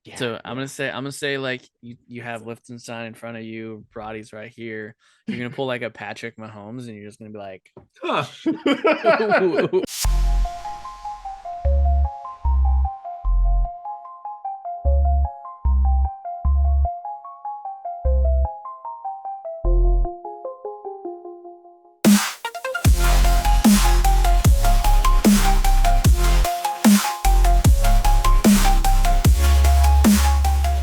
Yeah, So I'm yeah. gonna say like you have Liechtenstein in front of you, Brody's right here. You're gonna pull like a Patrick Mahomes, and you're just gonna be like, Huh.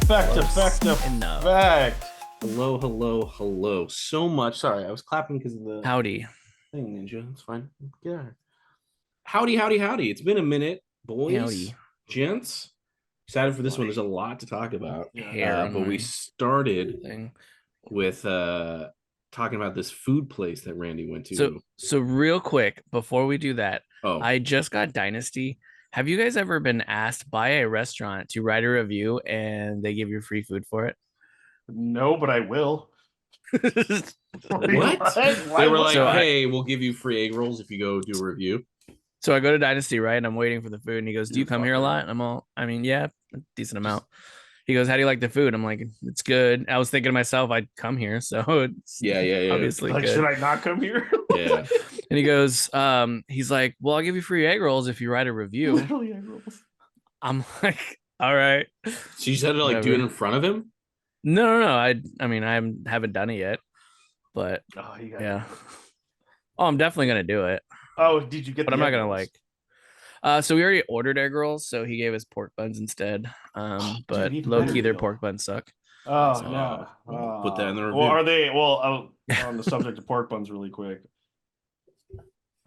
Effect. enough. Hello, hello, hello. So much. Sorry, I was clapping because of the Howdy. thing, Ninja. It's fine. Get out of here. Howdy, howdy, howdy. It's been a minute, boys, Howdy. gents. Excited for this one. My There's a lot to talk about. hair on But we my started thing. with talking about this food place that Randy went So to. so real quick before we do that, Oh, I just got Dynasty. Have you guys ever been asked by a restaurant to write a review and they give you free food for it? No, but I will. what? Why They were would like, So I? hey, we'll give you free egg rolls if you go do a review. So I go to Dynasty, right? And I'm waiting for the food. And he goes, do You you come here a lot? fucker. And I'm all, I mean, yeah, a decent amount. He goes, how do you like the food? I'm like, it's good. I was thinking to myself, I'd come here. So it's Yeah. obviously Like, should good. I not come here? Yeah. And he goes, he's like, well, I'll give you free egg rolls if you write a review. Literally egg rolls. I'm like, all right, So you said to like do it whatever. in front of him? No. I mean, haven't done it yet, but Oh, you gotta yeah. do it. Oh, I'm definitely gonna do it, Oh, did you get but the I'm not egg gonna rolls? like. So we already ordered egg rolls, so he gave us pork buns instead. Dude, But even low better key, their deal. pork buns suck. Oh So no. Well, put that in the Well, review. are they? Well, on the subject of pork buns, really quick.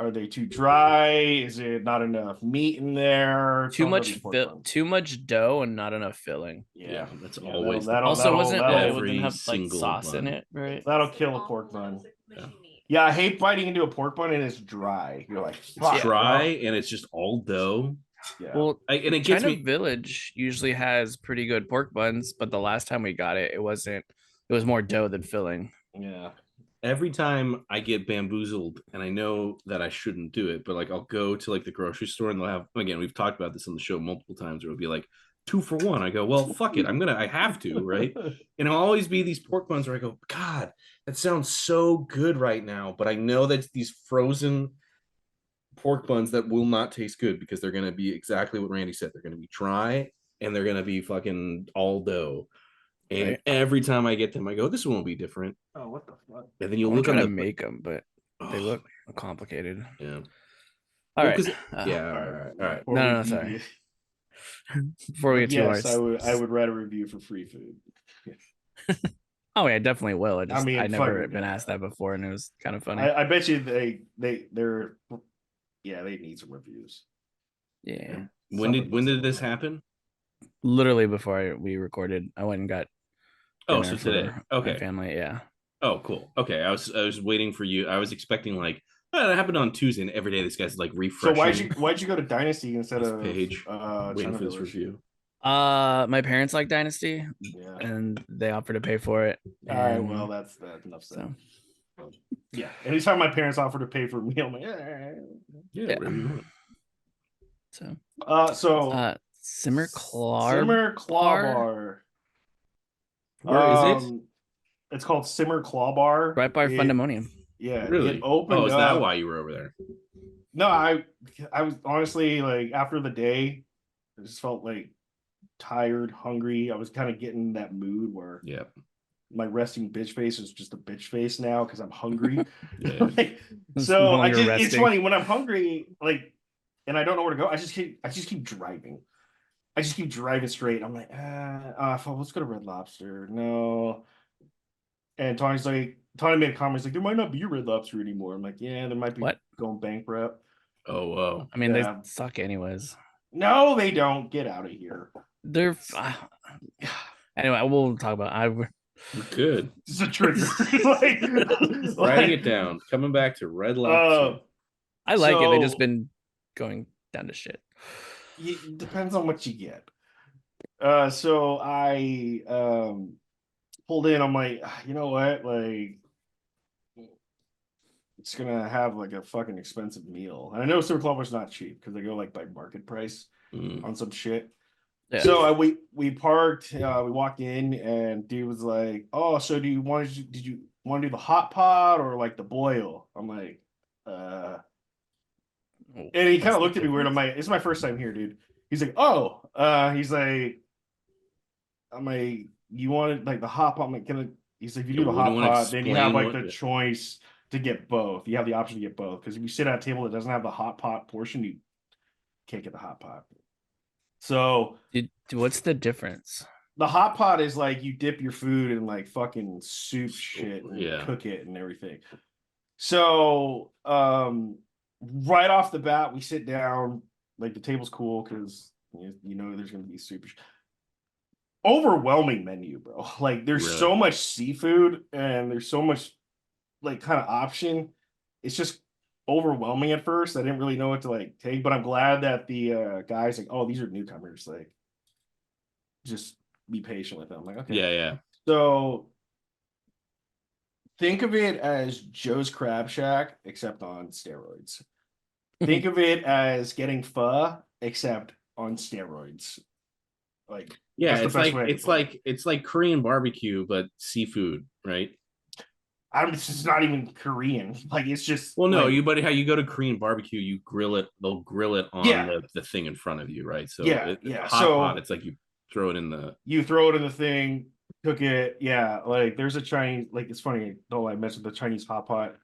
Are they too dry? Is it not enough meat in there? too Tell me about much these pork buns. too much dough and not enough filling. Yeah, Yeah, that's yeah. always the Also, problem. wasn't like it didn't Every have like single sauce in bun. it, right? That'll kill a pork bun. Yeah. Yeah, I hate biting into a pork bun and it's dry. You're like, It's fuck, dry bro. and it's just all dough. Yeah. Well, And it gets China me Village usually has pretty good pork buns, but the last time we got it, it wasn't. It was more dough than filling. Yeah. every time I get bamboozled, and I know that I shouldn't do it, but like I'll go to like the grocery store and they'll have, again, we've talked about this on the show multiple times, where it'll be like 2 for 1. I go, well, fuck it. I have to, right? And it'll always be these pork buns where I go, God, that sounds so good right now. But I know that these frozen pork buns that will not taste good because they're going to be exactly what Randy said. They're going to be dry and they're going to be fucking all dough. And Right. every time I get them, I go, this won't be different. Oh, what the fuck? And then I you want look to try on to the, make them, but they oh, look complicated. yeah. All Well, right. because, yeah, All right. all right. Before we No, sorry. deviate. Before we But get too yes, hard. I would write a review for free food. Oh yeah, definitely will. I mean, I never fucking been asked that before, and it was kind of funny. I bet you they're yeah, they need some reviews. Yeah. When did this happen? Literally before we recorded, I went and got Oh, dinner so today. for my Okay. family. Yeah. Oh, cool. Okay. I was waiting for you. I was expecting like, oh, that happened on Tuesday, and every day this guy's like So refreshing why'd you go to Dynasty instead this of page, waiting China for this Village? review. My parents like Dynasty, Yeah. and they offered to pay for it. All right. and Well, that's enough said. So Yeah. Anytime my parents offer to pay for a meal, I'm like, Yeah, Yeah. whatever you want. so Simmer Claw Simmer Claw Bar. Where is it? It's called Simmer Claw Bar. right by Fundemonium. Yeah. Really? It opened Oh, is that up. why you were over there? No, I was honestly like after the day, I just felt like tired, hungry. I was kind of getting that mood where Yeah. my resting bitch face is just a bitch face now because I'm hungry. Yeah. Like, It's so no I longer just it's resting. funny when I'm hungry, like, and I don't know where to go. I just keep driving. I just keep driving straight. I'm like, let's go to Red Lobster. No. And Tony made a comment. He's like, there might not be a Red Lobster anymore. I'm like, yeah, there might be What? going bankrupt. Oh, whoa. I mean, Yeah. they suck anyways. No, they don't. Get out of here. They're anyway. We'll talk about. We're good. It's a trigger. like, Writing it down. Coming back to Red Lobster. I like it. They just So- been going down to shit. It depends on what you get. So I pulled in. I'm like, you know what? Like, it's gonna have like a fucking expensive meal. And I know Silver Clover's not cheap because they go like by market price Mm. on some shit. Yeah. So we parked, we walked in, and dude was like, "Oh, so did you want to do the hot pot or like the boil?" I'm like, and he kind of looked at me weird. I'm like, "It's my first time here, dude." He's like, "Oh," he's like, "I'm like, you wanted like the hot pot?" I'm like, "Can I?" He's like, "If you do the Would you hot want to pot, then you have explain like what? the choice to get both. You have the option to get both because if you sit at a table that doesn't have the hot pot portion, you can't get the hot pot." So What's the difference? the hot pot is like you dip your food in like fucking soup shit and Yeah. cook it and everything. So right off the bat, we sit down, like the table's cool because you know there's gonna be soup. Overwhelming menu, bro. Like there's Really? so much seafood and there's so much like kind of option. It's just overwhelming at first. I didn't really know what to like take, but I'm glad that the guys like, oh, these are newcomers. Like, just be patient with them. I'm like, okay. Yeah. So think of it as Joe's Crab Shack, except on steroids. Think of it as getting pho, except on steroids. Like, Yeah, that's the it's best like way. it's like Korean barbecue, but seafood, right? It's just not even Korean. Like, it's just Well, no, like, you but how you go to Korean barbecue, you grill it. They'll grill it on yeah, the thing in front of you, right? So yeah. hot pot, So it's like you throw it in the. you throw it in the thing, cook it. Yeah, like there's a Chinese, like it's funny. Though I mentioned the Chinese hot pot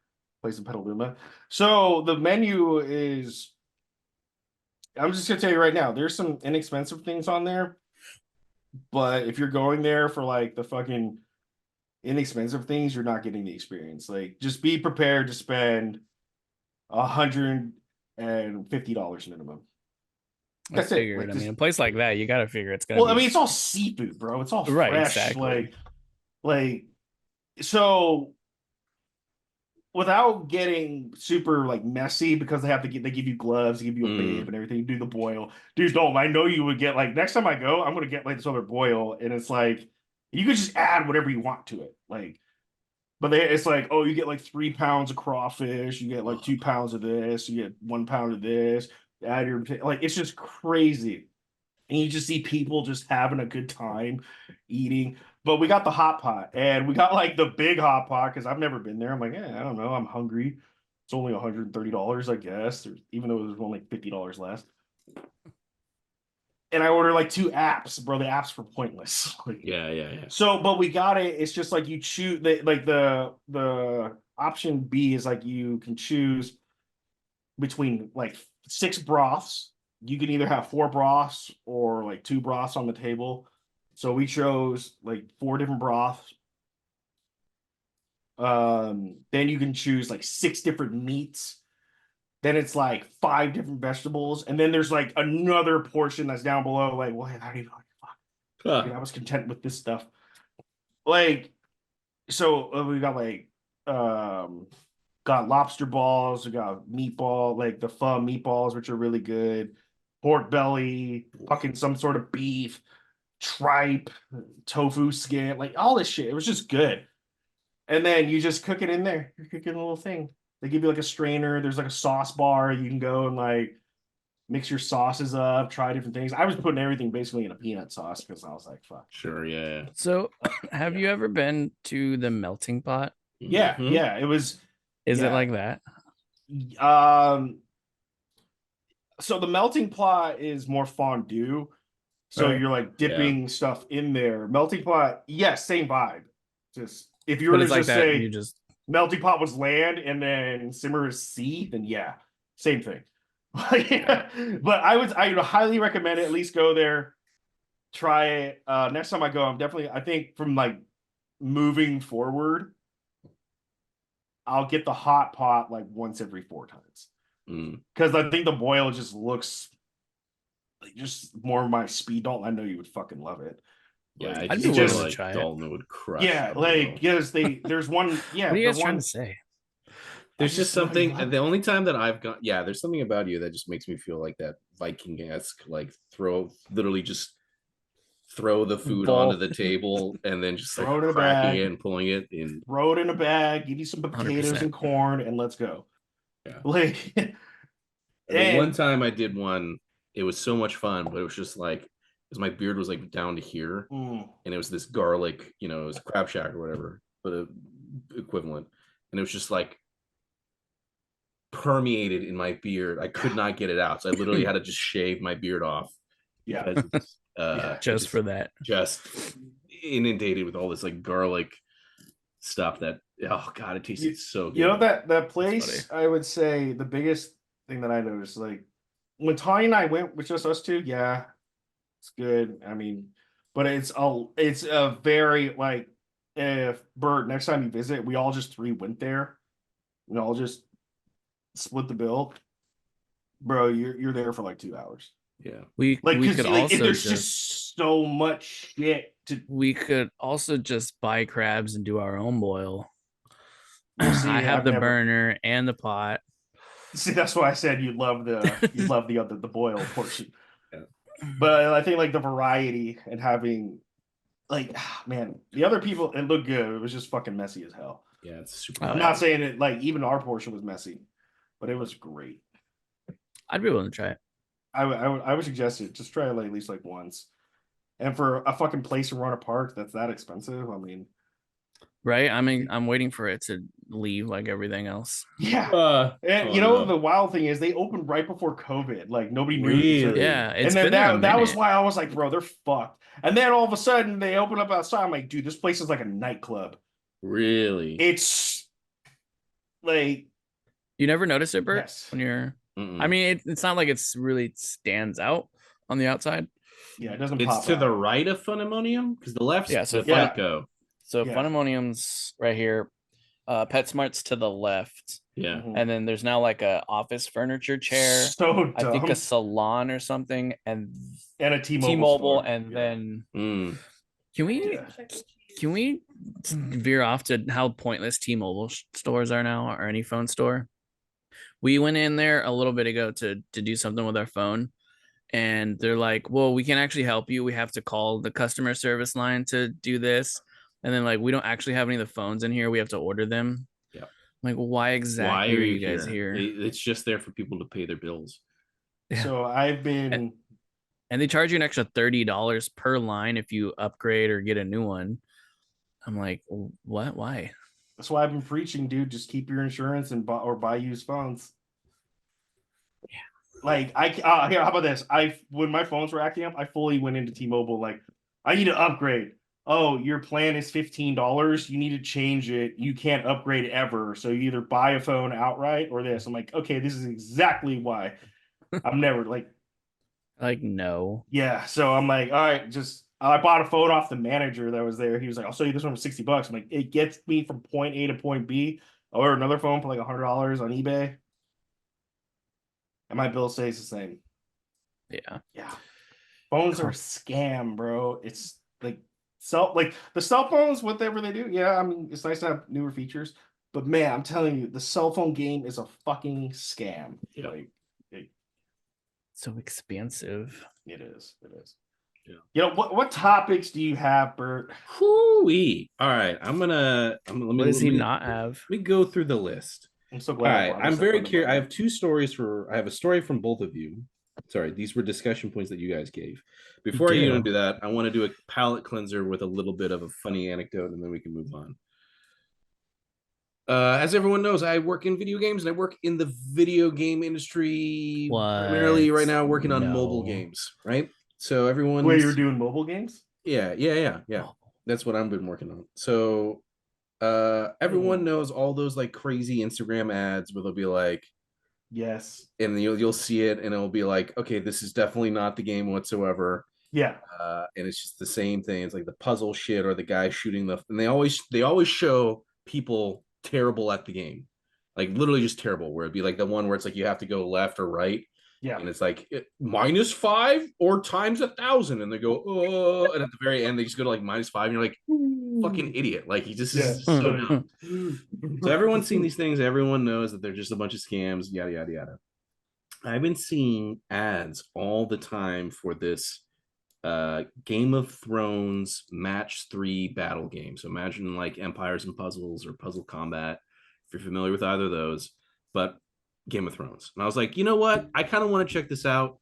place in Petaluma. So the menu is. I'm just gonna tell you right now. There's some inexpensive things on there, but if you're going there for like the fucking inexpensive things, you're not getting the experience. Like, just be prepared to spend $150 minimum. I That's it. figured. Like, I just mean, a place like that, you got to figure it's gonna well, I be mean, it's all seafood, bro. It's all right. fresh. Exactly. Like so. Without getting super like messy because they give you gloves, they give you a bib and everything, you do the boil. Dude, don't I know you would get like next time I go, I'm gonna get like this other boil, and it's like you could just add whatever you want to it. Like, but it's like, oh, you get like 3 pounds of crawfish, you get like 2 pounds of this, you get 1 pound of this, add your like it's just crazy. And you just see people just having a good time eating. But we got the hot pot and we got like the big hot pot because I've never been there. I'm like, I don't know. I'm hungry. It's only $130, I guess, even though there's only $50 less. And I ordered like 2 apps, bro. The apps were pointless. Like, Yeah. so, but we got it. It's just like you choose the option B is like you can choose between like 6 broths. You can either have 4 broths or like 2 broths on the table. So we chose like 4 different broths. Then you can choose like 6 different meats. Then it's like 5 different vegetables, and then there's like another portion that's down below. Like, well, how do you fuck? Huh. Dude, I was content with this stuff. Like, so we got like got lobster balls, we got meatball, like the pho meatballs, which are really good, pork belly, fucking some sort of beef, tripe, tofu skin, like all this shit. It was just good. And then you just cook it in there. You're cooking a little thing. They give you like a strainer. There's like a sauce bar. You can go and like mix your sauces up, try different things. I was putting everything basically in a peanut sauce because I was like, fuck. Sure, yeah. So, have you ever been to the melting pot? Yeah, Mhm. yeah. It was. Is it Yeah. like that? So the melting pot is more fondue. So Right. you're like dipping stuff in there. Melting pot, yes, same vibe. Just if you were But to it's like just that. say You just melting pot was land and then simmer is sea, then yeah, same thing. But I would highly recommend it. At least go there, try it. Next time I go, I think from like moving forward, I'll get the hot pot like once every 4 times. Because I think the boil just looks like just more of my speed. Don't I know you would fucking love it. Yeah, Like, I I'd just be feel willing to like try it. Dalton would crush. yeah, that like boil. yes, there's one. Yeah, What are you the guys trying one. to say? There's just something. love The only time that I've got, yeah, there's something about you that just makes me feel like that Viking-esque, like literally just throw the food Ball. onto the table and then just like Throw it in a cracking bag. it and pulling it in. Throw it in a bag. Give you some potatoes 100%. and corn, and let's go. Yeah. Like, The one and time I did one, it was so much fun, but it was just like because my beard was like down to here, Mm. and it was this garlic, it was crab shack or whatever, but equivalent, and it was just like permeated in my beard. I could not get it out, so I literally had to just shave my beard off Yeah. because Yeah. Just for that. just inundated with all this like garlic stuff that oh god, it tasted so good. You know that funny. place, I would say the biggest thing that I noticed, like when Tanya and I went with just us two, yeah, it's good. I mean, but it's a very like if Bert, next time you visit, we all just three went there and all just split the bill. Bro, you're there for like 2 hours. Yeah. We Like, could like, also there's just just so much shit to we could also just buy crabs and do our own boil. see. I have I've the never- burner and the pot. See, that's why I said you love the boil portion. Yeah. But I think like the variety and having like man, the other people it looked good. It was just fucking messy as hell. Yeah, it's super. Oh, I'm yeah. not saying it like even our portion was messy, but it was great. I'd be willing to try it. I would suggest it. Just try it like, at least like once. And for a fucking place to run a park that's that expensive, I mean, Right? I mean, I'm waiting for it to leave like everything else. yeah. And Oh, you know no. the wild thing is they opened right before COVID. Like nobody knew. Really? Yeah, it's And then been there a that was minute. why I was like, bro, they're fucked. And then all of a sudden they open up outside. I'm like, dude, this place is like a nightclub. Really? It's like You never notice it, Bert, yes. when you're. Mm-mm. I mean, it's not like it's really stands out on the outside. Yeah, it doesn't It's pop to out. the right of Funimonium because the left's Yeah, so the yeah. Funko. So Yeah. Funimonium's right here. PetSmart's to the left, Yeah. Mhm. and then there's now like a office furniture chair. So dumb. I think a salon or something, and and a T-Mobile, T-Mobile, store. and Yeah. then Mm. can we veer off to how pointless T-Mobile stores are now, or any phone store? We went in there a little bit ago to do something with our phone, and they're like, well, we can actually help you. We have to call the customer service line to do this. And then like, we don't actually have any of the phones in here. We have to order them. Yeah. I'm like, why exactly Why are you guys here? It's just there for people to pay their bills. Yeah. So I've been And they charge you an extra $30 per line if you upgrade or get a new one. I'm like, what? Why? that's why I've been preaching, dude. Just keep your insurance and buy used phones. Yeah. Like here, how about this? When my phones were acting up, I fully went into T-Mobile. Like, I need to upgrade. Oh, your plan is $15. You need to change it. You can't upgrade ever. So you either buy a phone outright or this. I'm like, okay, this is exactly why. I'm never like, no. yeah. So I'm like, all right, I bought a phone off the manager that was there. He was like, I'll sell you this one for $60. I'm like, it gets me from point A to point B. I'll order another phone for like $100 on eBay. And my bill stays the same. Yeah. Yeah. Phones are a scam, bro. It's like the cell phones, whatever they do. Yeah, I mean, it's nice to have newer features. But man, I'm telling you, the cell phone game is a fucking scam. Yeah. Like So expensive. it is. It is. Yeah. You know, what topics do you have, Bert? Hoo-wee. All right. let me What does he not have? Let me go through the list. I'm so All glad. right. I brought I'm this up very on the curious. I button. have two stories I have a story from both of you. Sorry, these were discussion points that you guys gave. Before I do. even do that, I want to do a palate cleanser with a little bit of a funny anecdote, and then we can move on. As everyone knows, I work in video games, and I work in the video game industry primarily right now, working on mobile No. games. Right. So everyone. Wait, you're doing mobile games? Yeah. That's what I've been working on. So everyone knows all those like crazy Instagram ads where they'll be like, Yes. and you'll see it and it'll be like, okay, this is definitely not the game whatsoever. Yeah. And it's just the same thing. It's like the puzzle shit or the guy shooting and they always show people terrible at the game, like literally just terrible, where it'd be like the one where it's like you have to go left or right. Yeah. And it's like -5 or times 1,000, and they go, oh, and at the very end they just go to like -5, and you're like, fucking idiot. Like he just is so dumb. So everyone's seen these things, everyone knows that they're just a bunch of scams, yada yada yada. I've been seeing ads all the time for this Game of Thrones match 3 battle game. So imagine like Empires and Puzzles or Puzzle Combat, if you're familiar with either of those, but Game of Thrones. And I was like, you know what? I kind of want to check this out.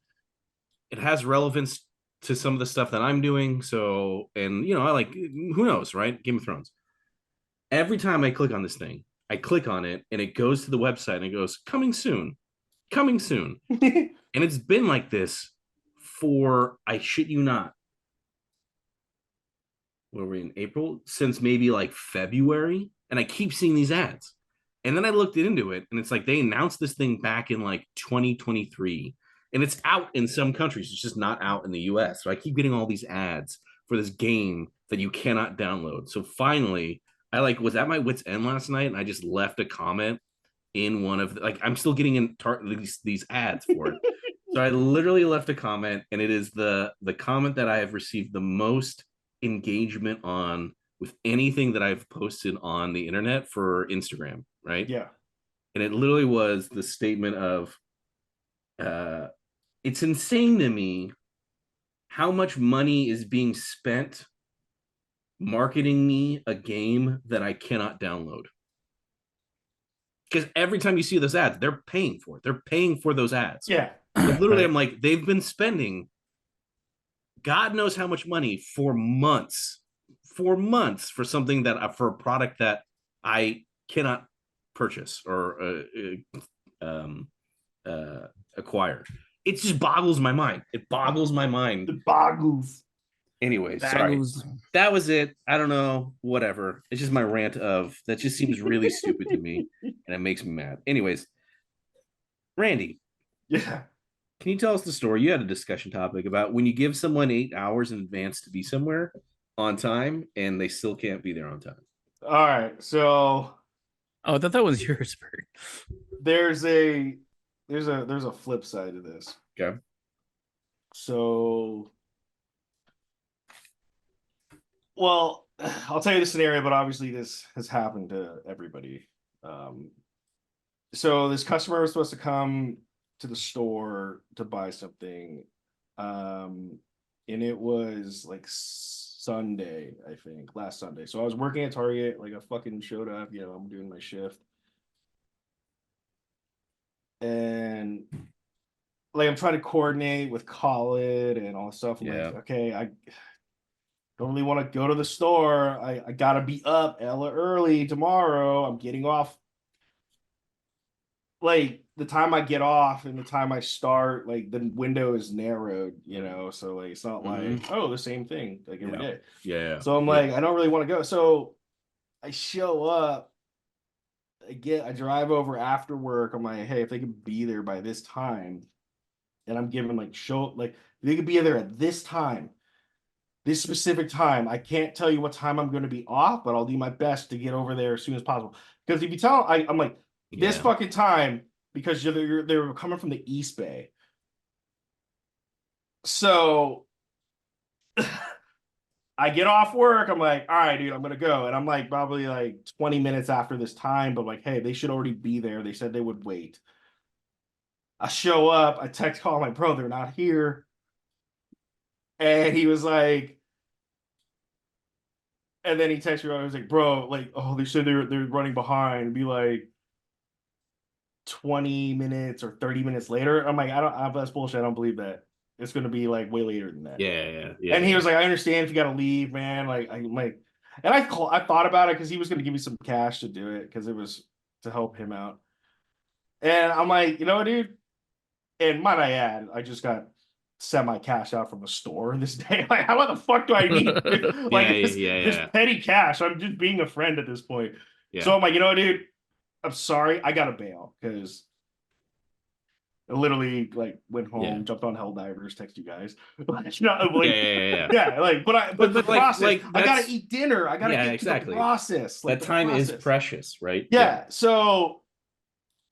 It has relevance to some of the stuff that I'm doing. So, and you know, I like, who knows, right? Game of Thrones. Every time I click on this thing, I click on it and it goes to the website and it goes, coming soon, coming soon. And it's been like this for, I shit you not, what were we in April? Since maybe like February. And I keep seeing these ads. And then I looked into it and it's like they announced this thing back in like 2023. And it's out in some countries. It's just not out in the US. So I keep getting all these ads for this game that you cannot download. So finally, I like was at my wit's end last night and I just left a comment in one of the, like I'm still getting in these ads for it. So I literally left a comment and it is the comment that I have received the most engagement on with anything that I've posted on the internet for Instagram, right? Yeah. And it literally was the statement of it's insane to me how much money is being spent marketing me a game that I cannot download. Because every time you see those ads, they're paying for it. They're paying for those ads. Yeah. So literally, Right. I'm like, they've been spending God knows how much money for months for something that for a product that I cannot purchase or acquire. It just boggles my mind. It boggles my mind. The boggles. Anyway, sorry. That was it. I don't know. Whatever. It's just my rant of that just seems really stupid to me and it makes me mad. Anyways, Randy. Yeah. Can you tell us the story? You had a discussion topic about when you give someone 8 hours in advance to be somewhere on time and they still can't be there on time. All right. So Oh, I thought that was yours, Bert. there's a flip side to this. Okay. So, well, I'll tell you the scenario, but obviously this has happened to everybody. So this customer was supposed to come to the store to buy something, and it was like Sunday, I think, last Sunday. So I was working at Target, like I fucking showed up, you know, I'm doing my shift. And like I'm trying to coordinate with Khaled and all this stuff. I'm like, okay, I don't really want to go to the store. I gotta be up hella early tomorrow. I'm getting off. Like the time I get off and the time I start, like the window is narrowed, you know. So like it's not like the same thing like every day. Yeah. So I'm like, I don't really want to go. So I show up. I drive over after work. I'm like, hey, if they could be there by this time, and I'm giving like they could be there at this time, this specific time. I can't tell you what time I'm going to be off, but I'll do my best to get over there as soon as possible. Because if you tell, I'm like this fucking time because they're coming from the East Bay. So I get off work. I'm like, all right, dude, I'm gonna go, and I'm like probably like 20 minutes after this time, but like, hey, they should already be there. They said they would wait. I show up, I text call my bro, they're not here. And he was like, and then he texted me, I was like, bro, like, oh, they said they're running behind. It'd be like 20 minutes or 30 minutes later. I'm like, that's bullshit. I don't believe that. It's gonna be like way later than that. Yeah. And he was like, I understand if you gotta leave, man. Like, I'm like, and I thought about it because he was gonna give me some cash to do it because it was to help him out. And I'm like, you know what, dude? And might I add, I just got semi-cash out from a store this day. Like, how the fuck do I need like this petty cash? I'm just being a friend at this point. Yeah. So I'm like, you know what, dude? I'm sorry, I gotta bail because I literally like went home, jumped on Helldivers, text you guys. Like, you know, like, yeah, like, but the process, like, I gotta eat dinner. I gotta get to the process. Like, that time is precious, right? Yeah. So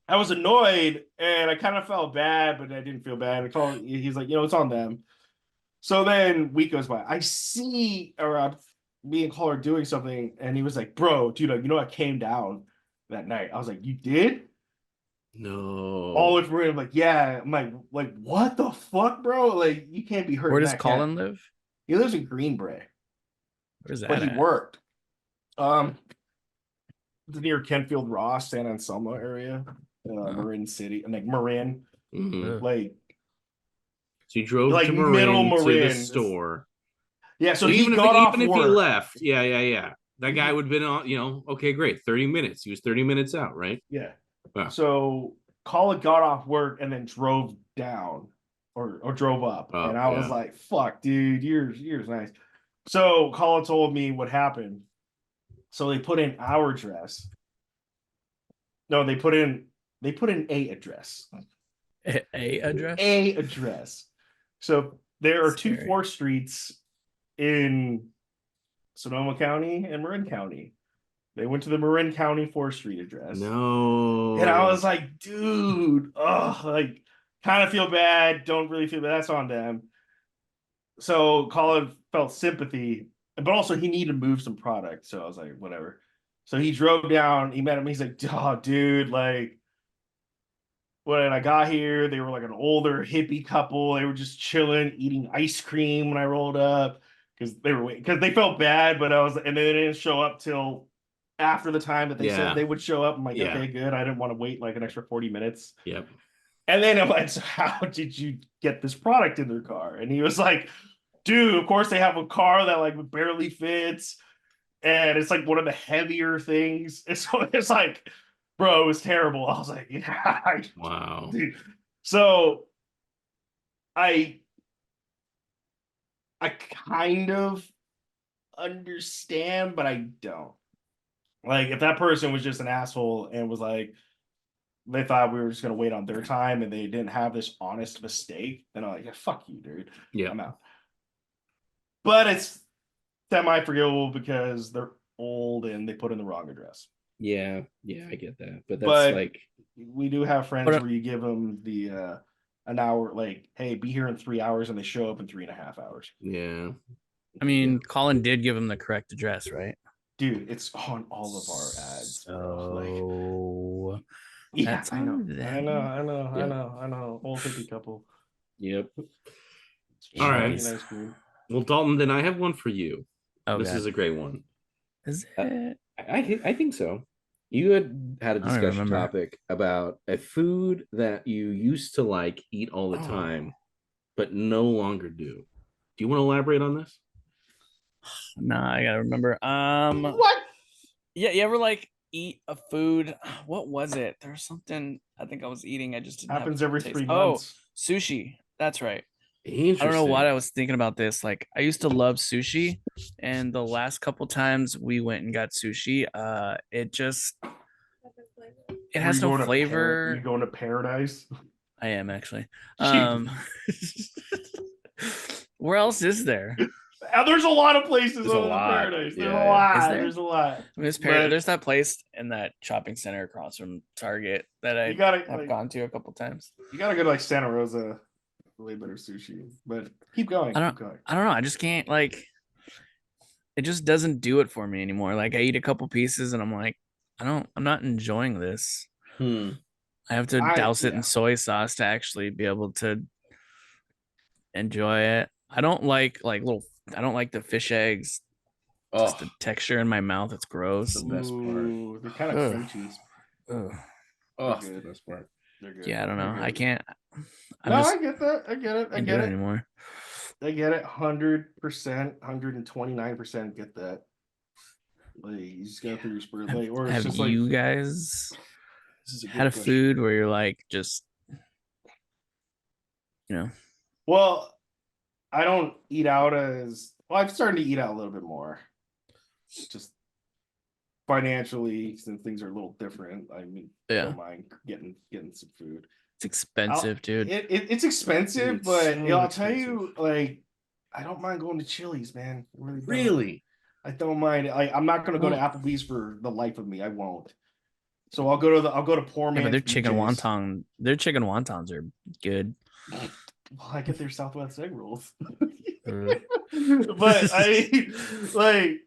I was annoyed and I kind of felt bad, but I didn't feel bad. He's like, you know, it's on them. So then week goes by. I see me and Caller doing something, and he was like, bro, dude, you know, I came down that night. I was like, you did? No. All with Maria. I'm like, yeah. I'm like, what the fuck, bro? Like, you can't be hurt. Where does Colin live? He lives in Greenbrae. Where's that? But he worked. It's near Kentfield Ross, San Anselmo area, Marin City, and like Marin, like. So he drove Like to middle Marin to the Marin. store. Yeah, so Well, he got off even if he work. left, yeah. That guy would have been on, okay, great. 30 minutes. He was 30 minutes out, right? Yeah. Wow. So Colin got off work and then drove down or drove up. Oh, And I was like, fuck, dude, yours nice. So Colin told me what happened. So they put in our address. No, they put in a address. A address? A address. So there are two Scary. 4th streets in Sonoma County and Marin County. They went to the Marin County 4th Street address. No. And I was like, dude, like kind of feel bad, don't really feel bad. That's on them. So Colin felt sympathy, but also he needed to move some product. So I was like, whatever. So he drove down, he met him, he's like, oh, dude, like when I got here, they were like an older hippie couple. They were just chilling, eating ice cream when I rolled up because they were waiting because they felt bad, but I was, and they didn't show up till after the time that they said they would show up. I'm like, okay, good. I didn't want to wait like an extra 40 minutes. Yep. And then I'm like, so how did you get this product in their car? And he was like, dude, of course they have a car that like barely fits. And it's like one of the heavier things. And so it's like, bro, it was terrible. I was like, yeah. Wow. Dude. So I kind of understand, but I don't. Like, if that person was just an asshole and was like, they thought we were just gonna wait on their time and they didn't have this honest mistake, then I'm like, yeah, fuck you, dude. Yeah. I'm out. But it's semi-forgivable because they're old and they put in the wrong address. Yeah, I get that. But that's like we do have friends where you give them the an hour, like, hey, be here in 3 hours, and they show up in 3.5 hours. Yeah. I mean, Colin did give him the correct address, right? Dude, it's on all of our ads. So yeah, that's I know. Old hippie couple. Yep. All right. Nice Well, Dalton, then I have one for you. Oh, this is a great one. Is it? I think so. You had a discussion topic about a food that you used to like, eat all the time, but no longer do. Do you want to elaborate on this? No, I gotta remember. What? Yeah, you ever like eat a food? What was it? There's something I think I was eating. I just didn't happens have every taste. 3 months. Oh, sushi. That's right. I don't know why I was thinking about this. Like, I used to love sushi, and the last couple times we went and got sushi, it has no flavor. You going to paradise? I am actually. Where else is there? There's a lot of places There's a on lot. paradise. Yeah. There's a lot. Is there? There's a lot. I mean, there's that place in that shopping center across from Target that I have gone to a couple times. You gotta go to like Santa Rosa. Way better sushi, but keep going. I don't know. I just can't, like, it just doesn't do it for me anymore. Like, I eat a couple pieces and I'm like, I'm not enjoying this. I have to douse it in soy sauce to actually be able to enjoy it. I don't like the fish eggs. Just the texture in my mouth, it's gross. The best part. They're kind of crunchy. That's the best part. Yeah, I don't know. I can't. I get that. I get it. I get it anymore. I get it. 100%, 129% get that. Like, you just go through your spur. Like, or it's have just you like, guys had a food where you're like, just, Well, I don't eat out as well. I'm starting to eat out a little bit more. Just financially, since things are a little different. I mean, I don't mind getting some food. It's expensive, dude. It's expensive, but so I'll tell you, like, I don't mind going to Chili's, man. Really? I don't mind. I'm not gonna go to Applebee's for the life of me. I won't. So I'll go to poor man. But their chicken wontons are good. Well, I get their Southwest egg rolls. But I like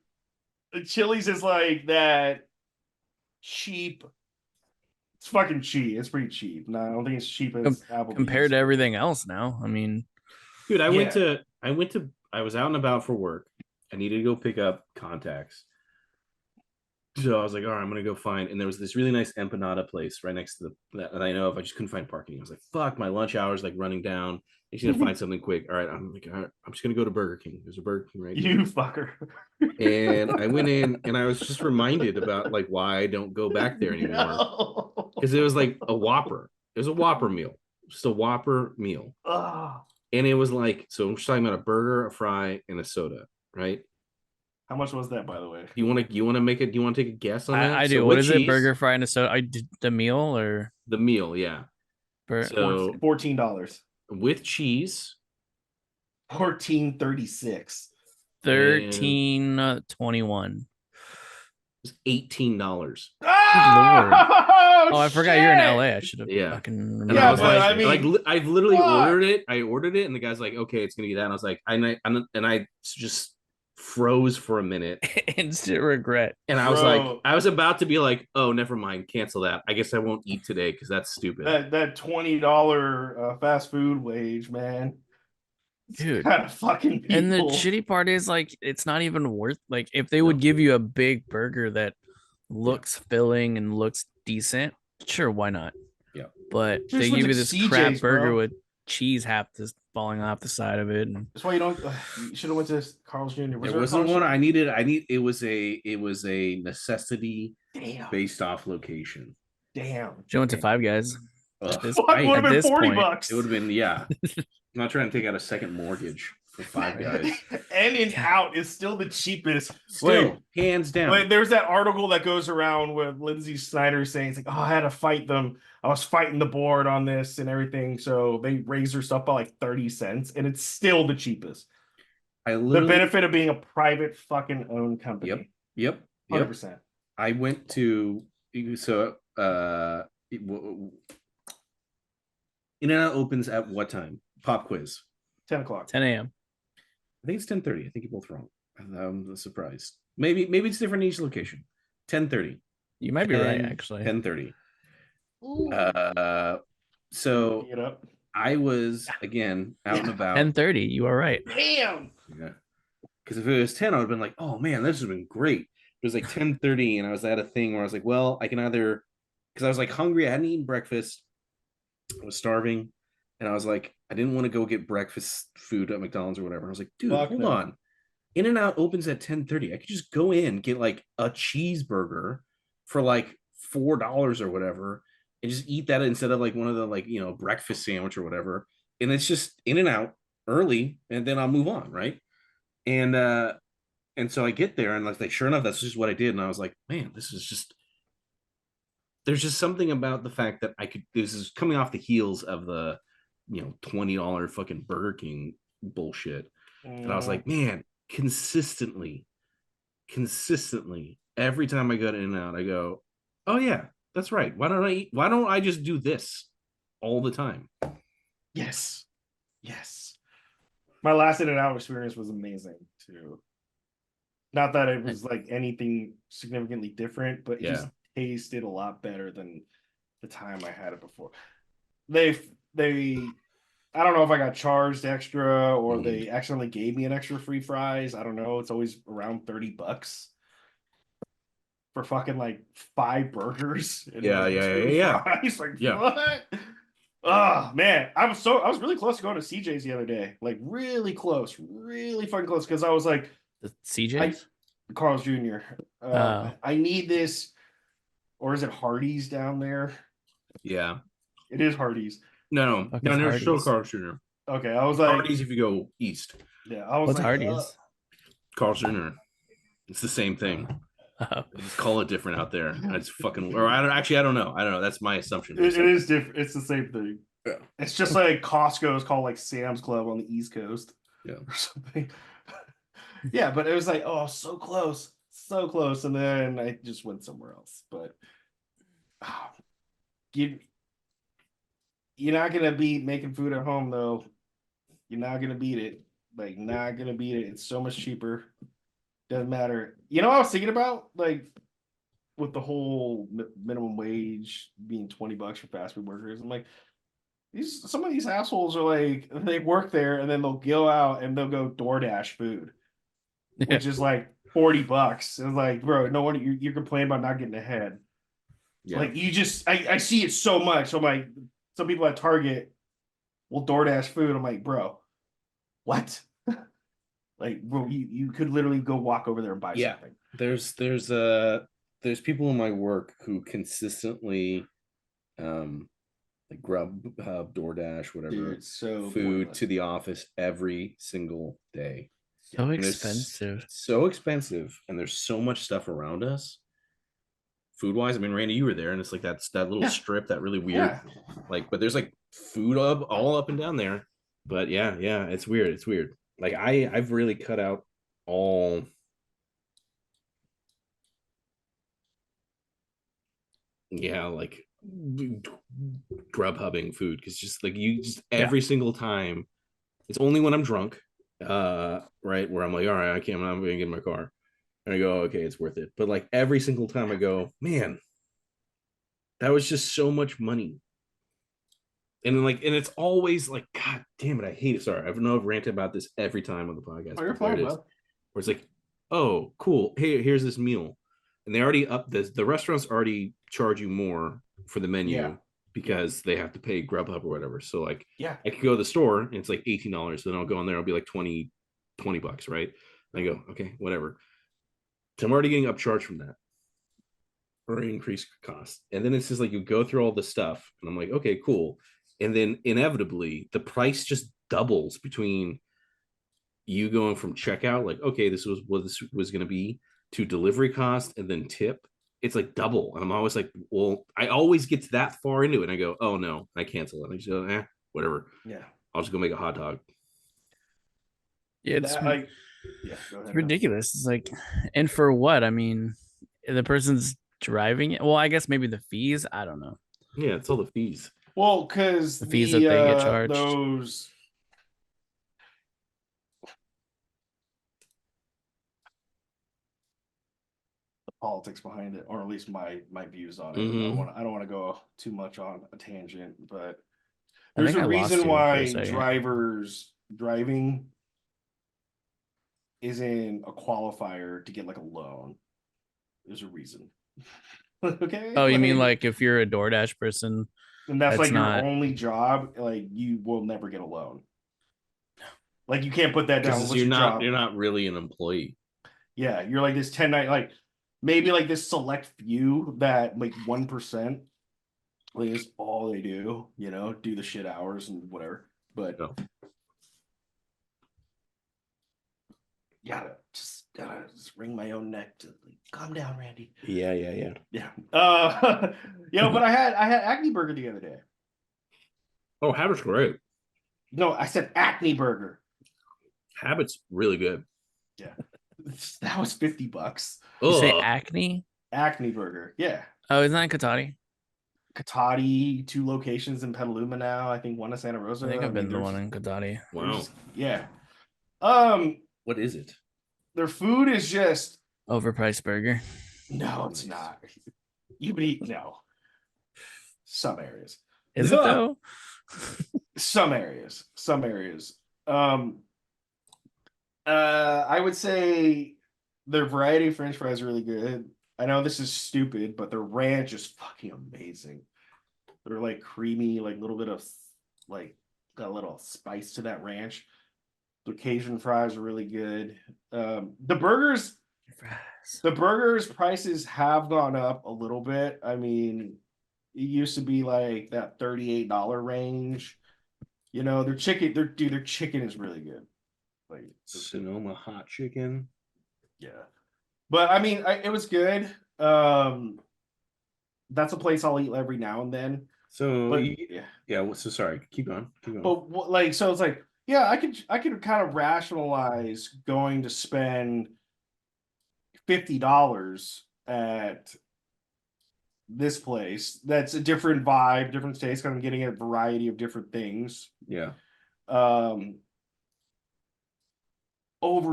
Chili's is like that cheap. It's fucking cheap. It's pretty cheap. No, I don't think it's cheap as Applebee's compared to everything else now. I mean, dude, I was out and about for work. I needed to go pick up contacts. So I was like, all right, I'm gonna go find. And there was this really nice empanada place right next to that I know of. I just couldn't find parking. I was like, fuck, my lunch hour is like running down. I'm just gonna find something quick. All right, I'm like, all right, I'm just gonna go to Burger King. There's a Burger King right here. You fucker. And I went in and I was just reminded about like why I don't go back there anymore. Because it was like a Whopper. It was a Whopper meal. Just a Whopper meal. Oh, And it was like, so I'm just talking about a burger, a fry, and a soda, right? how much was that, by the way? You want to make it? Do you want to take a guess on that? I do. So What with is it? cheese, Burger, fry, and a soda. I did the meal or the meal, yeah. So $14. with cheese, 14.36. 13.21. it's $18. Oh, I forgot you're in LA. I should have Yeah. fucking And remembered. I was but like, I mean, I've literally fuck. ordered it. I ordered it, and the guy's like, okay, it's gonna be that. And I was like, I just froze for a minute. Instant regret. And I was Bro. like, I was about to be like, oh, never mind, cancel that. I guess I won't eat today because that's stupid. that $20 fast food wage, man. Dude. Kind of fucking people. And the shitty part is like it's not even worth like if they would give you a big burger that looks filling and looks decent, sure, why not? Yeah. But Just they went give you to this CJ's, crap burger bro. with cheese half this falling off the side of it. And That's why you don't. You should have went to Carl's Jr. There wasn't one I needed. It was a necessity Damn. based off location. Damn. she went to Five Guys. Ugh. This- Fuck, would have at been this $40. point, It would have been, yeah. I'm not trying to take out a second mortgage for Five Guys. And in out is still the cheapest. Still, hands down. Wait, there's that article that goes around with Lindsay Snyder saying it's like, oh, I had to fight them. I was fighting the board on this and everything. So they raised their stuff by like 30 cents, and it's still the cheapest. The benefit of being a private fucking owned company. Yep. 100%. I went to In-N-Out opens at what time? Pop quiz. 10 o'clock. 10 a.m. I think it's 10:30. I think you're both wrong. I'm surprised. Maybe it's different in each location. 10:30. You might be right, actually. 10:30. Ooh. So Get up. I was again out and about. 10:30. You are right. Damn. Yeah. Because if it was 10, I would have been like, oh man, this has been great. It was like 10:30, and I was at a thing where I was like, well, I can either, because I was like hungry, I hadn't eaten breakfast, I was starving, and I was like, I didn't want to go get breakfast food at McDonald's or whatever. I was like, dude, hold on. In-N-Out opens at 10:30. I could just go in, get like a cheeseburger for like $4 or whatever, and just eat that instead of like one of the like, breakfast sandwich or whatever. And it's just In-N-Out early, and then I'll move on, right? And so I get there, and like sure enough, that's just what I did. And I was like, man, there's just something about the fact that this is coming off the heels of the $20 fucking Burger King bullshit. And I was like, man, consistently, every time I go to In-N-Out, I go, oh yeah, that's right. Why don't I just do this all the time? Yes. My last In-N-Out experience was amazing too. Not that it was like anything significantly different, but it just tasted a lot better than the time I had it before. They I don't know if I got charged extra or they accidentally gave me an extra free fries. I don't know. It's always around $30 for fucking like 5 burgers. And Yeah. Fries. Like, what? Oh man, I was really close to going to CJ's the other day. Like really close, really fucking close. Because I was like, the CJ's? Carl's Jr. I need this, or is it Hardee's down there? Yeah, it is Hardee's. No, there's still Carl's Jr. Okay, I was like Hardee's if you go east. Yeah, I was What's like, Hardee's? Carl's Jr. It's the same thing. They just call it different out there. It's fucking. Or I don't know. That's my assumption. It is different. It's the same thing. Yeah. It's just like Costco is called like Sam's Club on the East Coast. Yeah. Or something. Yeah, but it was like, oh, so close, and then I just went somewhere else. But you're not gonna beat making food at home, though. You're not gonna beat it. Like, not gonna beat it. It's so much cheaper. Doesn't matter. You know what I was thinking about? Like, with the whole minimum wage being $20 for fast food workers, I'm like, some of these assholes are like, they work there and then they'll go out and they'll go DoorDash food, which is like $40. It's like, bro, no wonder you're complaining about not getting ahead. Yeah. Like you just, I see it so much. So I'm like, some people at Target will DoorDash food. I'm like, bro, what? Like, bro, you could literally go walk over there and buy something. There's people in my work who consistently like Grubhub, DoorDash, whatever, Dude, it's so food pointless. to the office every single day. So And expensive. so expensive, and there's so much stuff around us. Food wise, I mean, Randy, you were there, and it's like that little strip, that really weird, like, but there's like food all up and down there. But yeah, it's weird. It's weird. Like I've really cut out all. Yeah, like Grubhubbing food, because just like you just every single time, it's only when I'm drunk, right, where I'm like, all right, I'm gonna get in my car, and I go, okay, it's worth it. But like every single time I go, man, that was just so much money. And then and it's always like, God damn it, I hate it. Sorry, I know I've ranted about this every time on the podcast. Oh, you're fine, bro. Where it's like, oh, cool, hey, here's this meal, and they already up this. The restaurants already charge you more for the menu because they have to pay Grubhub or whatever. So like, I could go to the store and it's like $18. Then I'll go in there, I'll be like $20, right? And I go, okay, whatever. So I'm already getting upcharged from that, or increased cost. And then it's just like you go through all the stuff, and I'm like, okay, cool. And then inevitably the price just doubles between you going from checkout, like, okay, this was what this was going to be, to delivery cost and then tip. It's like double. And I'm always like, well, I always get to that far into it, and I go, oh no, I cancel it. I just go, whatever. Yeah. I'll just go make a hot dog. Yeah, Go ahead, it's ridiculous. It's like, and for what? I mean, the person's driving it. Well, I guess maybe the fees. I don't know. Yeah, it's all the fees. Well, because the fees that they get charged. Those politics behind it, or at least my views on it. I don't want to go too much on a tangent, but there's a reason why drivers driving isn't a qualifier to get like a loan. There's a reason. Okay. Oh, you mean like if you're a DoorDash person, and that's like your only job, like you will never get a loan. Like you can't put that down. You're not really an employee. Yeah, you're like this 10-9, like maybe like this select few that like 1%, like is all they do, do the shit hours and whatever. But just wring my own neck to like, calm down, Randy. Yeah. But I had acne burger the other day. Oh, Habit's great. No, I said acne burger. Habit's really good. Yeah. That was $50. You say acne? Acne burger. Yeah. Oh, isn't that Katati? Katati, 2 locations in Petaluma now. I think one in Santa Rosa. I think I've been the one in Katati. Wow. Yeah. What is it? Their food is just overpriced burger. No, it's not. You would eat some areas. Is it though? Some areas. I would say their variety of French fries are really good. I know this is stupid, but their ranch is fucking amazing. They're like creamy, like a little bit of like got a little spice to that ranch. The Cajun fries are really good. The burgers prices have gone up a little bit. I mean, it used to be like that $38 range. Their chicken is really good. Like Sonoma hot chicken. Yeah. But I mean, it was good. That's a place I'll eat every now and then. So so sorry, keep going. But like, so it's like, yeah, I could kind of rationalize going to spend $50 at this place. That's a different vibe, different taste. Kind of getting a variety of different things. Yeah. Over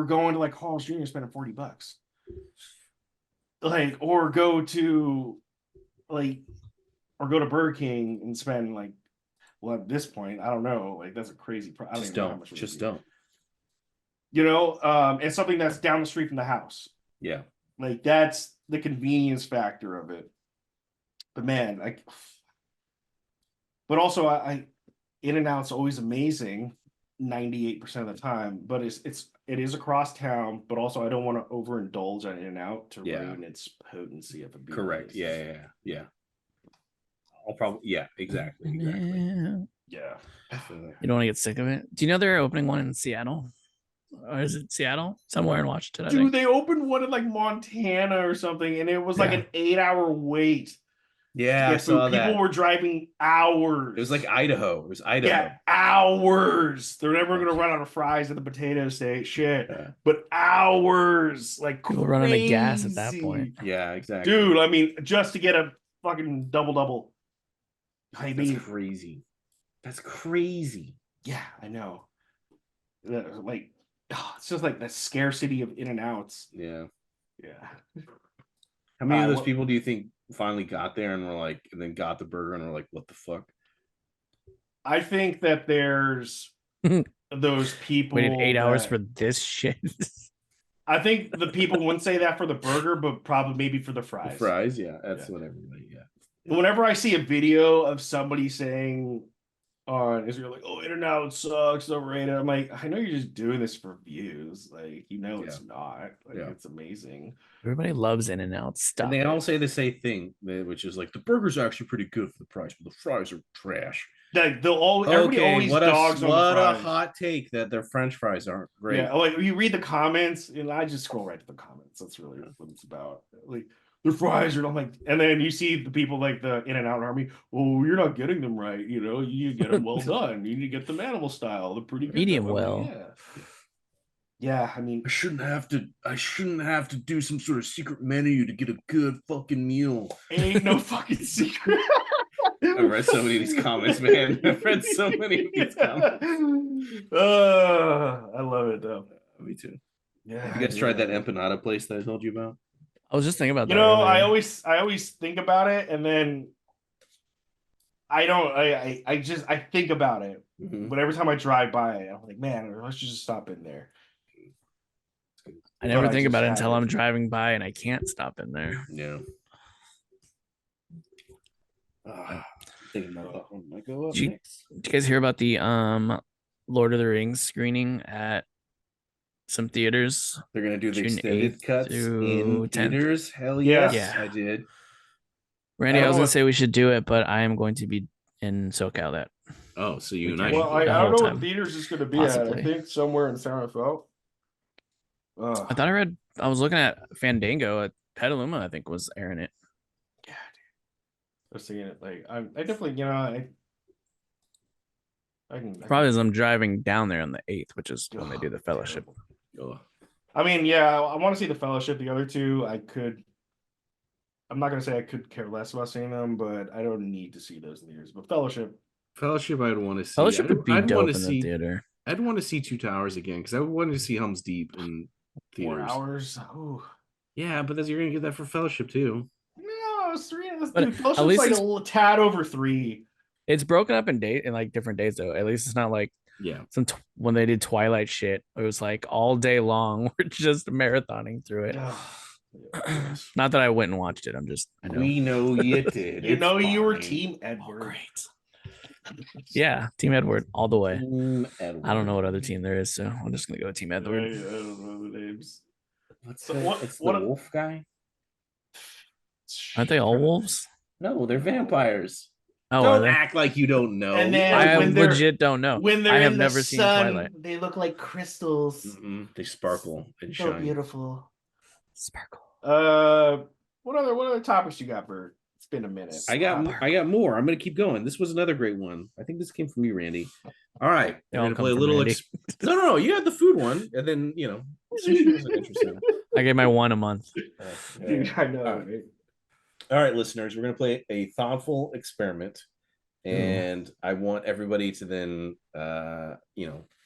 going to like Carl's Jr. spending $40. Like, or go to Burger King and spend like, well, at this point, I don't know. Like, that's a crazy price. Just don't. And something that's down the street from the house. Yeah. Like that's the convenience factor of it. But man, but also I In-N-Out's always amazing 98% of the time, but it is across town, but also I don't want to overindulge on In-N-Out to ruin its potency if it be Correct. honest. Yeah. I'll probably exactly. Yeah. You don't want to get sick of it. Do you know they're opening one in Seattle? Or is it Seattle? Somewhere in Washington, I Dude, think. they opened one in like Montana or something, and it was like an 8-hour wait. Yeah, I saw that. People were driving hours. It was like Idaho. It was Idaho. Yeah, hours. They're never gonna run out of fries at the potato state. Shit. Yeah. But hours. Like People running out of gas at that point. Yeah, exactly. Dude, I mean, just to get a fucking double. That's crazy. That's crazy. Yeah, I know. Like, it's just like the scarcity of In-N-Outs. Yeah. Yeah. How many of those people do you think finally got there and were like, and then got the burger and were like, what the fuck? I think that there's those people waited 8 hours for this shit. I think the people wouldn't say that for the burger, but probably maybe for the fries. The fries, yeah. That's what everybody, Whenever I see a video of somebody saying on Israel, like, oh, In-N-Out sucks, overrated, I'm like, I know you're just doing this for views. Like, it's not. Like, it's amazing. Everybody loves In-N-Out stuff. And they all say the same thing, which is like, the burger's actually pretty good for the price, but the fries are trash. Everybody always dogs on the fries. What a hot take that their French fries aren't great. Yeah, like you read the comments, and I just scroll right to the comments. That's really what it's about. Like, their fries are, I'm like, and then you see the people like the In-N-Out army. Oh, you're not getting them right. You know, you get them well done. You need to get them animal style. They're pretty good. Medium well. Yeah, I mean, I shouldn't have to do some sort of secret menu to get a good fucking meal. Ain't no fucking secret. I've read so many of these comments, man. I've read so many of these comments. I love it though. Me too. Yeah. Have you guys tried that empanada place that I told you about? I was just thinking about that. You know, I always think about it, and then I don't. I think about it, but every time I drive by it, I'm like, man, let's just stop in there. I never think about it until I'm driving by and I can't stop in there. Yeah. Thinking about that one. Might go up Did you guys hear about the Lord of the Rings screening at some theaters? They're gonna do the June extended 8th cuts through in 10th. theaters. Hell yes, Yeah. I did. Randy, I was gonna say we should do it, but I am going to be in SoCal that. Oh, so you and I. Well, I don't know what theaters it's gonna be Possibly. at. I think somewhere in San Rafael. I thought I was looking at Fandango at Petaluma, I think was airing it. Yeah, dude. I was seeing it. Like, I definitely, I can Probably as I'm driving down there on the 8th, which is when they do the fellowship. I mean, yeah, I want to see the fellowship. The other two, I'm not gonna say I could care less about seeing them, but I don't need to see those theaters. But fellowship, I'd want to see. Fellowship would be dope in the theater. I'd want to see Two Towers again because I wanted to see Helm's Deep in theaters. 4 hours. Ooh. Yeah, but you're gonna get that for Fellowship too. No, it's 3. But Dude, Fellowship's at least like a tad over 3. It's broken up in like different days though. At least it's not like when they did Twilight shit. It was like all day long. We're just marathoning through it. Not that I went and watched it. We know you did. You were Team Edward. Oh, great. Yeah, Team Edward all the way. I don't know what other team there is, so I'm just gonna go Team Edward. I don't know the names. It's the wolf guy. Aren't they all wolves? No, they're vampires. Oh, don't act like you don't know. And then I legit don't know. When they're I have in never the seen sun, Twilight. They look like crystals. They sparkle and so shine. Beautiful. Sparkle. What other topics you got, Bert? It's been a minute. I got more. I'm gonna keep going. This was another great one. I think this came from you, Randy. All right, They I'm all gonna come play a from little. Randy. No. You had the food one, and then sushi was interesting. I get my one a month. Dude, I know. All right, listeners, we're gonna play a thoughtful experiment, and I want everybody to then,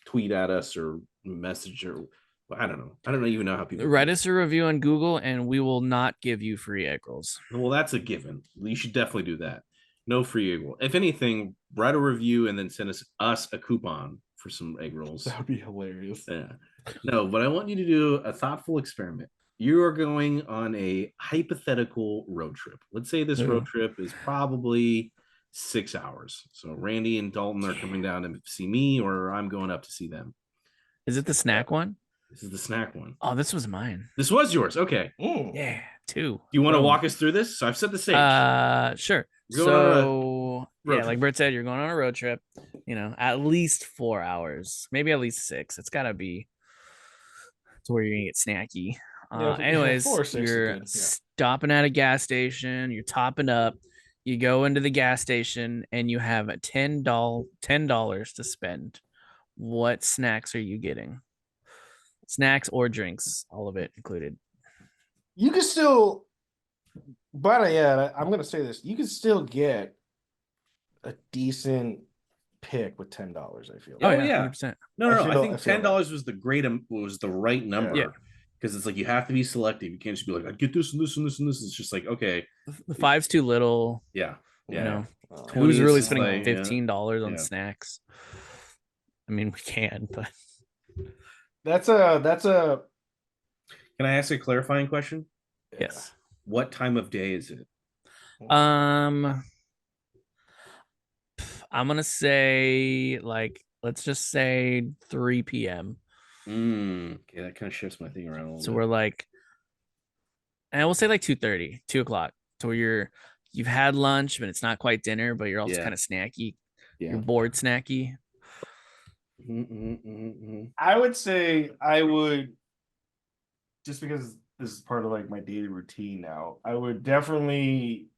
tweet at us or message or I don't know. I don't even know how people Write us a review on Google, and we will not give you free egg rolls. Well, that's a given. You should definitely do that. No free egg roll. If anything, write a review and then send us a coupon for some egg rolls. That would be hilarious. Yeah. No, but I want you to do a thoughtful experiment. You are going on a hypothetical road trip. Let's say this road trip is probably 6 hours. So Randy and Dalton are coming down to see me, or I'm going up to see them. Is it the snack one? This is the snack one. Oh, this was mine. This was yours. Okay. Yeah, 2. Do you want to walk us through this? So I've set the stage. Sure. Road yeah, trip. like Bert said, you're going on a road trip. At least 4 hours, maybe at least 6. It's gotta be to where you're gonna get snacky. Anyways, 4 or 6 is you're good. Yeah. stopping at a gas station. You're topping up. You go into the gas station and you have $10 to spend. What snacks are you getting? Snacks or drinks, all of it included. You can still, but yeah, I'm gonna say this. You can still get a decent pick with $10. I feel. Oh Oh, yeah, yeah. 100%. No, I I think feel $10 was the right number. Yeah. Because it's like you have to be selective. You can't just be like, I'd get this and this and this and this. It's just like, okay. The 5's too little. Yeah. You know, 20 who's really is spending like, $15 on yeah. snacks? I mean, we can, but that's a Can I ask a clarifying question? yes. What time of day is it? I'm gonna say let's just say 3 p.m. Okay, that kind of shifts my thing around a little So bit. we're and we'll say 2:30, 2 o'clock. So you've had lunch, but it's not quite dinner, but you're also kind of snacky. Yeah. You're bored snacky. I would say I would, just because this is part of my daily routine now. I would definitely.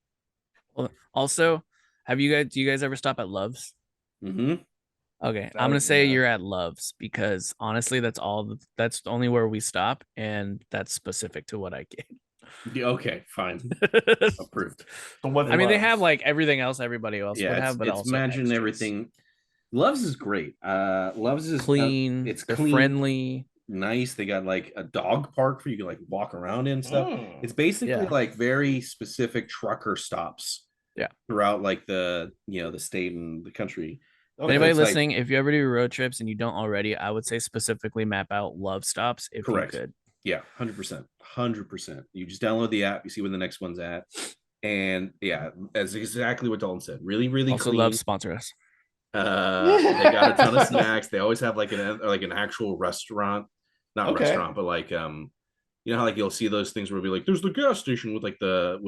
Well, also, do you guys ever stop at Love's? Okay, I'm gonna say you're at Love's because honestly, that's only where we stop, and that's specific to what I get. Yeah, okay, fine. Approved. I mean, they have everything else everybody else would have, but it's also imagine extras. everything. Love's is great. Love's is clean. It's they're clean, friendly, nice. They got a dog park for you to walk around in and stuff. It's basically very specific trucker stops. Yeah. Throughout the the state and the country. Anybody listening, if you ever do road trips and you don't already, I would say specifically map out Love stops if correct. you could. Yeah, 100%. You just download the app, you see where the next one's at, and yeah, that's exactly what Dalton said. Really, really also clean. Love sponsor us. They got a ton of snacks. They always have an actual restaurant, not restaurant, but you know how you'll see those things where it'll be there's the gas station with the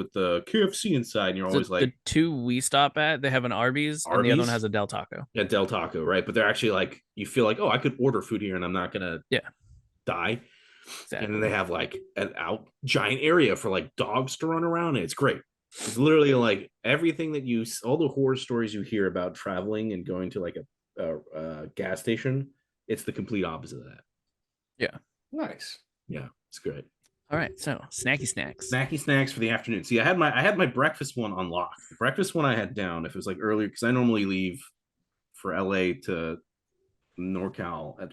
KFC inside, and you're always the 2 we stop at, they have an Arby's, and the other one has a Del Taco. Yeah, Del Taco, right? But they're actually you feel oh, I could order food here and I'm not gonna die. Exactly. And then they have an giant area for dogs to run around, and it's great. It's literally everything that all the horror stories you hear about traveling and going to a gas station, it's the complete opposite of that. Yeah. Nice. Yeah, it's great. All right, so snacky snacks for the afternoon. See, I had my breakfast one on lock. The breakfast one I had down if it was earlier, because I normally leave for LA to NorCal at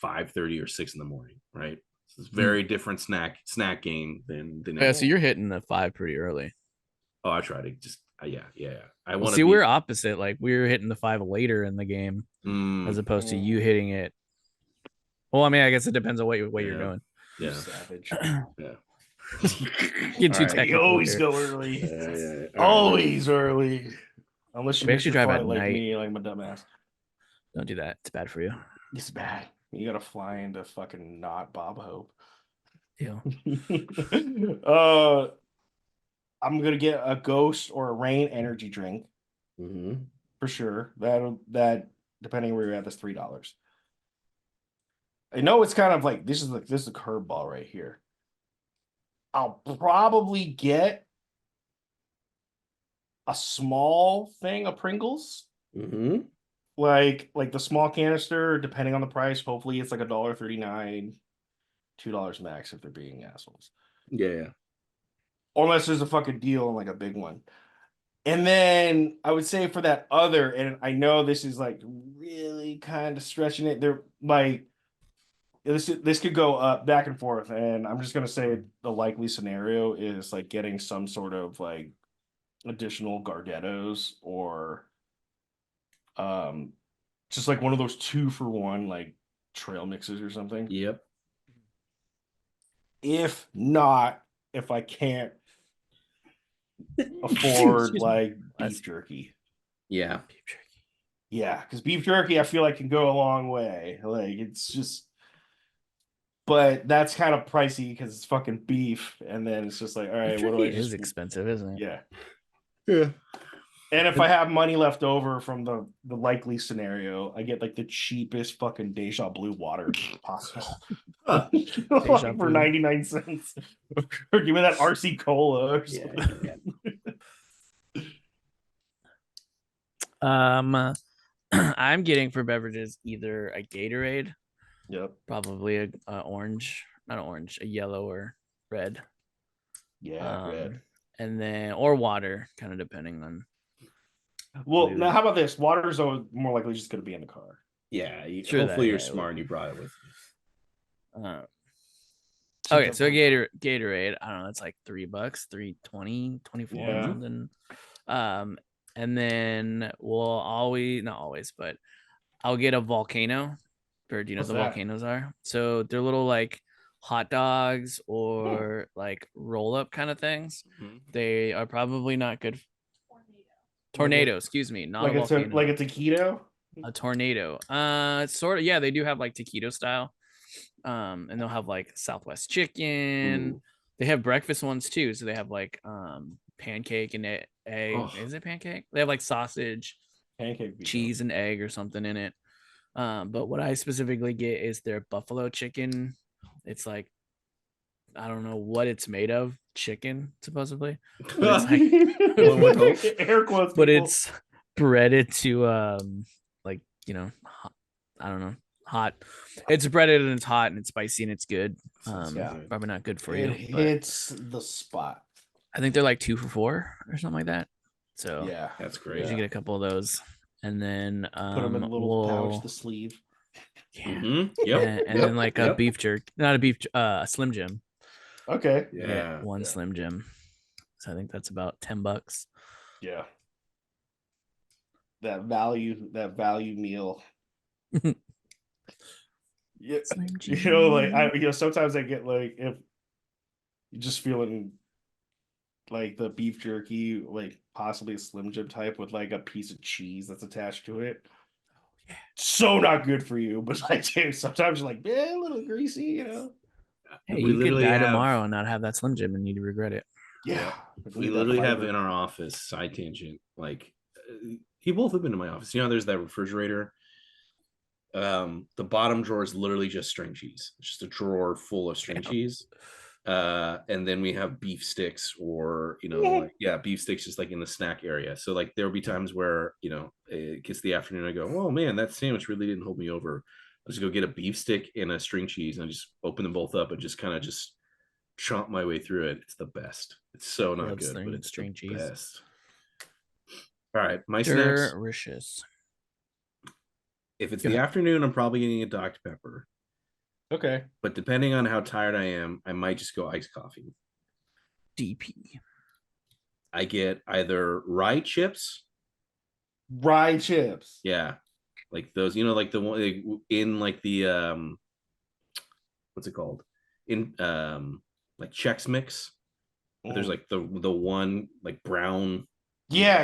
5:30 or 6 in the morning, right? So it's very different snack game than yeah. So you're hitting the 5 pretty early. Oh, I try to just yeah. I want to see. We're opposite. We're hitting the 5 later in the game as opposed to you hitting it. Well, I mean, I guess it depends on what you're doing. Yeah, savage. Yeah. Get too technical. You always go early. Always early. Unless you actually drive at like night. me, like my dumbass. Don't do that. It's bad for you. It's bad. You gotta fly into fucking not Bob Hope. Deal. I'm gonna get a Ghost or a Rain energy drink. For sure. That depending where you're at, that's $3. I know it's kind of this is a curveball right here. I'll probably get a small thing of Pringles. Like the small canister, depending on the price. Hopefully it's $1.39, $2 max if they're being assholes. Yeah. Or unless there's a fucking deal on a big one. And then I would say for that other, and I know this is really kind of stretching it. They're this could go up back and forth, and I'm just gonna say the likely scenario is getting some sort of additional Gardettos or just one of those 2-for-1 trail mixes or something. Yep. If not, if I can't afford like beef jerky. Yeah. Beef jerky. Yeah, because beef jerky I feel like can go a long way. Like it's just, but that's kind of pricey because it's fucking beef, and then it's just like, all right, Beef what do I jerky just? is expensive, isn't it? Yeah. Yeah. And if I have money left over from the likely scenario, I get like the cheapest fucking Deja Blue water possible. Deja For Blue. 99 cents. Or give me that RC Cola or Yeah, something. I'm getting for beverages either a Gatorade, Yep. probably a orange, not orange, a yellow or red. Yeah, red. And then or water, kind of depending on. Well, Blue. now how about this? Water's more likely just going to be in the car. Yeah. True that, Hopefully you're yeah, smart and you brought it with you. Okay, so Gatorade, I don't know, it's like $3, 3.20, 24 or Yeah. something. And then we'll always, not always, but I'll get a volcano. Bert, do you know What's what the that? volcanoes are? So they're little like hot dogs or like roll up kind of things. Mhm. They are probably not good. Tornado, excuse me, not Like a it's volcano. like a taquito. A tornado. Sort of, yeah, they do have like taquito style. And they'll have like Southwest chicken. Ooh. They have breakfast ones too. So they have like pancake and egg. Oh. Is it pancake? They have like sausage, Pancake cheese, and egg or something in it. But what I specifically get is their buffalo chicken. It's like, I don't know what it's made of, chicken supposedly, but it's like One would hope. Air quotes, but people. it's breaded to like, hot, I don't know, hot. It's breaded and it's hot and it's spicy and it's good. Yeah. Probably not good for It you, but hits the spot. I think they're like 2 for $4 or something like that. So Yeah, That's you great. should get a couple of those, and then put them in a little pouch, the sleeve. yeah, Mhm. Yep. and then like a beef jerky, not a beef, a Slim Jim. Okay. You get Yeah. one Slim Jim. So I think that's about $10. Yeah. That value meal. Yeah. Slim You know, like Jim. sometimes I get like, if you're just feeling like the beef jerky, like possibly a Slim Jim type with like a piece of cheese that's attached to it. So not good for you, but like, dude, sometimes you're like, yeah, a little greasy, you know. Hey, We you could literally die have- tomorrow and not have that Slim Jim, and you'd regret it. Yeah. We literally have in our office, side tangent, like you both have been to my office. You know, there's that refrigerator. The bottom drawer is literally just string cheese. It's just a drawer full of string cheese. And then we have beef sticks, or beef sticks just like in the snack area. So like there'll be times where it gets the afternoon, I go, oh man, that sandwich really didn't hold me over. I'll just go get a beef stick and a string cheese, and I just open them both up and just kind of just chomp my way through it. It's the best. It's so not Love good, but it's string the cheese. best. All right, my snacks. Delicious. If it's the afternoon, I'm probably getting a Dr. Pepper. Okay. But depending on how tired I am, I might just go iced coffee. DP. I get either rye chips. Rye chips. Yeah. Like those, like the one in like the what's it called? In like Chex Mix. But there's like the one like brown. Yeah,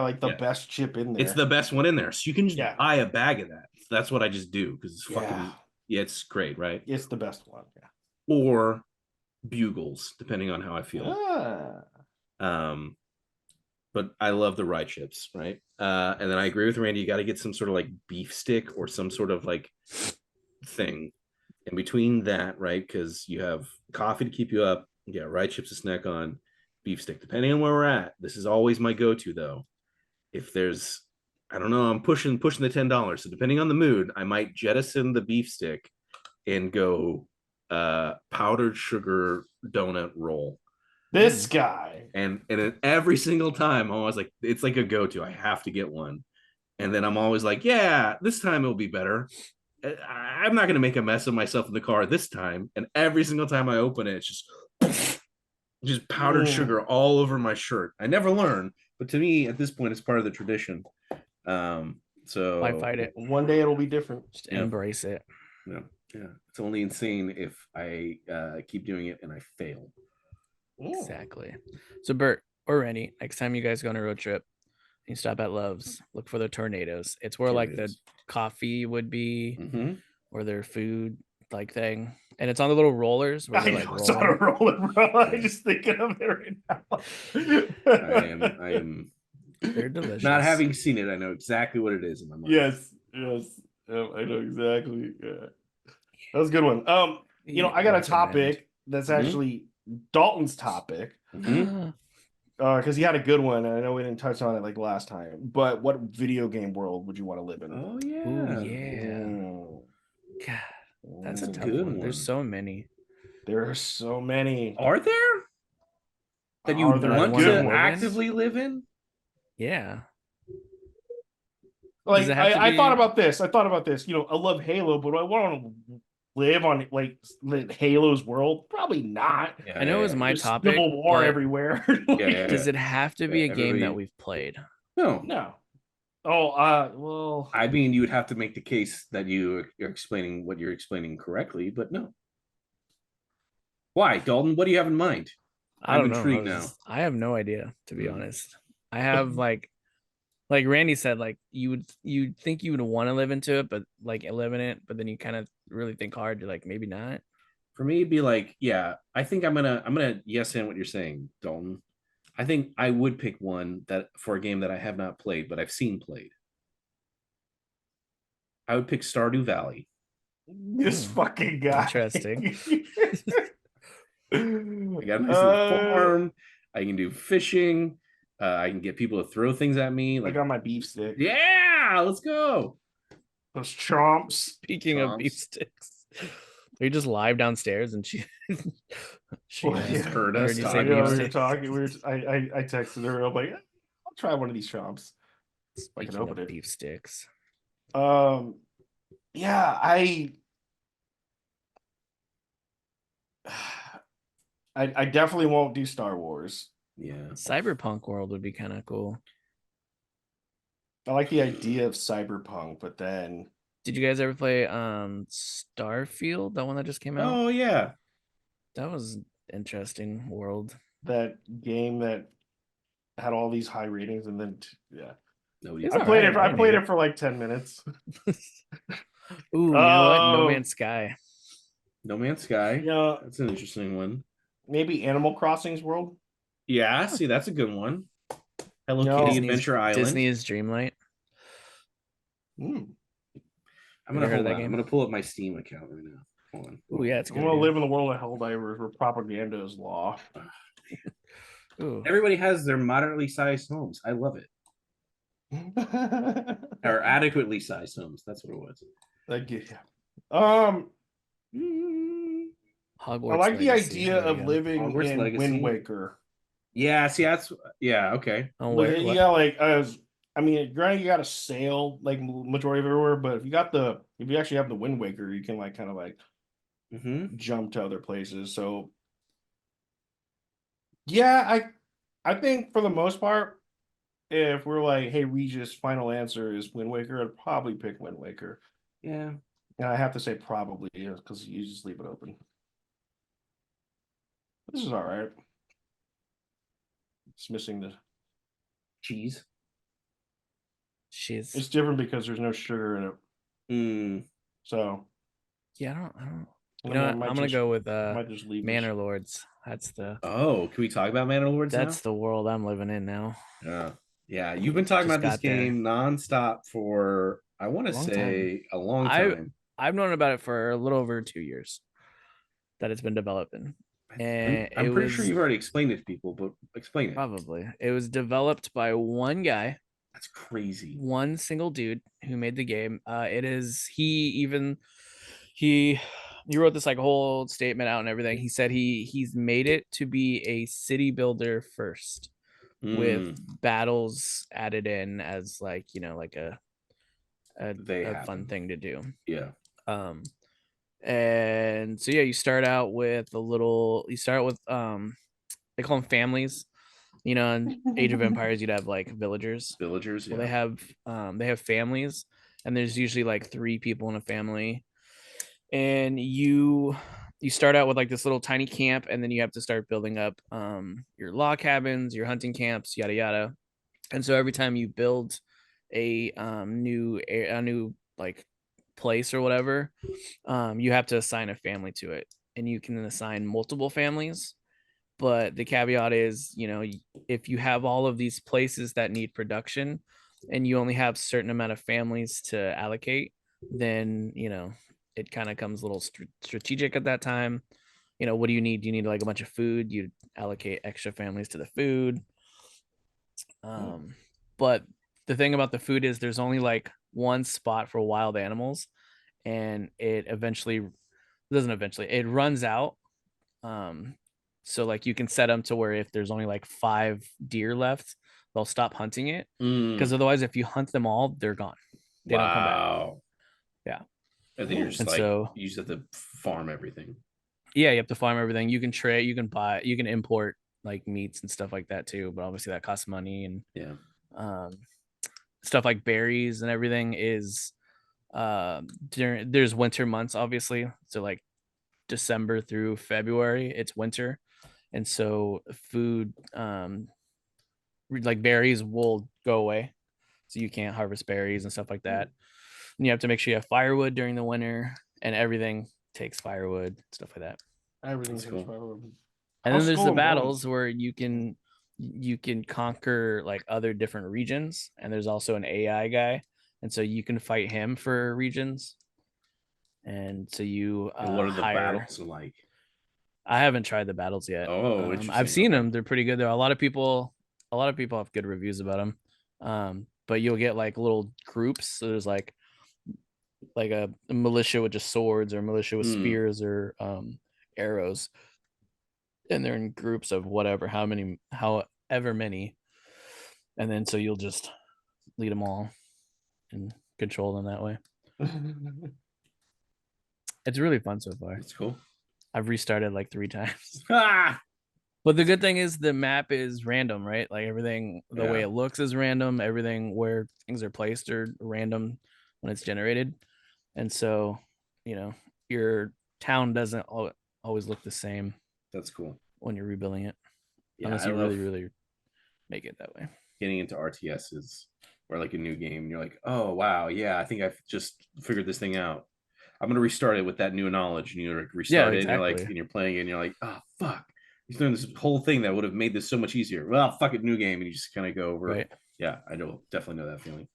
like the best chip in there. It's the best one in there. So you can just buy a bag of that. That's what I just do because it's fucking it's great, right? It's the best one. Yeah. Or Bugles, depending on how I feel. But I love the rye chips, right? And then I agree with Randy. You got to get some sort of like beef stick or some sort of like thing in between that, right? Because you have coffee to keep you up. Yeah, rye chips to snack on, beef stick. Depending on where we're at, this is always my go-to though. If there's, I don't know, I'm pushing the $10. So depending on the mood, I might jettison the beef stick and go powdered sugar donut roll. This guy. And every single time I'm always like, it's like a go-to. I have to get one. And then I'm always like, yeah, this time it'll be better. I'm not going to make a mess of myself in the car this time. And every single time I open it, it's just powdered sugar all over my shirt. I never learn, but to me at this point, it's part of the tradition. So Why fight it? One day it'll be different. Just embrace it. Yeah. Yeah, it's only insane if I keep doing it and I fail. Exactly. So Bert or Rennie, next time you guys go on a road trip, you stop at Love's, look for the tornadoes. It's where like the Tornadoes. coffee would be, Mm-hmm. or their food like thing, and it's on the little rollers where I they're know like it's on a rolling. roller, bro. I'm Yeah. just thinking of it right now. I am They're delicious. not having seen it. I know exactly what it is in my mind. Yes. I know exactly. Yeah. That was a good one. I got a Recommend. topic that's Mhm. actually Dalton's topic. Mhm. Because he had a good one, and I know we didn't touch on it like last time. But what video game world would you want to live in? Oh Oh yeah. yeah. Mm. God, that's a That's a tough good one. There's one. so many. There are so many. Are there that you Are would there want good to ones? ones? actively live in? Yeah. Does Like it have to I thought be? about this. I thought about this. I love Halo, but do I want to live on like Halo's world? Probably not. Yeah, I know it was my There's topic, civil war but everywhere. Yeah. does it have to be a game that Everybody. we've played? No, No. Oh, well, I mean you would have to make the case that you're explaining what you're explaining correctly, but no. Why, Dalton? What do you have in mind? I I'm don't know. intrigued now. I have no idea, to be Hmm. honest. I have like Randy said, like you'd think you would want to live into it, but like live in it, but then you kind of really think hard. You're like, maybe not. For me, it'd be like, yeah, I think I'm gonna yes and what you're saying, Dalton. I think I would pick one that for a game that I have not played, but I've seen played. I would pick Stardew Valley. this Hmm. fucking guy. Interesting. I got a nice little farm. I can do fishing. I can get people to throw things at me. I Like, got my beef stick. yeah, let's go. Those chomps. Speaking of beef Chomps. sticks, are you just live downstairs and she Well, Just heard us you say I talking know, beef about we were sticks. talking. I texted her. I'm like, I'll try one of these chomps. I can Speaking open of it. beef sticks, Um, yeah, I definitely won't do Star Wars. Yeah. cyberpunk world would be kind of cool. I like the idea of cyberpunk, but then Did you guys ever play Starfield, that one that just came out? Oh yeah. That was interesting world. that game that had all these high ratings, and then yeah, Nobody. It's I played alright, it. I I played knew. it for like 10 minutes. Ooh, you know what? No Oh, Man's Sky. No Man's Sky. yeah, That's an interesting one. maybe Animal Crossing's World. Yeah, see, that's a good one. Hello No. Kitty Adventure Island. Disney's Dreamlight. Hmm. I'm You gonna ever heard of hold that on. game? I'm gonna pull up my Steam account right now. Hold on. Oh yeah, it's I'm good. gonna Game. live in the world of Helldivers where propaganda is law. Ooh. Everybody has their moderately sized homes. I love it. Or adequately sized homes. That's what it was. Like, yeah. Um, Hogwarts I like the Legacy. idea There we of go. living Hogwarts in Legacy. Wind Waker. Yeah, see, that's okay. Oh, Like, where? you What? got like I mean, granted, you got to sail like majority of everywhere, but if you actually have the Wind Waker, you can like kind of like Mm-hmm. jump to other places. So yeah, I think for the most part, if we're like, hey, Regis, final answer is Wind Waker, I'd probably pick Wind Waker. Yeah. And I have to say probably because you just leave it open. This is all right. It's missing the Cheese. She's. It's different because there's no sugar in it. Mm. So Yeah, I don't. You I know, might what? I'm gonna just- go with might just leave this. Manor Lords. That's the Oh, can we talk about Manor Lords that's the world I'm living in now. now? Yeah, you've been talking Just about this got there. game nonstop for I want to Long say a long time. I've known about it for a little over 2 years that it's been developing. And I'm it pretty was sure you've already explained it to people, but explain it. probably it was developed by one guy, That's crazy. one single dude who made the game. It is he wrote this like whole statement out and everything. He said he's made it to be a city builder first with battles added in as like, you know, like a fun thing to do. Yeah. And so yeah, you start out with they call them families. You know, in Age of Empires you'd have like villagers. Villagers, Well, they have families, and there's usually like 3 people in a family. and you start out with like this little tiny camp, and then you have to start building up your log cabins, your hunting camps, yada yada. And so every time you build a new like place or whatever, you have to assign a family to it, and you can assign multiple families. But the caveat is, if you have all of these places that need production and you only have certain amount of families to allocate, then it kind of comes a little strategic at that time. What do you need? Do you need like a bunch of food? You allocate extra families to the food. But the thing about the food is there's only like one spot for wild animals, and it runs out. So like you can set them to where if there's only like 5 deer left, they'll stop hunting it, because otherwise if you hunt them all, they're gone. They don't come back. Yeah. And then you're just And like, so you just have to farm everything. yeah, you have to farm everything. You can trade, you can buy, you can import like meats and stuff like that too, but obviously that costs money. And stuff like berries and everything is there's winter months, obviously. So like December through February, it's winter. And so food, like berries will go away. So you can't harvest berries and stuff like that. And you have to make sure you have firewood during the winter, and everything takes firewood, stuff like that. Everything That's takes cool. firewood. And How's then there's the school going? battles where you can conquer like other different regions, and there's also an AI guy, and so you can fight him for regions. And so you And what are the hire. battles like? I haven't tried the battles yet. Oh, interesting. I've seen them; they're pretty good. There are a lot of people have good reviews about them. But you'll get like little groups. So there's like a militia with just swords, or militia with spears, or arrows, and they're in groups of however many, and then so you'll just lead them all and control them that way. It's really fun so far. It's cool. I've restarted like 3 times. Ah! But the good thing is the map is random, right? Like everything, the way it looks is random. Everything where things are placed are random when it's generated. And so, your town doesn't always look the same. That's cool. When you're rebuilding it. Yeah, unless you really, really make it that way. Getting into RTSs or like a new game, and you're like, oh, wow, yeah, I think I've just figured this thing out. I'm going to restart it with that new knowledge. And you restart it, and you're like, and you're playing it, and you're like, oh, fuck. He's doing this whole thing that would have made this so much easier. Well, fuck it, new game. And you just kind of go over. Right. Yeah, I definitely know that feeling.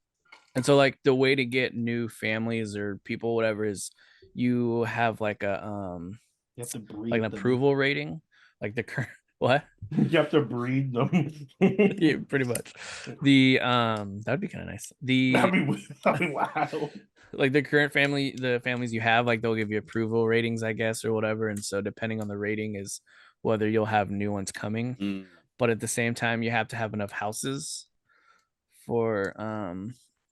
And so like the way to get new families or people, whatever, is you have like a you have to breed like an approval rating, like the current what? You have to breed them. Yeah, pretty much. The that'd be kind of nice. That'd be wow. Like the current family, the families you have, like they'll give you approval ratings, I guess, or whatever. And so depending on the rating is whether you'll have new ones coming. But at the same time, you have to have enough houses for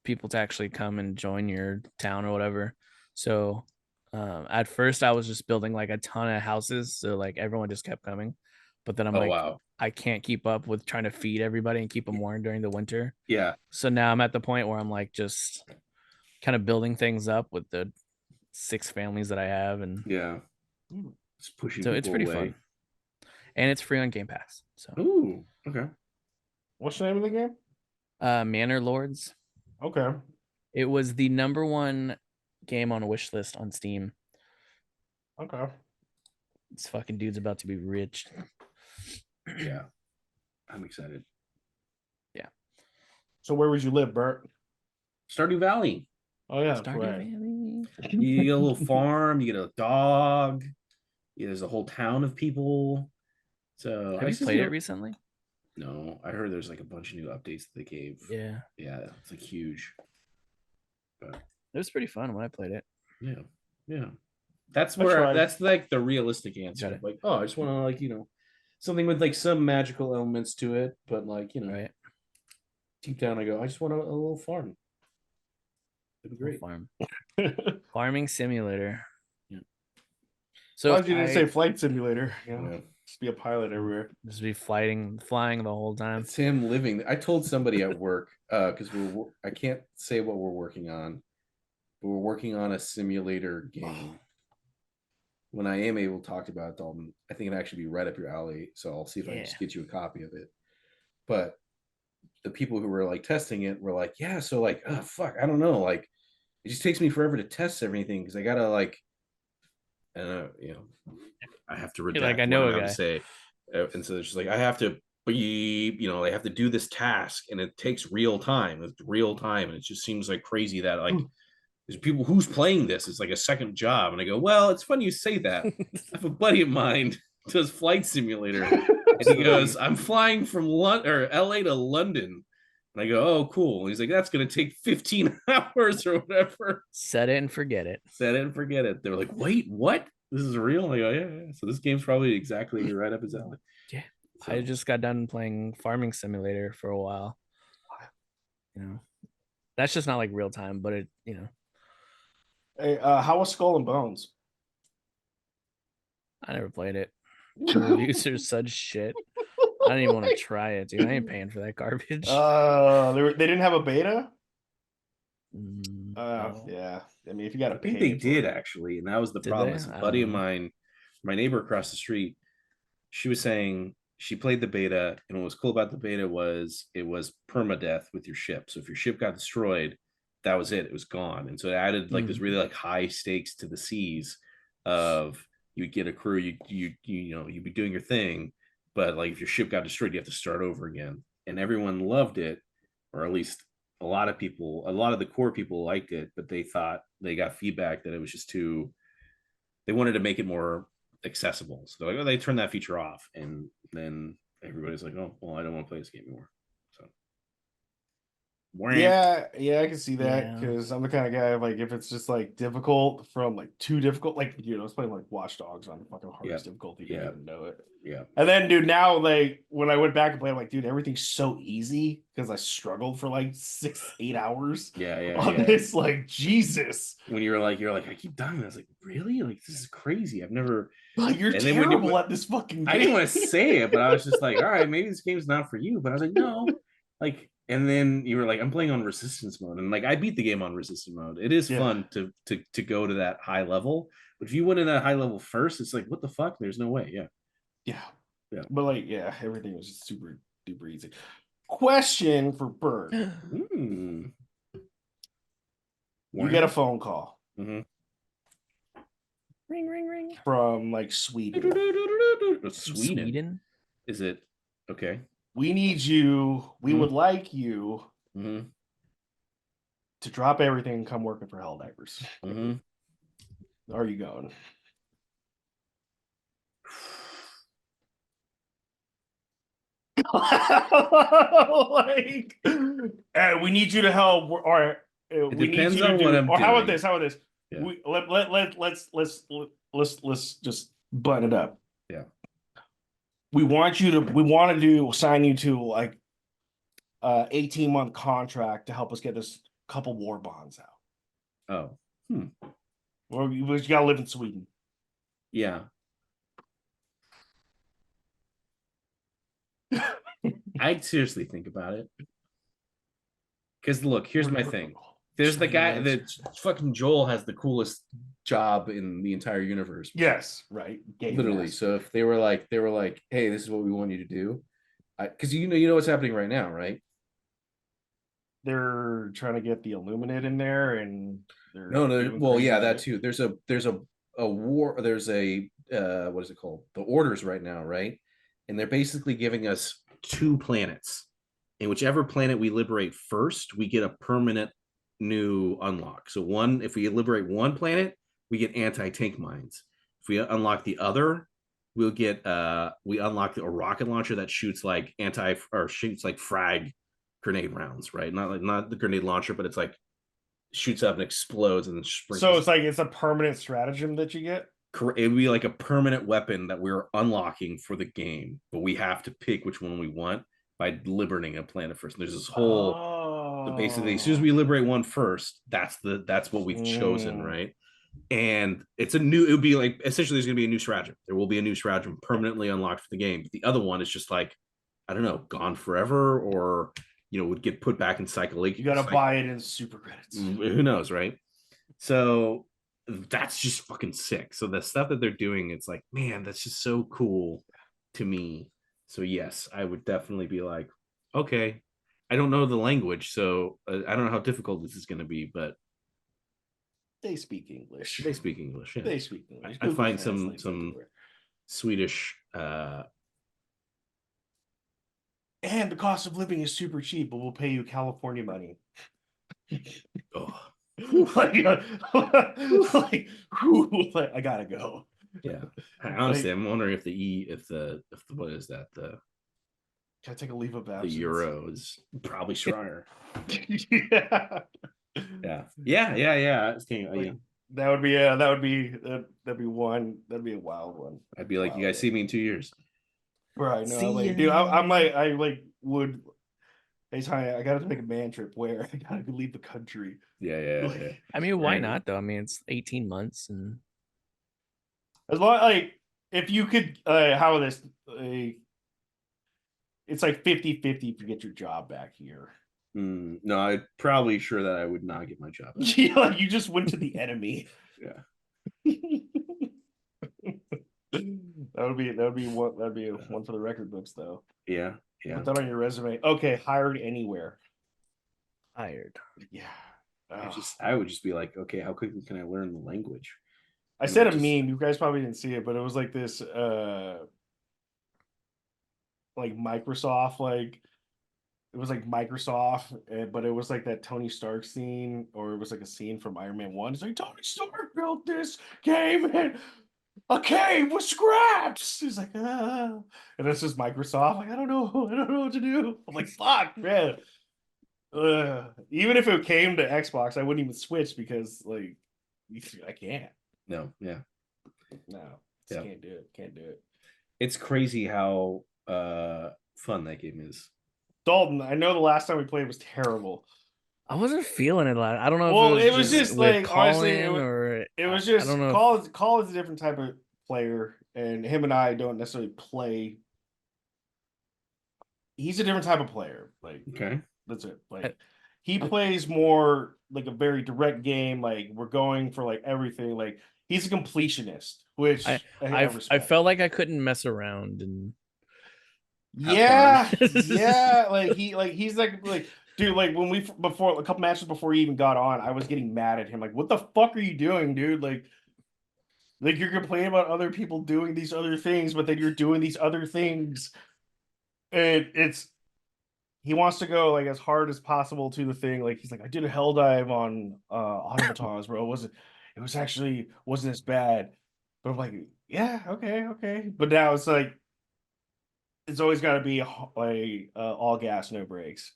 people to actually come and join your town or whatever. So at first I was just building like a ton of houses, so like everyone just kept coming. But then I'm wow, I can't keep up with trying to feed everybody and keep them warm during the winter. Yeah. So now I'm at the point where I'm like just kind of building things up with the 6 families that I have, and it's pushing. So it's pretty fun, and it's free on Game Pass. So okay. What's the name of the game? Manor Lords. Okay. It was the #1 game on wish list on Steam. Okay. This fucking dude's about to be rich. Yeah. I'm excited. Yeah. So where would you live, Bert? Stardew Valley. Oh yeah, Stardew Valley. You get a little farm, you get a dog. There's a whole town of people. So have you played it recently? No, I heard there's like a bunch of new updates that they gave. Yeah. Yeah, it's like huge. But it was pretty fun when I played it. Yeah. Yeah. That's like the realistic answer. Like, oh, I just want to like, something with like some magical elements to it, but like, right. Deep down I go, I just want a little farm. It'd be great. Farm. Farming simulator. Yeah. So why did you say flight simulator? Yeah. Just be a pilot everywhere. Just be flying the whole time. It's him living. I told somebody at work, because I can't say what we're working on, but we're working on a simulator game. when I am able to talk about it, Dalton, I think it'd actually be right up your alley. So I'll see if I can just get you a copy of it. But the people who were like testing it were like, yeah, so like, oh fuck, I don't know, like it just takes me forever to test everything because I gotta like, I don't know, I have to redact like, I what know I'm a about guy. to say, and so it's just like I have to, they have to do this task, and it takes real time. It's real time, and it just seems like crazy that like there's people who's playing this. It's like a second job, and I go, well, it's funny you say that. I have a buddy of mine does flight simulator, and he goes, I'm flying from LA to London. And I go, oh, cool. And he's like, that's going to take 15 hours or whatever. Set it and forget it. Set it and forget it. They were like, wait, what? This is real? And I go, yeah. So this game's probably exactly right up his alley. Yeah. So, I just got done playing Farming Simulator for a while. That's just not like real time, but it, Hey, how was Skull and Bones? I never played it. The reviews are such shit. I don't even want to try it, dude. I ain't paying for that garbage. They didn't have a beta. No. Yeah. I mean, if you got to I think pay, they did actually, and that was the Did problem. they? Is a I buddy don't of know. mine, my neighbor across the street, she was saying she played the beta, and what was cool about the beta was it was permadeath with your ship. So if your ship got destroyed, that was it. It was gone, and so it added like this really like high stakes to the seas. Of you would get a crew, you'd be doing your thing, but like if your ship got destroyed, you have to start over again. And everyone loved it, or at least a lot of the core people liked it, but they thought they got feedback that it was just too. They wanted to make it more accessible, so they're like, oh, they turned that feature off, and then everybody's like, oh, well, I don't want to play this game anymore. So, yeah, I can see that Yeah. because I'm the kind of guy like if it's just like difficult from like too difficult, like I was playing like Watch Dogs on the fucking hardest difficulty, didn't even know it. Yeah. And then, dude, now like when I went back and played, I'm like, dude, everything's so easy because I struggled for like 6-8 hours. On this, like Jesus. When you're like, I keep dying. I was like, really? Like this is crazy. I've never. Like you're terrible at this fucking game. I didn't want to say it, but I was just like, all right, maybe this game's not for you. But I was like, no, like. And then you were like, I'm playing on resistance mode, and like I beat the game on resistance mode. It is fun to go to that high level, but if you went in that high level first, it's like, what the fuck? There's no way. Yeah. But like, everything was just super duper easy. Question for Bert. You get a phone call. Ring, ring, ring. From like Sweden. Sweden? Is it okay? We need you. We would like you to drop everything and come working for Helldivers. Are you going? Like, we need you to help. Or it we depends need you on to what do. I'm Or how about doing. this? How about this? Yeah. Let's just button it up. Yeah. We want to sign you to like 18-month contract to help us get this couple war bonds out. Oh. Well, you gotta live in Sweden. Yeah. I'd seriously think about it. Because look, here's my thing. There's the guy that fucking Joel has the coolest job in the entire universe. Yes, right. Literally. So if they were like, hey, this is what we want you to do. Because you know what's happening right now, right? They're trying to get the Illuminate in there, and no. Well, yeah, that too. There's a war. There's a what is it called? The Orders right now, right? And they're basically giving us 2 planets. And whichever planet we liberate first, we get a permanent new unlock. So if we liberate one planet, we get anti-tank mines. If we unlock the other, we'll get we unlock a rocket launcher that shoots like frag grenade rounds, right? Not the grenade launcher, but it's like shoots up and explodes and sprinkles. So it's like it's a permanent stratagem that you get. It would be like a permanent weapon that we're unlocking for the game, but we have to pick which one we want by liberating a planet first. And there's this whole so basically as soon as we liberate one first, that's what we've chosen, right? And it would be like essentially there's gonna be a new stratagem. There will be a new stratagem permanently unlocked for the game. But the other one is just like, I don't know, gone forever, or would get put back in cycle. You gotta buy it in super credits. Who knows, right? So that's just fucking sick. So the stuff that they're doing, it's like, man, that's just so cool to me. So yes, I would definitely be like, okay, I don't know the language, so I don't know how difficult this is going to be, but They speak English. they speak English. Yeah. They speak English. I Google find translates some everywhere. Swedish. And the cost of living is super cheap, but we'll pay you California money. Oh, like, like, like, I gotta go. yeah. Honestly, I'm wondering if the what is that, the Can I take a leave of absence? the euro is probably stronger. Yeah. Yeah. Like, that'd be a wild one. I'd be like, you guys see me in 2 years. Right. No, See like, ya. dude, I like would. Anytime I gotta make a man trip where I gotta leave the country. Yeah. I mean, why Right. not though? I mean, it's 18 months and As long like if you could how this it's like 50-50 if you get your job back here. No, I'm probably sure that I would not get my job back. Yeah, like you just went to the enemy. Yeah. That'd be one for the record books though. Yeah. Put that on your resume. Okay, hired anywhere. hired. Yeah. I would just be like, okay, how quickly can I learn the language? I said a meme. You guys probably didn't see it, but it was like this like Microsoft, like it was like Microsoft, but it was like that Tony Stark scene, or it was like a scene from Iron Man 1. It's like Tony Stark built this game and a cave with scraps. He's like, and this is Microsoft. Like, I don't know what to do. I'm like, fuck, man. Even if it came to Xbox, I wouldn't even switch because like I can't. No, yeah. No, just can't do it. Can't do it. It's crazy how fun that game is. Dalton, I know the last time we played was terrible. I wasn't feeling it. I don't know. Well, if it was just with like honestly, it was just I don't know. Call is a different type of player, and him and I don't necessarily play. He's a different type of player. Like, okay, that's it. Like, he plays more like a very direct game. Like, we're going for like everything. Like, he's a completionist, which I felt like I couldn't mess around and. Yeah, he's like dude, like when we before a couple matches before he even got on, I was getting mad at him. Like, what the fuck are you doing, dude? Like you're complaining about other people doing these other things, but then you're doing these other things. And he wants to go like as hard as possible to the thing. Like he's like, I did a hell dive on automatons, bro. It was actually wasn't as bad. But I'm like, yeah, okay. But now it's like it's always got to be all gas, no brakes.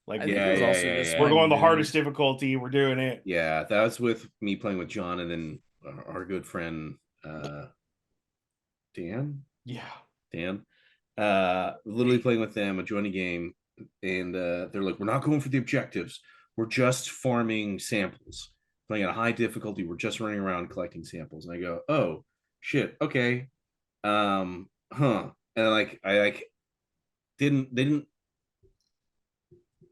Like we're going the hardest difficulty. We're doing it. Yeah, that was with me playing with John, and then our good friend Dan. Yeah, Dan. Literally playing with them, a joining game, and they're like, "We're not going for the objectives. We're just farming samples, playing at a high difficulty. We're just running around collecting samples." And I go, "Oh shit, okay, huh." And like I didn't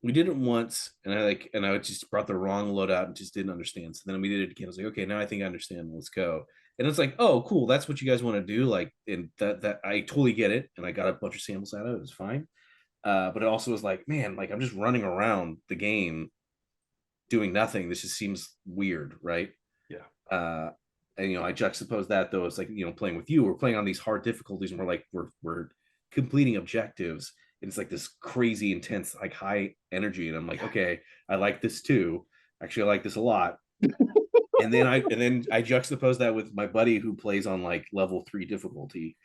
we did it once, and I just brought the wrong loadout and just didn't understand. So then we did it again. I was like, okay, now I think I understand. Let's go. And it's like, oh, cool. That's what you guys want to do. Like, and that I totally get it. And I got a bunch of samples out of it. It was fine. But it also was like, man, like I'm just running around the game doing nothing. This just seems weird, right? Yeah. And I juxtapose that though. It's like, playing with you. We're playing on these hard difficulties, and we're completing objectives. It's like this crazy intense, like high energy, and I'm like, okay, I like this too. Actually, I like this a lot. and then I juxtapose that with my buddy who plays on like level 3 difficulty,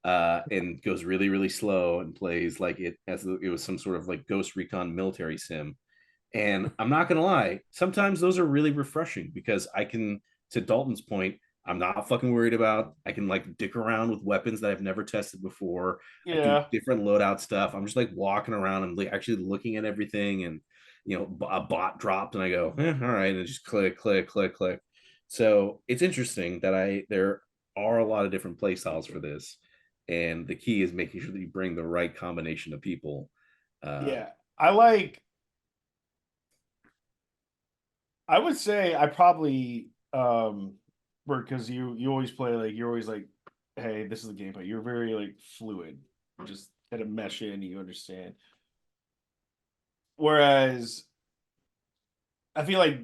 and goes really really slow and plays like it as it was some sort of like Ghost Recon military sim. And I'm not gonna lie, sometimes those are really refreshing because I can, to Dalton's point, I'm not fucking worried about. I can like dick around with weapons that I've never tested before. Yeah. I do different loadout stuff. I'm just like walking around and like actually looking at everything, and a bot dropped and I go, all right, and just click. So it's interesting that there are a lot of different play styles for this, and the key is making sure that you bring the right combination of people. Yeah, I would say I probably because you always play like you're always like, hey, this is the gameplay. You're very like fluid, just at a mesh in, you understand. Whereas I feel like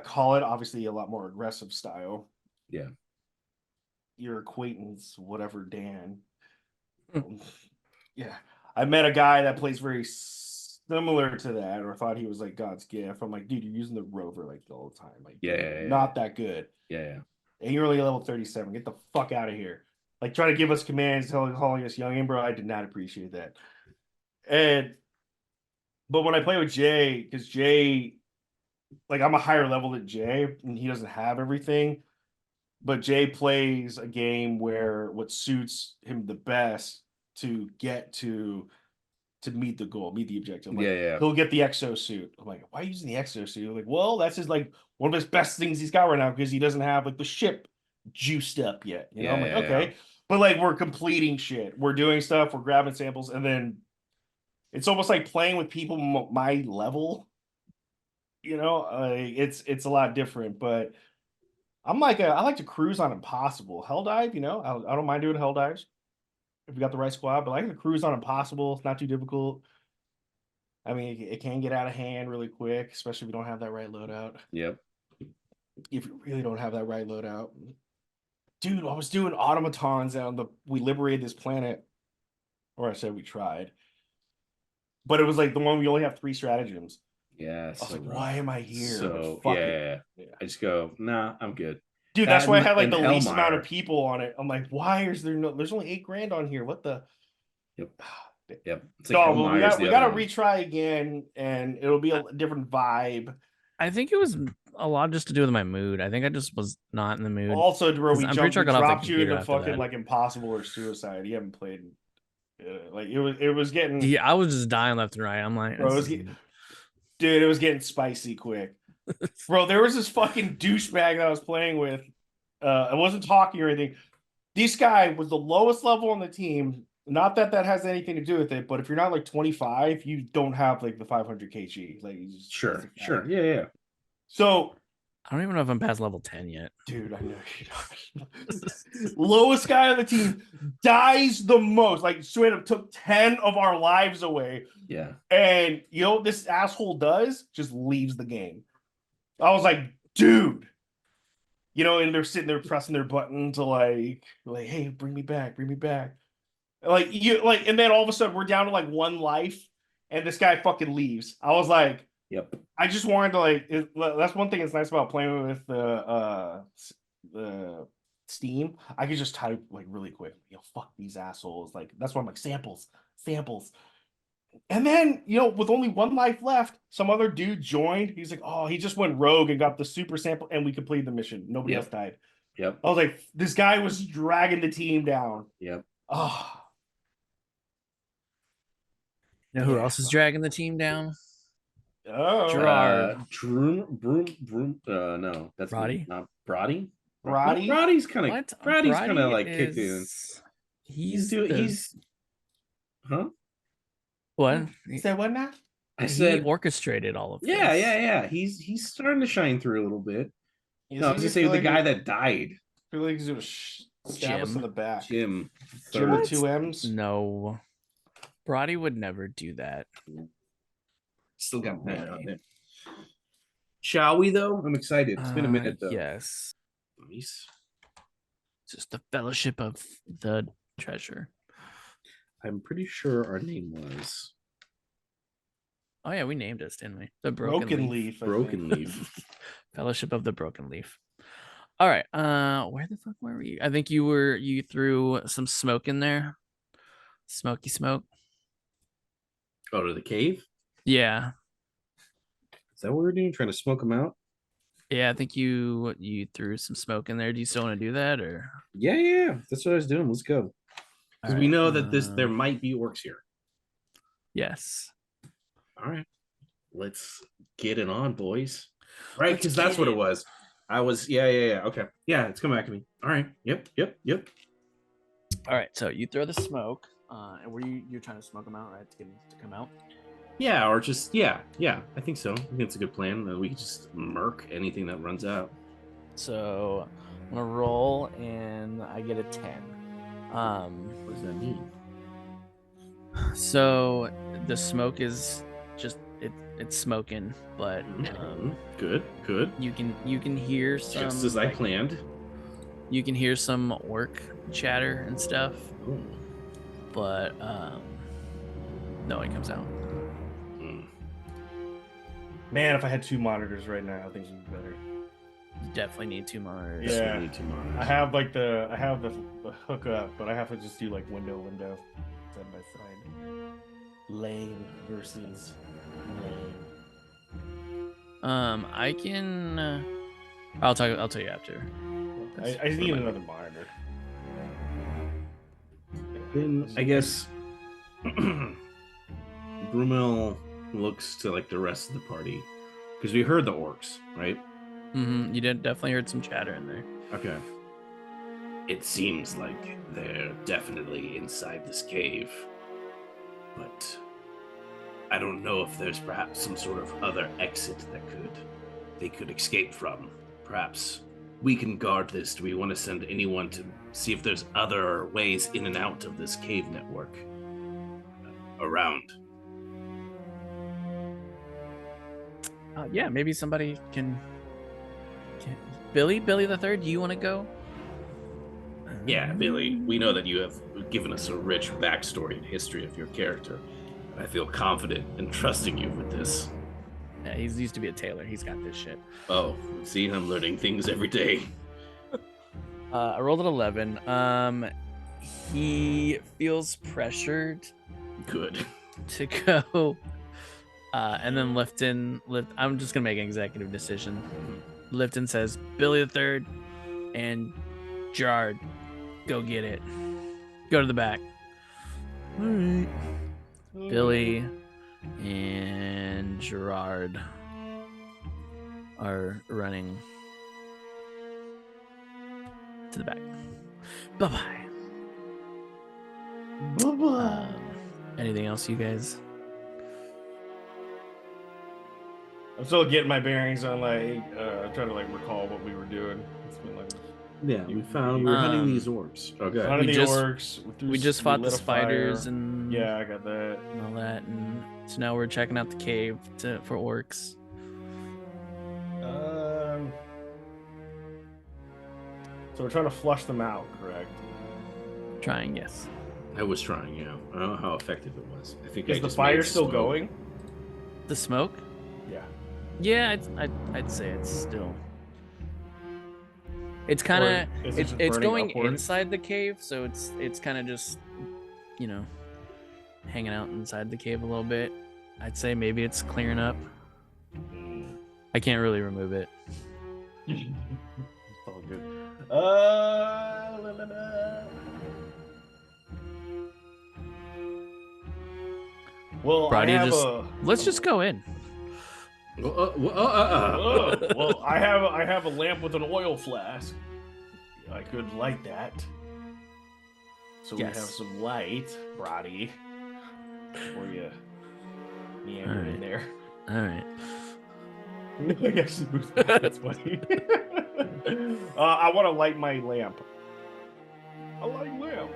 Call It obviously a lot more aggressive style. Yeah. Your acquaintance, whatever Dan. Yeah. I met a guy that plays very similar to that, or thought he was like God's gift. I'm like, dude, you're using the rover like all the time. Like, not that good. Yeah. And you're only level 37. Get the fuck out of here. Like, trying to give us commands, calling us youngin, bro. I did not appreciate that. But when I play with Jay, because Jay, like, I'm a higher level than Jay, and he doesn't have everything. But Jay plays a game where what suits him the best to get to meet the goal, meet the objective. Like, he'll get the exosuit. I'm like, why are you using the exosuit? Like, well, that's his like one of his best things he's got right now because he doesn't have like the ship juiced up yet. You know, I'm like, okay. But like we're completing shit. We're doing stuff, we're grabbing samples, and then it's almost like playing with people my level. You know, it's a lot different, but I'm like I like to cruise on impossible. Helldive, you know, I don't mind doing Helldives if we got the right squad, but I like to cruise on impossible. It's not too difficult. I mean, it can get out of hand really quick, especially if you don't have that right loadout. Yep. If you really don't have that right loadout. Dude, I was doing automatons we liberated this planet. Or I said we tried. But it was like the one we only have 3 stratagems. Yeah. I was like, why am I here? So fuck it. I just go, nah, I'm good. Dude, that's why I had like the least amount of people on it. I'm like, why is there there's only $8,000 on here? What the? Yep. Yep. It's like well, we got to retry again, and it'll be a different vibe. I think it was a lot just to do with my mood. I think I just was not in the mood. Also, bro, we dropped you into fucking like Impossible or Suicide. You haven't played. Like it was getting. Yeah, I was just dying left and right. I'm like, bro, dude, it was getting spicy quick. Bro, there was this fucking douchebag that I was playing with. I wasn't talking or anything. This guy was the lowest level on the team. Not that has anything to do with it, but if you're not like 25, you don't have like the 500 kg. Like, sure, yeah. So I don't even know if I'm past level 10 yet. Dude, I know you're not. Lowest guy on the team dies the most. Like, straight up took 10 of our lives away. Yeah. And you know what this asshole does? Just leaves the game. I was like, dude. You know, and they're sitting there pressing their button to like, hey, bring me back. Like and then all of a sudden we're down to like 1 life, and this guy fucking leaves. I was like, yep. I just wanted to that's one thing that's nice about playing with the Steam. I could just type like really quick, fuck these assholes. Like that's why I'm like samples. And then, with only 1 life left, some other dude joined. He's like, oh, he just went rogue and got the super sample, and we completed the mission. Nobody else died. Yep. I was like, this guy was dragging the team down. Yep. Oh. You know who else is dragging the team down? Oh. Broom. No, that's not Brody. Brody's kind of like kicked in. He's huh? What? You said what now? I said orchestrated all of this. Yeah. He's starting to shine through a little bit. No, I was gonna say the guy that died. I feel like he's gonna stab us in the back. Jim with 2 M's? No. Brody would never do that. Still got that on there. Shall we though? I'm excited. It's been a minute though. Yes. Nice. Just the Fellowship of the Treasure. I'm pretty sure our name was. Oh yeah, we named us, didn't we? The Broken Leaf. Broken Leaf. Fellowship of the Broken Leaf. All right. Where the fuck were we? I think you threw some smoke in there. Smoky smoke. Oh, to the cave? Yeah. Is that what we're doing? Trying to smoke them out? Yeah, I think you threw some smoke in there. Do you still want to do that, or? Yeah. That's what I was doing. Let's go. Because we know that there might be orcs here. Yes. All right. Let's get it on, boys. Right, because that's what it was. I was Okay. Yeah, it's coming back to me. All right. Yep. All right. So you throw the smoke, and you're trying to smoke them out, right? To get them to come out. Yeah, or just yeah. I think so. I think it's a good plan. We can just murk anything that runs out. So I'm gonna roll, and I get a 10. What does that mean? So the smoke is just it's smoking, but Good. you can hear some, Just as I planned. You can hear some orc chatter and stuff, Oh. but no one comes out. Man, if I had 2 monitors right now, things would be better. You definitely need 2 monitors. Yeah. Definitely need 2 monitors. I have like the hookup, but I have to just do like window side by side. Lame versus lame. I can. I'll tell you after. I need another monitor. Then I guess Brumel looks to like the rest of the party because we heard the orcs, right? You definitely heard some chatter in there. Okay. It seems like they're definitely inside this cave, but I don't know if there's perhaps some sort of other exit that they could escape from. Perhaps we can guard this. Do we want to send anyone to see if there's other ways in and out of this cave network around? Yeah, maybe somebody can. Billy the Third, do you want to go? Yeah, Billy, we know that you have given us a rich backstory and history of your character. I feel confident in trusting you with this. Yeah, he used to be a tailor. He's got this shit. Oh, see, I'm learning things every day. I rolled an 11. He feels pressured. Good. To go. And then Lifton. I'm just gonna make an executive decision. Lifton says, "Billy the Third and JARd, go get it. Go to the back." All right. Billy and JARd are running to the back. Bye-bye. Anything else, you guys? I'm still getting my bearings on trying to recall what we were doing. It's been like Yeah, we were hunting these orcs. Okay. hunting the orcs. We just fought the lit a spiders fire. and Yeah, I got that. and all that, and so now we're checking out the cave for orcs. So we're trying to flush them out, correct? Trying, yes. I was trying, yeah. I don't know how effective it was. I think Is the fire still going? The smoke? Yeah. Yeah, I'd say it's still. It's kind of it's going upward? inside the cave, so it's kind of just, hanging out inside the cave a little bit. I'd say maybe it's clearing up. I can't really remove it. It's all good. La, la, la. Well, Brody, I have let's just go in. well, I have a lamp with an oil flask. I could light that. So Yes. we have some light, Brody. Before you meander in there. All right. I actually moved back. That's funny. I want to light my lamp. I light lamp.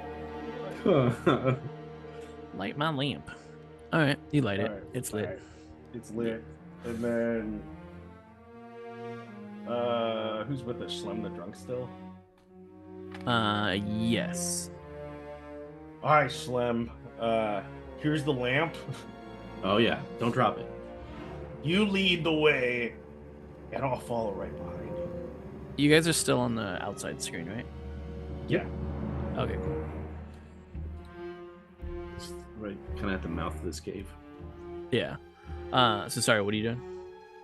Light my lamp. All right, you light it. Alright, It's lit. alright. It's lit. And then who's with us? Slim the drunk still? Yes. Alright, Slim. Here's the lamp. Oh yeah, don't drop it. You lead the way, and I'll follow right behind you. You guys are still on the outside screen, right? Yeah. Okay, cool. It's right kind of at the mouth of this cave. Yeah. So sorry, what are you doing?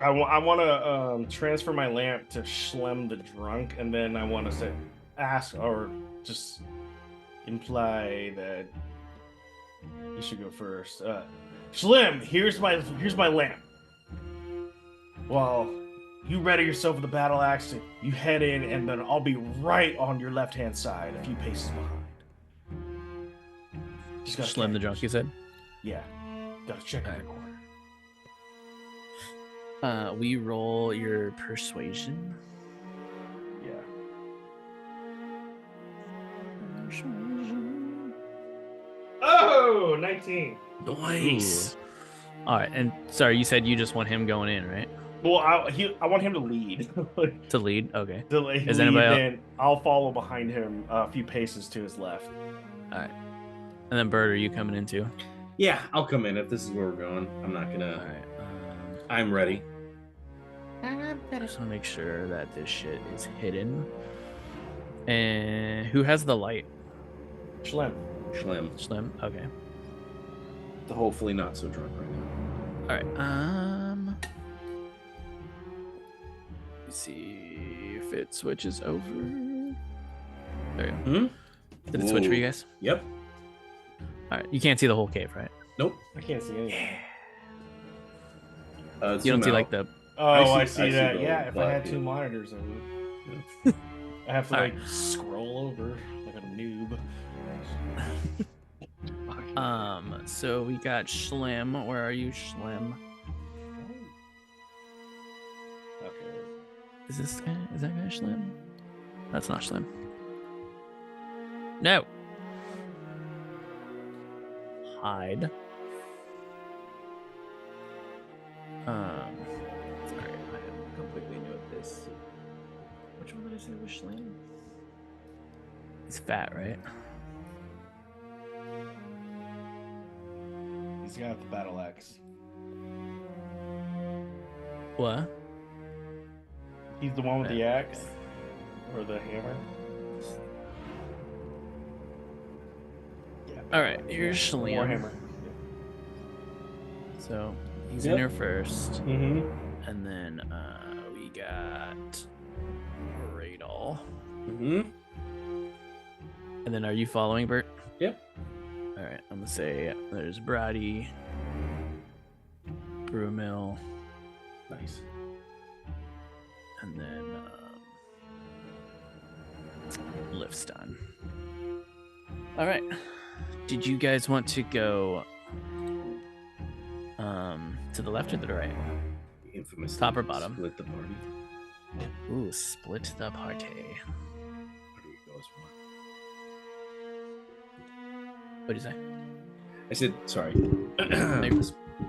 I want to transfer my lamp to Shlem the drunk, and then I want to ask or just imply that you should go first. Shlem, here's my lamp. Well, you ready yourself with the battle axe. You head in, and then I'll be right on your left-hand side, a few paces behind. Just gotta Slim the drunk, you said? Yeah. Gotta check in the corner. We roll your persuasion. Yeah. 19. Nice. All right, and sorry, you said you just want him going in, right? Well, I want him to lead. To lead. Okay. To lead, Is anybody else? then I'll follow behind him a few paces to his left. All right. And then Bert, are you coming in too? Yeah, I'll come in if this is where we're going. I'm not All gonna. right. I'm ready. I just want to make sure that this shit is hidden. And who has the light? Schlem. Slim. Okay. Hopefully not so drunk right now. All right. Let's see if it switches over. There you go. Did it switch for you guys? Yep. All right. You can't see the whole cave, right? Nope. I can't see anything. You don't see like the. Oh, I see see that. the Yeah, if I had black, 2 yeah. monitors, I would. I have to All like scroll over like a noob. So we got Schlim. Where are you, Schlim? Okay. Is this guy? Is that guy Schlim? That's not Schlim. No. Hide. Sorry, I am completely new at this. Which one did I say was Schlim? He's fat, right? He's got the battle axe. What? He's the one with the axe or the hammer. Yeah. All right, here's Schlim. Warhammer. So he's Yep. in here first, Mm-hmm. and then we got Radal. Mm-hmm. And then are you following, Bert? Yep. All right, I'm gonna say there's Brady, Brewmill, Nice. and then Lifstein. All right. Did you guys want to go to the left or the right? Infamous. Top or bottom? Split the party. Ooh, split the party. Where do we go as one? What'd you say? I said sorry.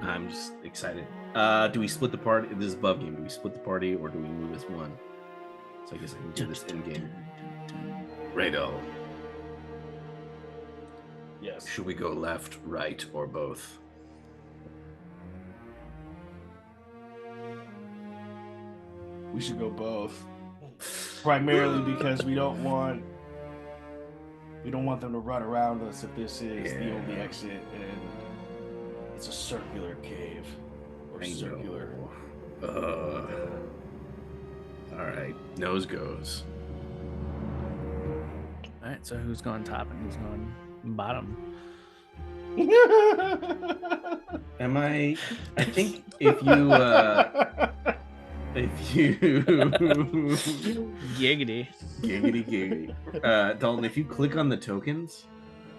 I'm just excited. Do we split the party? This is above game. Do we split the party or do we move as one? So I guess I can do this in game. Radal. Yes. Should we go left, right, or both? We should go both. Primarily because we don't want them to run around us if this is the only exit and it's a circular cave. Or circular. All right. Nose goes. All right, so who's going top and who's going bottom? Am I? I think if you Giggity. giggity. Dalton, if you click on the tokens,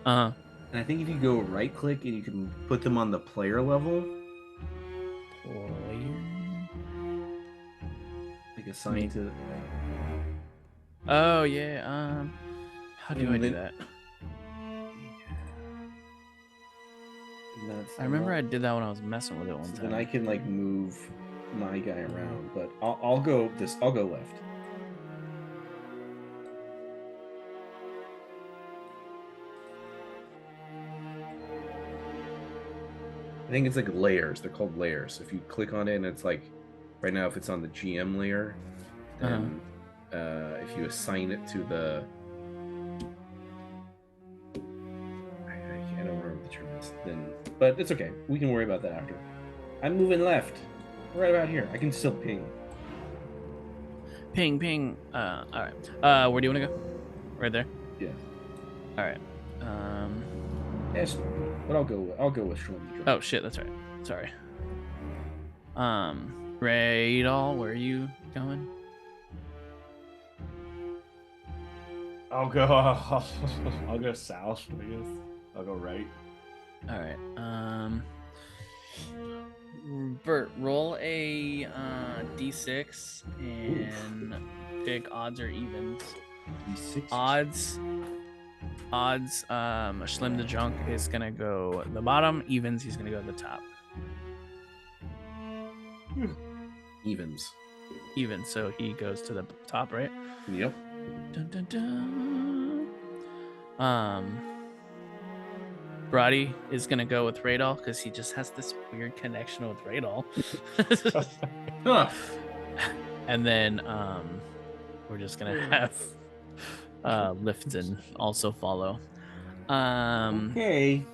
Uh-huh. and I think if you go right click and you can put them on the player level, like assign to. Oh yeah. How do I do that? I remember I did that when I was messing with it one Then time. I can like move my guy around, but I'll go this. I'll go left. I think it's like layers. They're called layers. If you click on it, and it's like right now, if it's on the GM layer, then if you assign it to the, I don't remember what the term is. Then, but it's okay. We can worry about that after. I'm moving left, right about here. I can still ping. Ping. All right. Where do you want to go? Right there. Yeah. All right. Yes, but I'll go with Shroom. Oh shit, that's right. Sorry. Radal, where are you going? I'll go south, I guess. I'll go right. All right. Bert, roll a d6 and pick odds or evens. D6. Odds Odds, Schlim the Junk is gonna go at the bottom. Evens, he's gonna go at the top. Evens. Even, so he goes to the top, right? Yep. Dun, dun, dun. Brody is gonna go with Radol because he just has this weird connection with Radol. Huh. And then we're just gonna have Lifton also follow. Okay.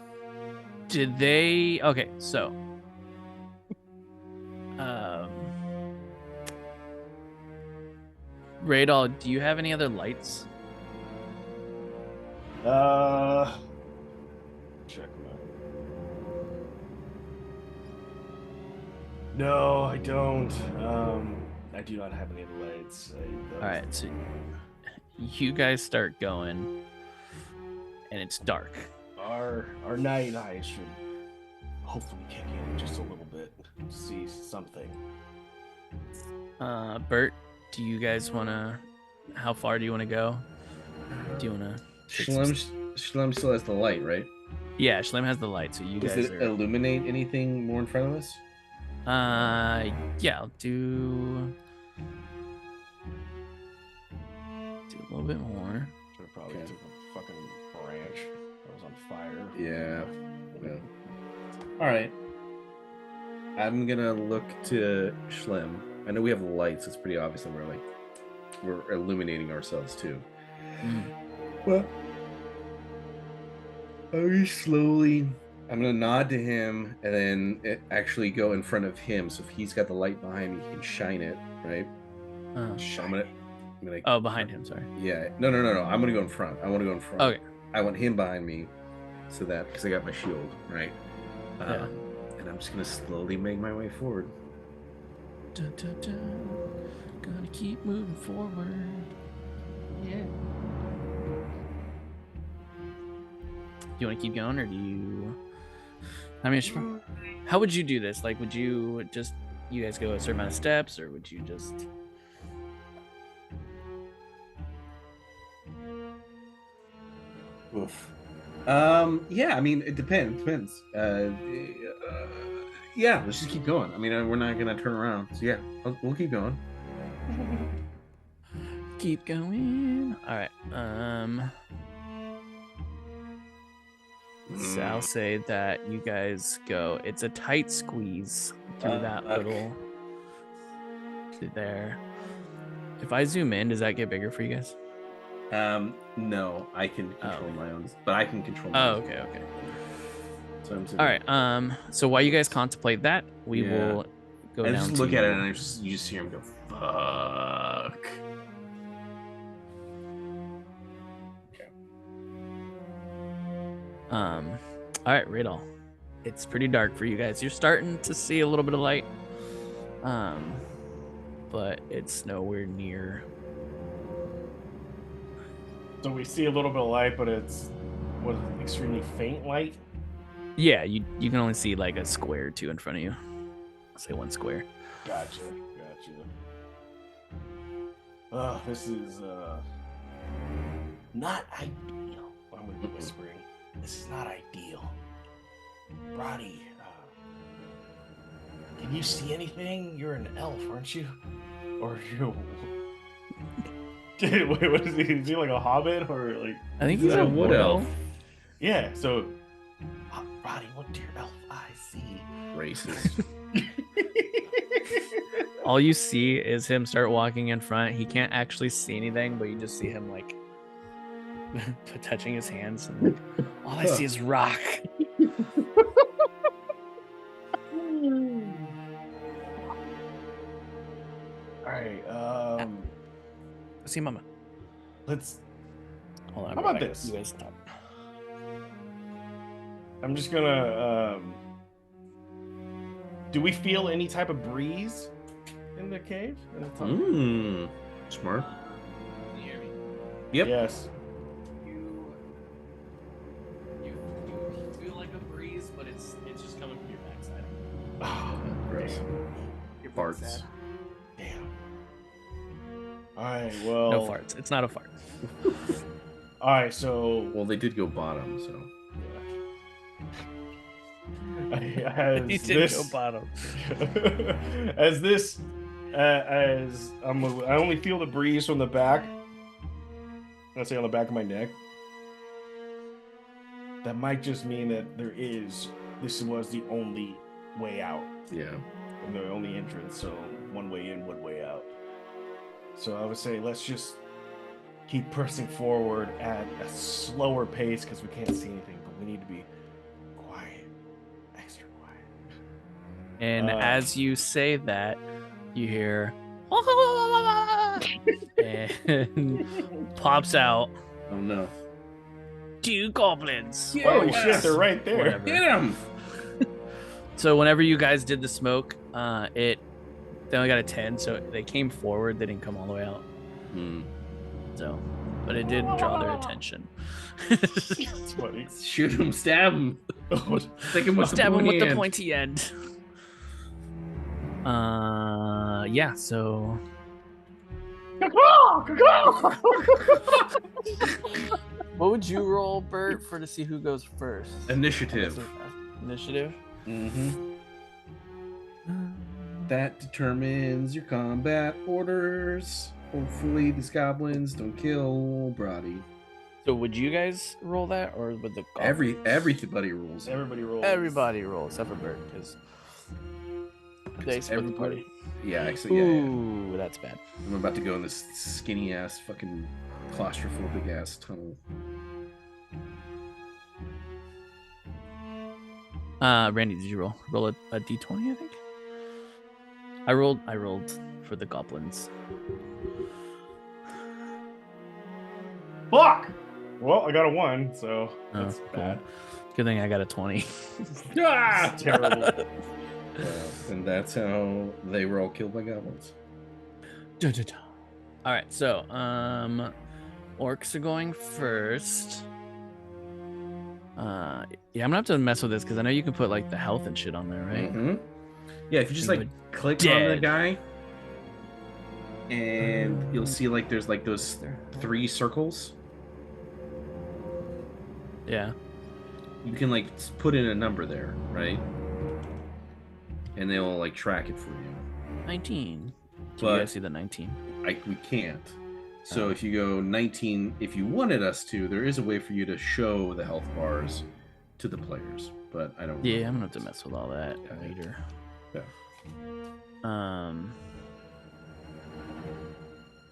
Did they? Okay, so Radol, do you have any other lights? Check them out. No, I don't. I do not have any of the lights. All right, so you guys start going, and it's dark. Our night eye should hopefully kick in just a little bit to see something. Bert, do you guys want to? How far do you want to go? Do you want to? Shlem still has the light, right? Yeah, Schlim has the light, so you Does guys it are. illuminate anything more in front of us? Yeah, I'll do a little bit more. Should have probably Okay. took a fucking branch that was on fire. Yeah. All right. I'm gonna look to Schlim. I know we have lights. It's pretty obvious that we're illuminating ourselves too. Well, very slowly. I'm gonna nod to him and then actually go in front of him. So if he's got the light behind me, he can shine it, right? So I'm gonna. Oh, behind him. Sorry. Yeah. No. I'm gonna go in front. I want to go in front. Okay. I want him behind me, so that because I got my shield, right? Yeah. And I'm just gonna slowly make my way forward. Dun, dun, dun. Gonna keep moving forward. Yeah. Do you want to keep going, or do you? I mean, how would you do this? Like, would you just you guys go a certain amount of steps, or would you just? Oof. Yeah. I mean, it depends. Yeah. Let's just keep going. I mean, we're not gonna turn around. So yeah, we'll keep going. Keep going. All right. So I'll say that you guys go. It's a tight squeeze through that little to there. If I zoom in, does that get bigger for you guys? No, I can control my own, but I can control. My own. Okay. So I'm All right. So while you guys contemplate that, we will go I down. just to look at it, and you just hear him go, "Fuck." All right, Radol. It's pretty dark for you guys. You're starting to see a little bit of light. But it's nowhere near. So we see a little bit of light, but it's extremely faint light. Yeah, you can only see like a square or two in front of you. I'll say one square. Gotcha. This is not ideal. I'm gonna be whispering. This is not ideal. Roddy, can you see anything? You're an elf, aren't you? Or you? Wait, what is he? Is he like a hobbit or like? I think he's that a a wood wood elf? elf. Yeah. So, Roddy, what do your elf eyes see? Racist. All you see is him start walking in front. He can't actually see anything, but you just see him like touching his hands. And like, all I see is rock. All right. See, Mama. Let's. Hold on. How about this? You guys stop. I'm just gonna. Do we feel any type of breeze in the cave? Smart. Can you hear me? Yep. Yes. You feel like a breeze, but it's just coming from your backside. Oh, Gross. Your Farts. backside. damn. All right. Well. No farts. It's not a fart. All right, so Well, they did go bottom, so. He did go bottom. as this, as I only feel the breeze from the back. Let's say on the back of my neck. That might just mean that this was the only way out. Yeah. And the only entrance, so one way in, one way out. So I would say let's just keep pressing forward at a slower pace because we can't see anything, but we need to be quiet, extra quiet. And as you say that, you hear and pops out Oh no. 2 goblins. Oh shit, they're right there. Whatever. Get him! So whenever you guys did the smoke, they only got a 10, so they came forward. They didn't come all the way out. So, but it did draw their attention. It's funny. Shoot him, stab him. Stick him with Stab the him with pointy the end. pointy end. Yeah. So what would you roll, Bert, to see who goes first? Initiative. Initiative. Mm-hmm. That determines your combat orders. Hopefully these goblins don't kill Brody. So would you guys roll that, or would the goblins? Everybody rolls. Everybody rolls. Everybody rolls except for Bert because they split the party. Yeah, actually, yeah. Ooh, that's bad. I'm about to go in this skinny ass, fucking claustrophobic ass tunnel. Randy, did you roll a d20? I think I rolled for the goblins. Fuck! Well, I got a 1, so that's cool. bad. Good thing I got a 20. Ah! Terrible. And that's how they were all killed by goblins. All right, so orcs are going first. Yeah, I'm gonna have to mess with this because I know you can put like the health and shit on there, right? Mm-hmm. Yeah, if you just You like would click on the dead. guy, and you'll see like there's like those 3 circles. Yeah. You can like put in a number there, right? And they will like track it for you. 19. Do But- you guys see the 19? We can't. So Oh. if you go 19, if you wanted us to, there is a way for you to show the health bars to the players, but I don't. Yeah, I'm gonna have to mess with all that Yeah. later. Yeah.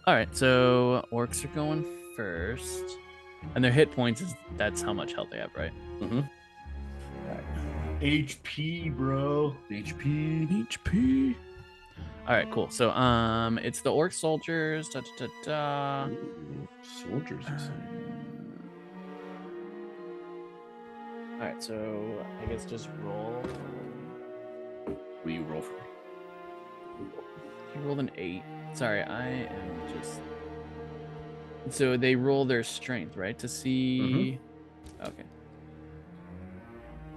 All right, so orcs are going first, and their hit points that's how much health they have, right? Mm-hmm. HP, bro. HP. All right, cool. So it's the orc soldiers. Ooh, soldiers. You say. All right, so I guess just roll. Will you roll for me? You rolled an 8. Sorry, I am just. So they roll their strength, right? To see. Okay.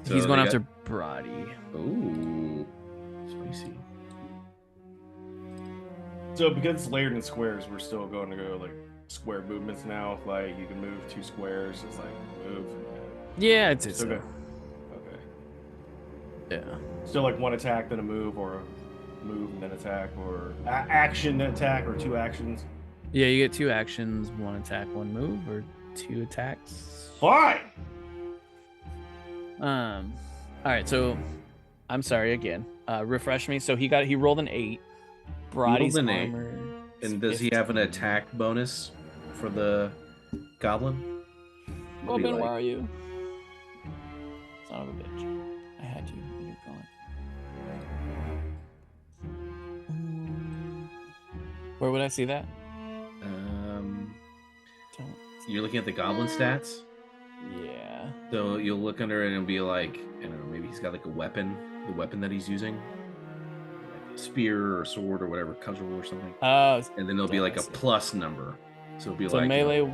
So He's going they after Brody. Ooh, spicy. So because it's layered in squares, we're still going to go like square movements now. Like you can move 2 squares. It's like move. Yeah, it's Still so. go. Okay. Yeah. Still like 1 attack, then a move, or a move and then attack, or action then attack, or 2 actions. Yeah, you get 2 actions, 1 attack, 1 move, or 2 attacks. Fine. All right, so I'm sorry again. Refresh me. So he rolled an 8. Brody's an 8. armor. is And does he 50. have an attack bonus for the goblin? It'll be Robin, like- where are you? Son of a bitch. I had you. And you're gone. Where would I see that? Don't. You're looking at the goblin stats. Yeah. So you'll look under it and it'll be like, I don't know, maybe he's got like a weapon, the weapon that he's using, like a spear or sword or whatever, cudgel or something. Oh, And then there'll be yeah, like I a see. plus number. So it'll be so like melee.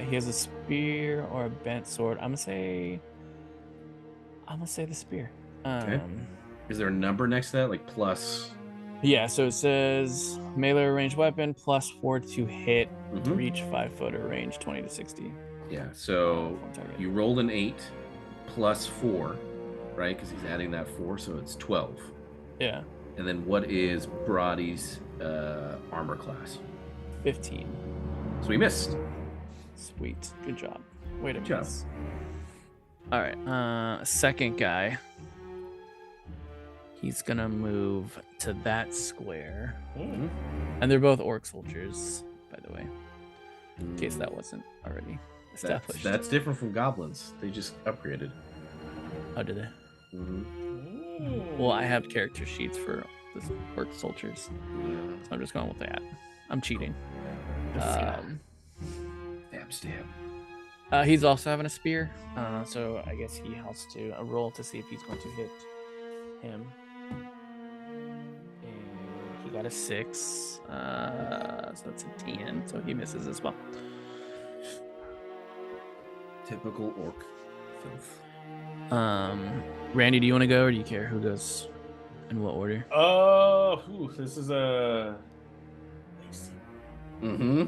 He has a spear or a bent sword. I'm gonna say the spear. Is there a number next to that, like plus? Yeah. So it says melee ranged weapon +4 to hit, Mhm. reach 5 foot or range 20 to 60. Yeah. So One target. you rolled an 8 plus 4, right? Because he's adding that 4, so it's 12. Yeah. And then what is Brody's armor class? 15. So he missed. Sweet. Good job. Way to Good job. miss. All right. Second guy. He's gonna move to that square. Mhm. And they're both orc soldiers, by the way. In case that wasn't already established. That's different from goblins. They just upgraded. Oh, did they? Mm-hmm. Well, I have character sheets for the orc soldiers. Yeah. So I'm just going with that. I'm cheating. Stab. He's also having a spear. So I guess he has to roll to see if he's going to hit him. And he got a 6. So that's a 10. So he misses as well. Typical orc filth. Randy, do you want to go or do you care who goes in what order? This is a. Mm-hmm.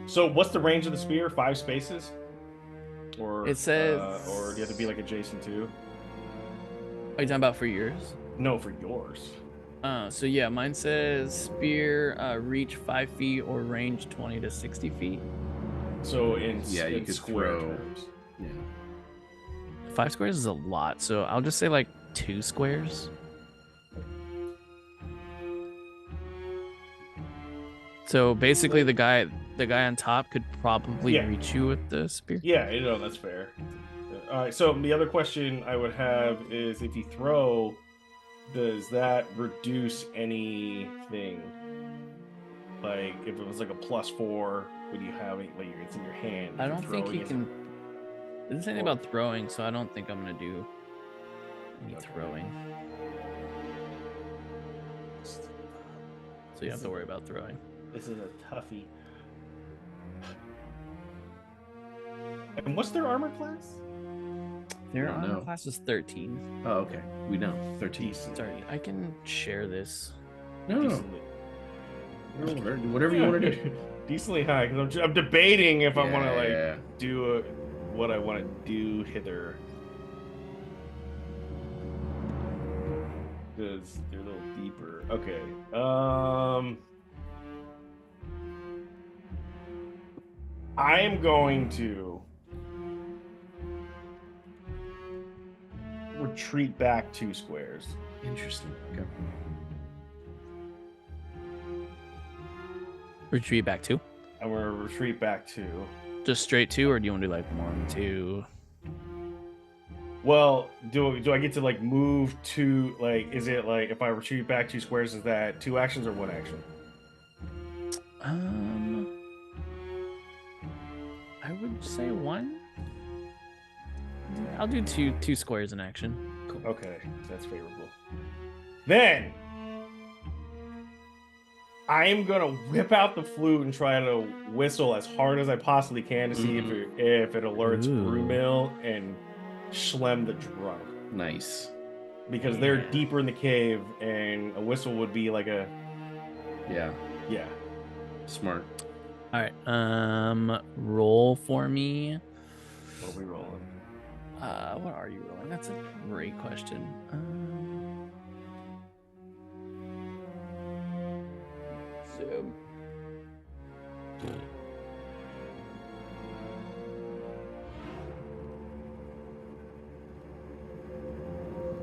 So what's the range of the spear? 5 spaces? Or It says- or do you have to be like adjacent to? Are you talking about for yours? No, for yours. So yeah, mine says spear reach 5 feet or range 20 to 60 feet. So in Yeah, you in could square throw- terms. Yeah. 5 squares is a lot, so I'll just say like 2 squares. So basically, the guy on top could probably Yeah. reach you with the spear. Yeah, that's fair. All right. So the other question I would have is, if you throw, does that reduce anything? Like, if it was like a +4, would you have it like it's in your hand? I if don't you're think throwing you it? can. It doesn't say anything about throwing, so I don't think I'm gonna do any Okay. throwing. So you don't have to worry about throwing. This is a toughie. And what's their armor class? Their I don't armor know. class is 13. Oh, okay. We know. 13. Decent. Sorry, I can share this. No, no. Decently. Whatever you want to do. Decently high, because I'm debating if I want to like Yeah. do what I want to do hither. Because they're a little deeper. Okay. I am going to retreat back 2 squares. Interesting. Okay. Retreat back 2. I'm gonna retreat back 2. Just straight 2, or do you want to do like 1, 2? Well, do I get to like move to like? Is it like if I retreat back 2 squares, is that 2 actions or 1 action? I would say 1. I'll do two squares in action. Cool. Okay, that's favorable. Then I am gonna whip out the flute and try to whistle as hard as I possibly can to see if it alerts Ooh. Brumil and Schlem the drunk, Nice. because they're deeper in the cave, and a whistle would be like a Yeah. Smart. All right. Roll for me. What are we rolling? What are you rolling? That's a great question. So.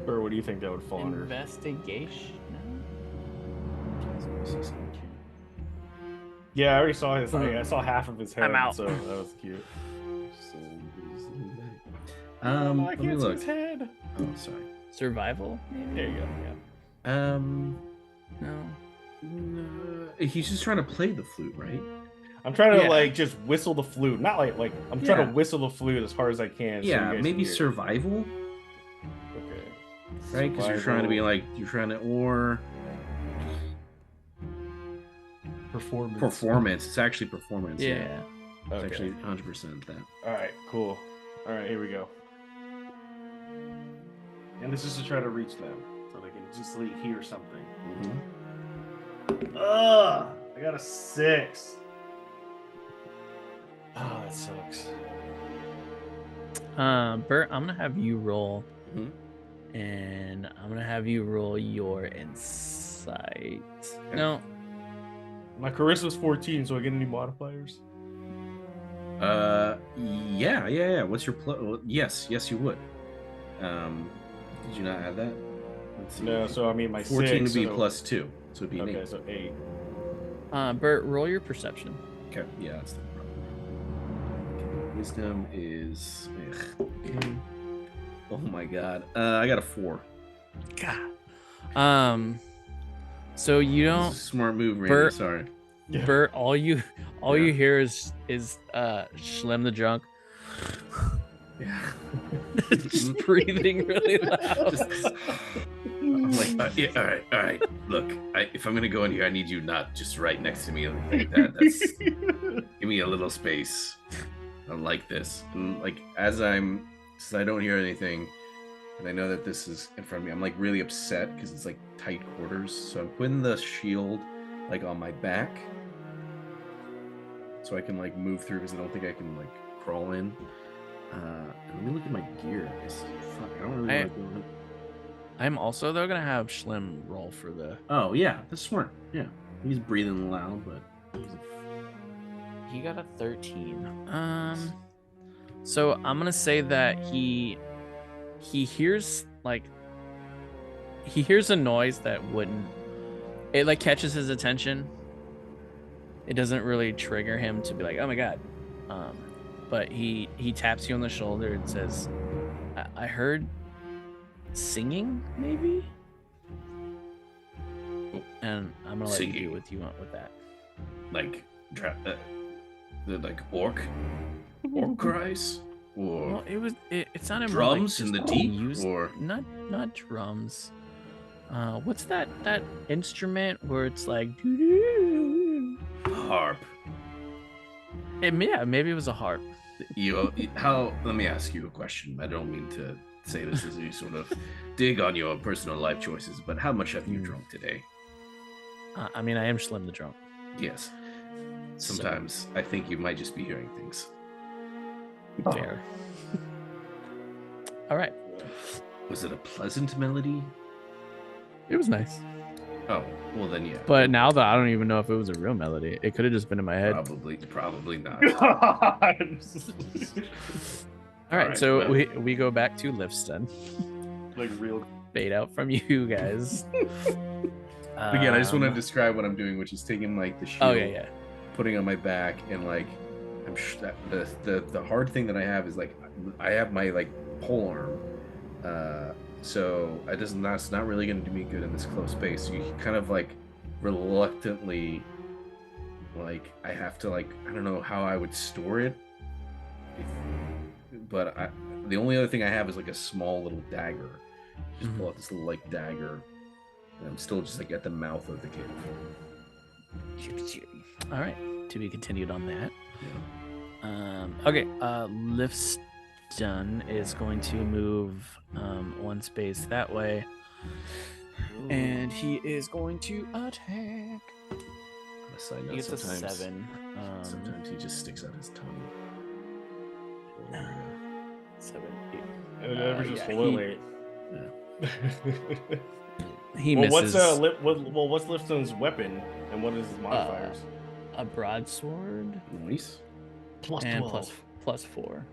Or what do you think that would fall under? Investigation. Yeah, I already saw his. I saw half of his head. I'm out. So that was cute. Let I me can't see look. his head. Oh, sorry. Survival. Maybe? There you go. Yeah. No. He's just trying to play the flute, right? I'm trying to Yeah. like just whistle the flute, not like I'm trying Yeah. to whistle the flute as hard as I can. so you Yeah, guys maybe can hear. survival, Okay. right? Because you're trying to be Survival. like, you're trying to, or Performance. performance. It's actually performance. Yeah. It's Okay. actually 100% that. All right. Cool. All right. Here we go. And this is to try to reach them, so they can just hear something. Mm-hmm. Ugh! I got a 6. Oh, that sucks. Bert, I'm gonna have you roll, Mhm. and I'm gonna have you roll your insight. No, My charisma's 14, so I get any modifiers? Yeah. What's your yes, you would. Did you not add that? Let's see. No, so I mean my 14 6 would be so... plus 2, so it'd be an Okay, 8. so 8. Bert, roll your perception. Okay, yeah, that's the problem. Okay, wisdom is. Okay. Oh my god, I got a 4. God. So you This don't, is a smart move, Randy. Bert- Sorry. Yeah. Bert. All you Yeah. hear is Schlim the drunk Yeah. just breathing really loud. I'm like, yeah, all right. Look, if I'm gonna go in here, I need you not just right next to me like that. That's give me a little space. I like this. And like since I don't hear anything, and I know that this is in front of me, I'm like really upset because it's like tight quarters. So I'm putting the shield like on my back, so I can like move through because I don't think I can like crawl in. Let me look at my gear. Fuck, I don't really want to go in. I'm also though gonna have Schlim roll for the. Oh yeah, that's smart. Yeah, he's breathing loud, but He got a 13. So I'm gonna say that he hears he hears a noise that wouldn't. It like catches his attention. It doesn't really trigger him to be like, oh my god. But he taps you on the shoulder and says, I heard singing, maybe? And I'm gonna let you do what you want with that. like like orc cries, or Well, it sounded drums more in like the just deep, or not drums. What's that instrument where it's like harp. yeah, maybe it was a harp. Let me ask you a question. I don't mean to say this as you sort of dig on your personal life choices, but how much have you drunk today? I mean, I am Schlim the drunk. Yes. Sometimes I think you might just be hearing things. Fair. All right. Was it a pleasant melody? It was nice. Oh, well then, yeah. But now that I don't even know if it was a real melody, it could have just been in my head. Probably not. God. All right, so well. we go back to Lifston. Like real. Bait out from you guys. Again, I just want to describe what I'm doing, which is taking like the shield, Oh yeah. putting it on my back, and like the hard thing that I have is like I have my like pole arm, so that's not really going to do me good in this close space. So you kind of like reluctantly, like I have to like I don't know how I would store it, but the only other thing I have is like a small little dagger. Just pull out this little like dagger. And I'm still just like at the mouth of the cave. All right, to be continued on that. Yeah. Okay, Lifston is going to move one space that way, and he is going to attack. On a side note, He gets a sometimes 7. sometimes he just sticks out his tongue. 7, 8. And never just yeah, spoil He well, misses. what's Lifton's weapon and what is his modifiers? A broadsword Nice. Plus and 12. plus 4.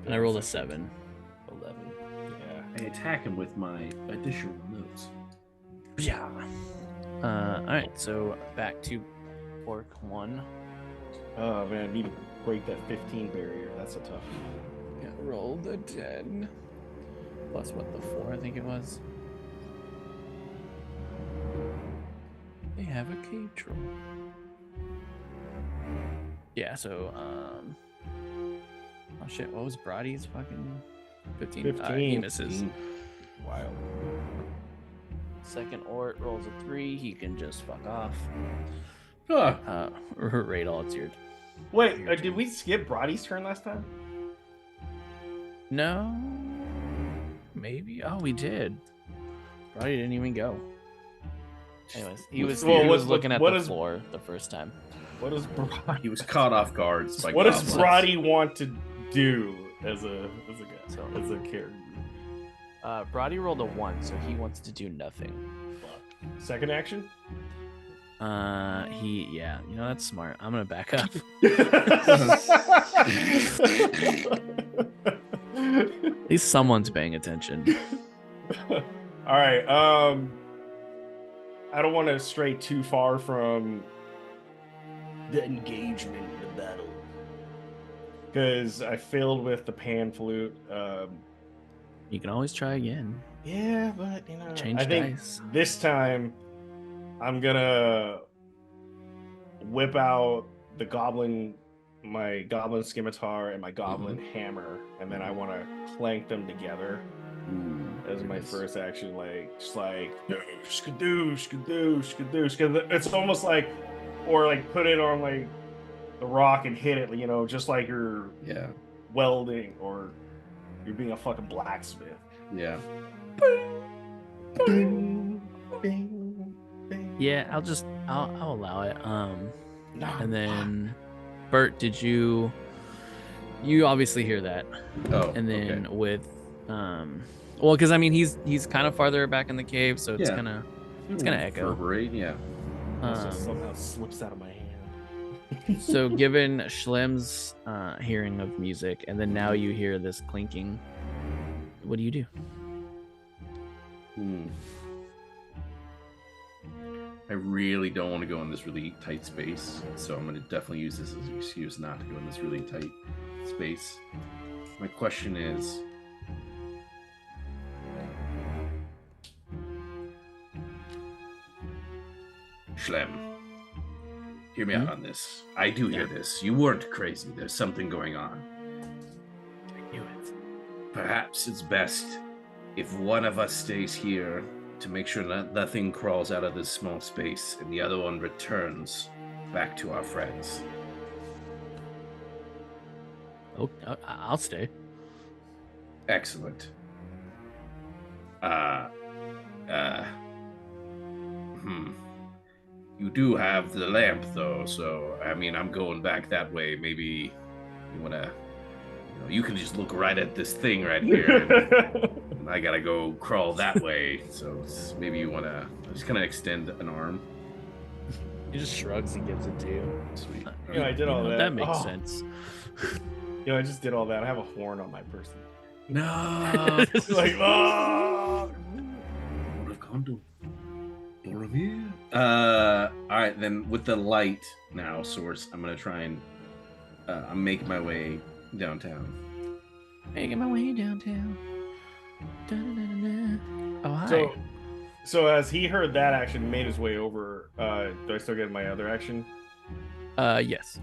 And I rolled a 7. 11. Yeah. I attack him with my additional notes. Yeah. All right, so back to Orc 1. Oh man, I need to break that 15 barrier. That's a tough. Yeah, roll the 10. Plus what, the 4 I think it was. They have a cave troll. Yeah, so oh shit, what was Brody's fucking 15? 15. He misses. Wild. Second Ort rolls a 3, he can just fuck off. Ah, Radal, it's your Wait, did we skip Brody's turn last time? No, maybe. Oh, we did. Brody didn't even go. Anyways, he was looking at what the is- floor the first time. What does Brody? He was caught off guard by What does goblins. Brody want to do as a So- as a character? Brody rolled a 1, so he wants to do nothing. Second action. Yeah, you know, that's smart. I'm gonna back up. At least someone's paying attention. All right. I don't want to stray too far from the engagement in the battle because I failed with the pan flute. You can always try again. Yeah, but you know, Change I think dice. this time I'm gonna whip out my goblin scimitar and my goblin hammer, and then I want to clank them together as my first action, like just like skadoosh, skadoosh, skadoosh. Because it's almost like, or like put it on like the rock and hit it, you know, just like you're welding or you're being a fucking blacksmith. Yeah. Bing, bing, bing. Yeah, I'll allow it. No. And then Bert, did you obviously hear that? Oh. And then okay. with well, because I mean he's kind of farther back in the cave, so it's gonna echo. Reverberate, yeah. Also somehow slips out of my hand. So given Schlem's hearing of music, and then now you hear this clinking, what do you do? I really don't want to go in this really tight space, so I'm going to definitely use this as an excuse not to go in this really tight space. My question is, Schlem, hear me out on this. I do hear this. You weren't crazy. There's something going on. I knew it. Perhaps it's best if one of us stays here to make sure that nothing crawls out of this small space and the other one returns back to our friends. Oh, I'll stay. Excellent. You do have the lamp, though, so, I mean, I'm going back that way. Maybe you want to, you can just look right at this thing right here. And I got to go crawl that way. So maybe you want to just kind of extend an arm. He just shrugs and gives it to you. Sweet. You know, I did all that. That makes Oh. sense. You know, I just did all that. I have a horn on my person. No. Like, oh. Would have gone to Boromir. All right, then with the light now source, I'm gonna try and make my way downtown. Making my way downtown. Da-da-da-da-da. Oh, hi. So as he heard that action, made his way over. Do I still get my other action? Yes.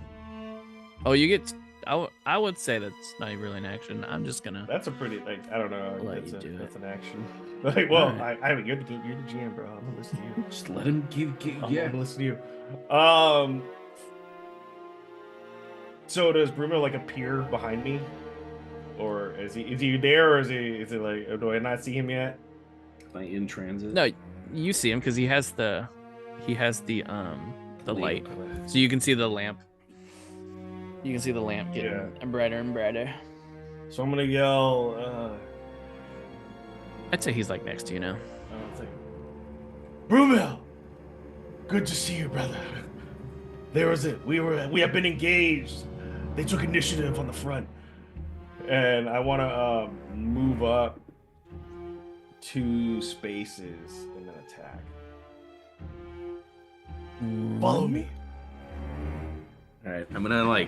Oh, you get. I would say that's not really an action. I'm just gonna. That's a pretty like I don't know. Let you do that's an action. Like, well, Alright. I you're the GM, bro. I'm gonna listen to you. Just let him give I'm yeah. gonna listen to you. So does Bruno like appear behind me, or is he there, or is it like do I not see him yet? Am I in transit? No, you see him because he has the light, so you can see the lamp. You can see the lamp getting brighter and brighter. So I'm gonna yell. I'd say he's like next to you now. It's like, Brumel, good to see you, brother. There was it. We have been engaged. They took initiative on the front, and I want to move up 2 spaces and then attack. Follow me. All right, I'm gonna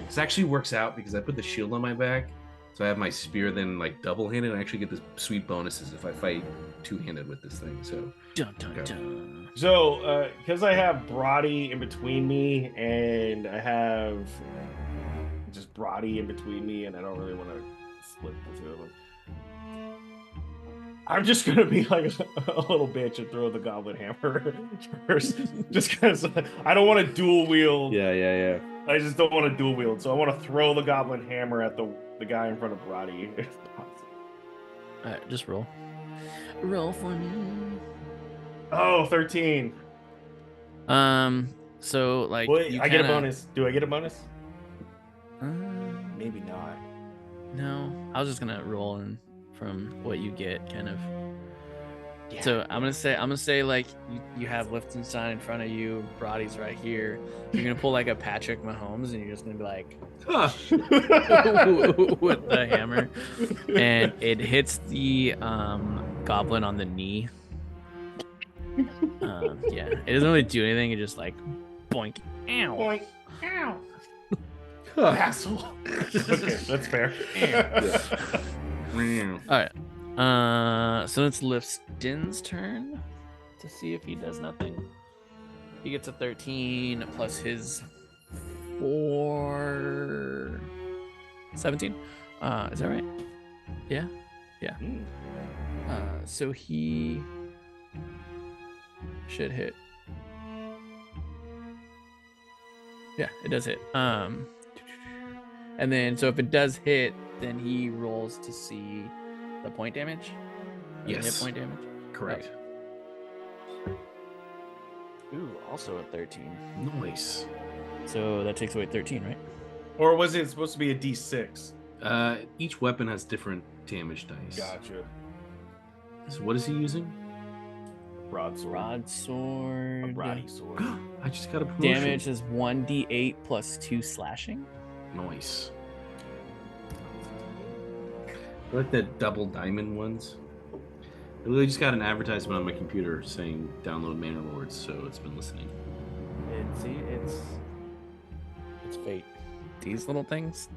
this actually works out because I put the shield on my back, so I have my spear then double-handed, and I actually get this sweet bonuses if I fight two-handed with this thing. So Dun, dun, Okay. dun. So, because I have Brody in between me, and I have just Brody in between me, and I don't really want to split the two of them, I'm just gonna be like a little bitch and throw the goblin hammer first, just because I don't want to dual wield. yeah. I just don't want to dual wield, so I want to throw the goblin hammer at the guy in front of Brody. All right, just roll. Roll for me. Oh, 13. So like Wait, you I get a kinda- bonus. Do I get a bonus? Uh, Maybe not. no, I was just gonna roll in from what you get, kind of. Yeah. So I'm gonna say like you have Liechtenstein in front of you, Brody's right here. You're gonna pull like a Patrick Mahomes, and you're just gonna be like Huh. with the hammer, and it hits the goblin on the knee. Yeah, it doesn't really do anything. It just like boink, ow. Boink. Ow. Huh. Asshole. Okay, that's fair. All right. So it's Lifstin's turn to see if he does nothing. He gets a 13 plus his 4, 17. Is that right? Yeah. Mm. So he should hit. Yeah, it does hit. And then so if it does hit, then he rolls to see the point damage. Or the hit Yes. point damage. Correct. Ooh, also a 13. Nice. So that takes away 13, right? Or was it supposed to be a D6? Each weapon has different damage dice. Gotcha. So what is he using? Broadsword. Broadsword. A brody sword. I just got a promotion. Damage is 1d8 plus 2 slashing. Nice. I like the double diamond ones. I literally just got an advertisement on my computer saying download Manor Lords, so it's been listening. It's fate. These little things.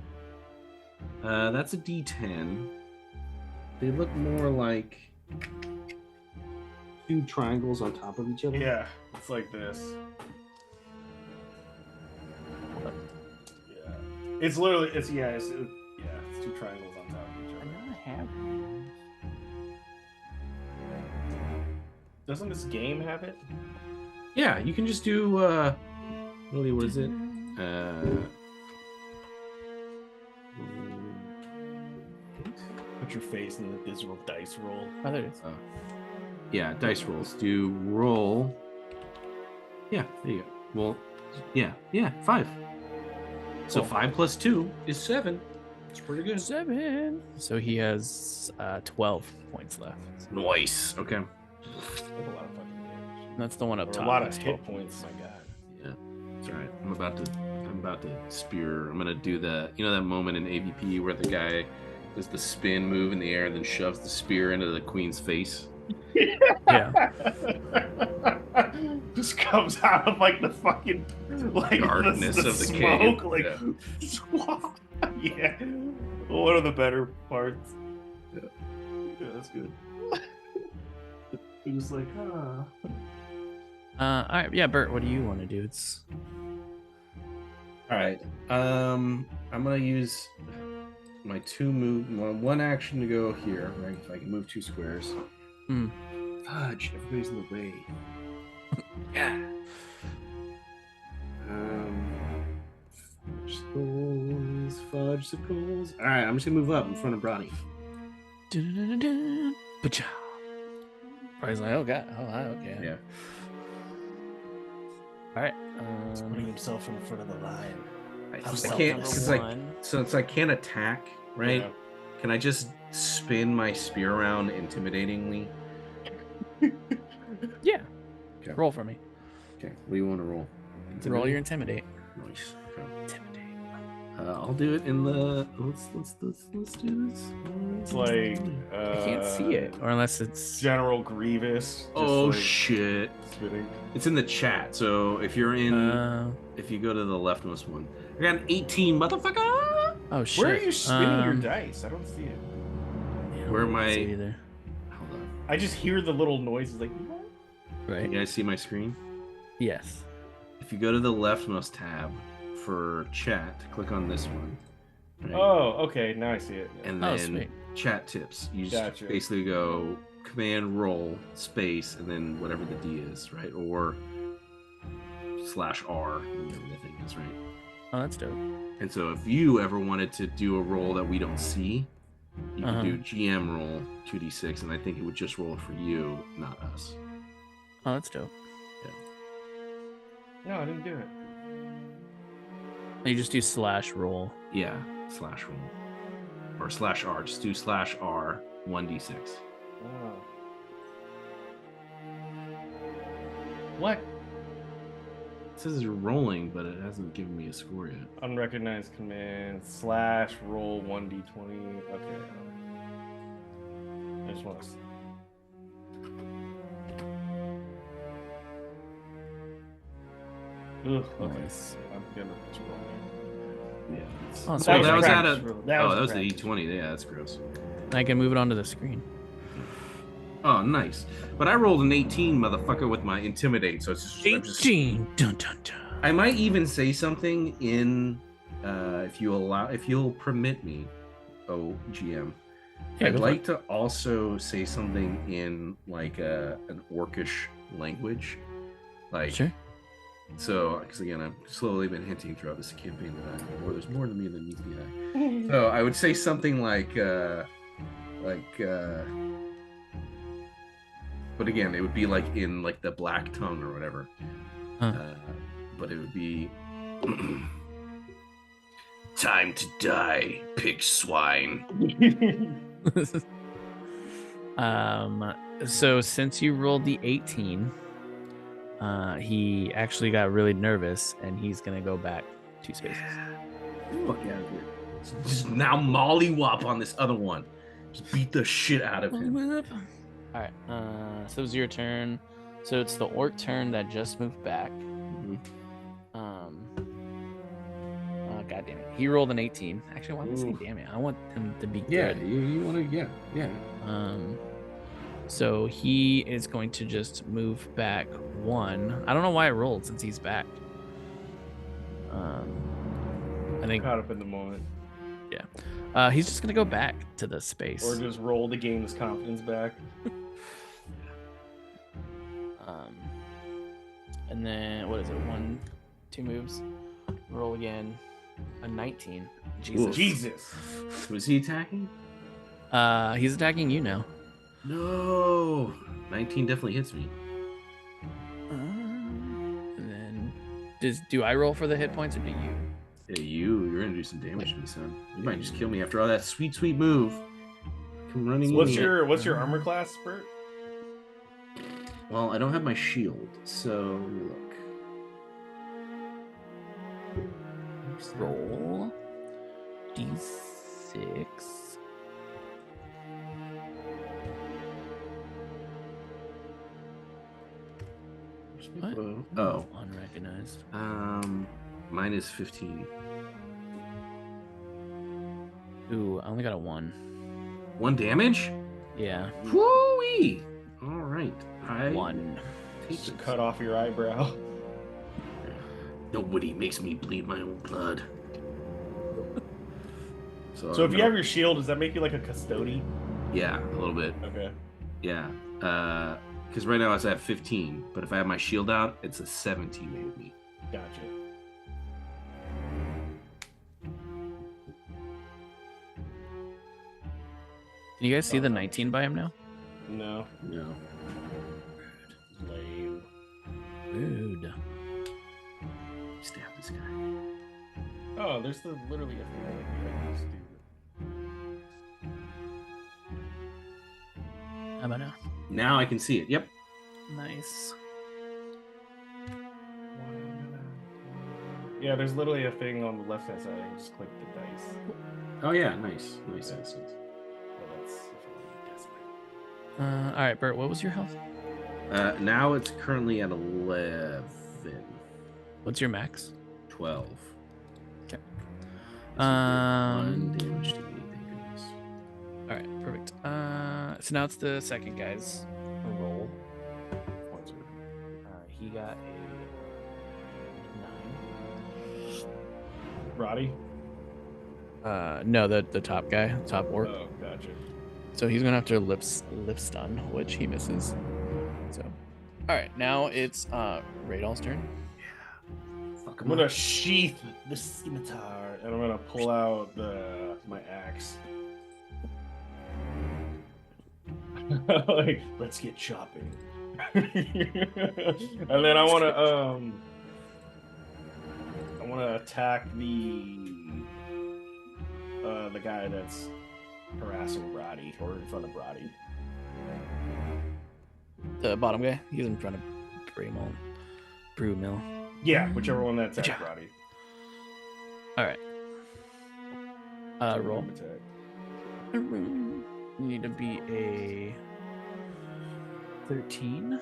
That's a D10. They look more like two triangles on top of each other. Yeah, it's like this. Yeah. It's literally, it's two triangles on top of each other. I have. Doesn't this game have it? Yeah, you can just do really, what is it? Put your face in the digital dice roll. Oh, there it is. Yeah, dice rolls. Do roll. Yeah, there you go. Well, yeah, 5. So Cool. 5 plus 2 is 7. It's pretty good. 7. So he has 12 points left. Nice. Okay. That's a lot of fucking damage. That's the one up Or top. a lot of That's hit 12 points. My God. Yeah, it's all right. I'm about to spear. I'm gonna do that moment in AVP where the guy does the spin move in the air and then shoves the spear into the queen's face. Yeah. Just comes out of like the fucking like Darkness the of the smoke, cave. yeah. One of the better parts. Yeah. Yeah, that's good. He was like, All right. Yeah, Bert, what do you want to do? It's All right. I'm gonna use my one action to go here, right? If I can move 2 squares. Fudge, everybody's in the way. Yeah. Fudgesicles. All right, I'm just gonna move up in front of Brody. Ba-cha. Probably like, oh god, oh okay. Yeah. All right. He's putting himself in front of the line. I House can't. number It's like 1. so. It's like can't attack, right? Yeah. Can I just spin my spear around intimidatingly? Yeah. Okay. Roll for me. Okay. What do you want to roll? Roll your intimidate. Nice. Okay. Intimidate. I'll do it in the. Let's do this. It's like I can't see it, or unless it's General Grievous. Just Oh like shit! spitting. It's in the chat. So if you're in, if you go to the leftmost one, I got an 18, motherfucker. Oh shit. Where are you spinning your dice? I don't see it. Yeah, Where I don't am I- see it either. Hold on. I just hear the little noises like. Right. You guys see my screen? Yes. If you go to the leftmost tab for chat, click on this one. Right? Oh, okay. Now I see it. And Oh, then sweet. chat tips. You just Gotcha. basically go command roll space and then whatever the D is, right? Or /R, whatever the thing is, right? Oh, that's dope. And so if you ever wanted to do a roll that we don't see, you Uh-huh. can do GM roll 2d6, and I think it would just roll for you, not us. Oh, that's dope. No, I didn't do it. You just do /roll. Yeah, /roll or /R. Just do /R 1d6. Oh. What? It says you're rolling, but it hasn't given me a score yet. Unrecognized command /roll 1d20. Okay. I just want to. Ugh, okay. Nice. I'm gonna just roll. Yeah. Oh, Oh, sweet. that was at practice a. roll. That was a the practice. D20. Yeah, that's gross. I can move it onto the screen. Oh, nice. But I rolled an 18, motherfucker, with my intimidate. So it's just, 18. Dun, dun, dun. I might even say something in, if you'll permit me, GM. Yeah, I'd go for like it. to also say something in like an Orcish language, like. Sure. So, because again, I've slowly been hinting throughout this campaign that there's more to me than meets the eye. So I would say something like, but again, it would be like in like the black tongue or whatever. Huh. But it would be time to die, pig swine. So since you rolled the 18, he actually got really nervous and he's gonna go back 2 spaces. Fuck out of here. Just now mollywop on this other one. Just beat the shit out of him. All right. So it was your turn. So it's the orc turn that just moved back. God damn it. He rolled an 18. Actually, why did I say damn it? I want him to be Yeah, good. you want to, yeah. So he is going to just move back 1. I don't know why it rolled since he's back. I think Caught up in the moment. he's just gonna go back to the space. Or just roll to gain his confidence back. And then what is it? 1, 2 moves. Roll again. A 19. Jesus. Ooh. Jesus. Was he attacking? He's attacking you now. No. 19 definitely hits me. And then do I roll for the hit points or do you? Yeah, you're gonna do some damage to me, son. You might just kill me after all that sweet move. Come running. So in here. what's your armor class, Bert? Well, I don't have my shield, so let me look. Roll D6. What? Oh. Unrecognized. Mine is 15. Ooh, I only got a 1. 1 damage? Yeah. Whoo-wee! All right. 1. Just cut off your eyebrow. Nobody makes me bleed my own blood. So if you have your shield, does that make you like a custodian? Yeah, a little bit. Okay. Yeah. Because right now it's at 15, but if I have my shield out, it's a 17 to hit me. Gotcha. Can you guys see the 19 by him now? No. No. Lame. Rude. Stab this guy. Oh, there's literally a thing like used to. How about now? Now I can see it. Yep. Nice. Yeah, there's literally a thing on the left hand side. I can just click the dice. Oh yeah, nice. Nice. Oh, that's if I'm desperate. All right, Bert, what was your health? Now it's currently at 11. What's your max? 12. Okay. One damage to me, thank goodness. All right, perfect. So now it's the second guy's roll. He got a 9. Roddy? No, the top guy, top orc. Oh, gotcha. So he's gonna have to lip stun, which he misses. So, all right, now it's Radol's turn. I'm gonna sheath the scimitar and I'm gonna pull out my axe. Like, let's get chopping. And then I want to attack the guy that's harassing Brody or in front of Brody. The bottom guy, he's in front of Brew Mill. Yeah, whichever one that's at Brody. All right. Roll. You need to be a 13.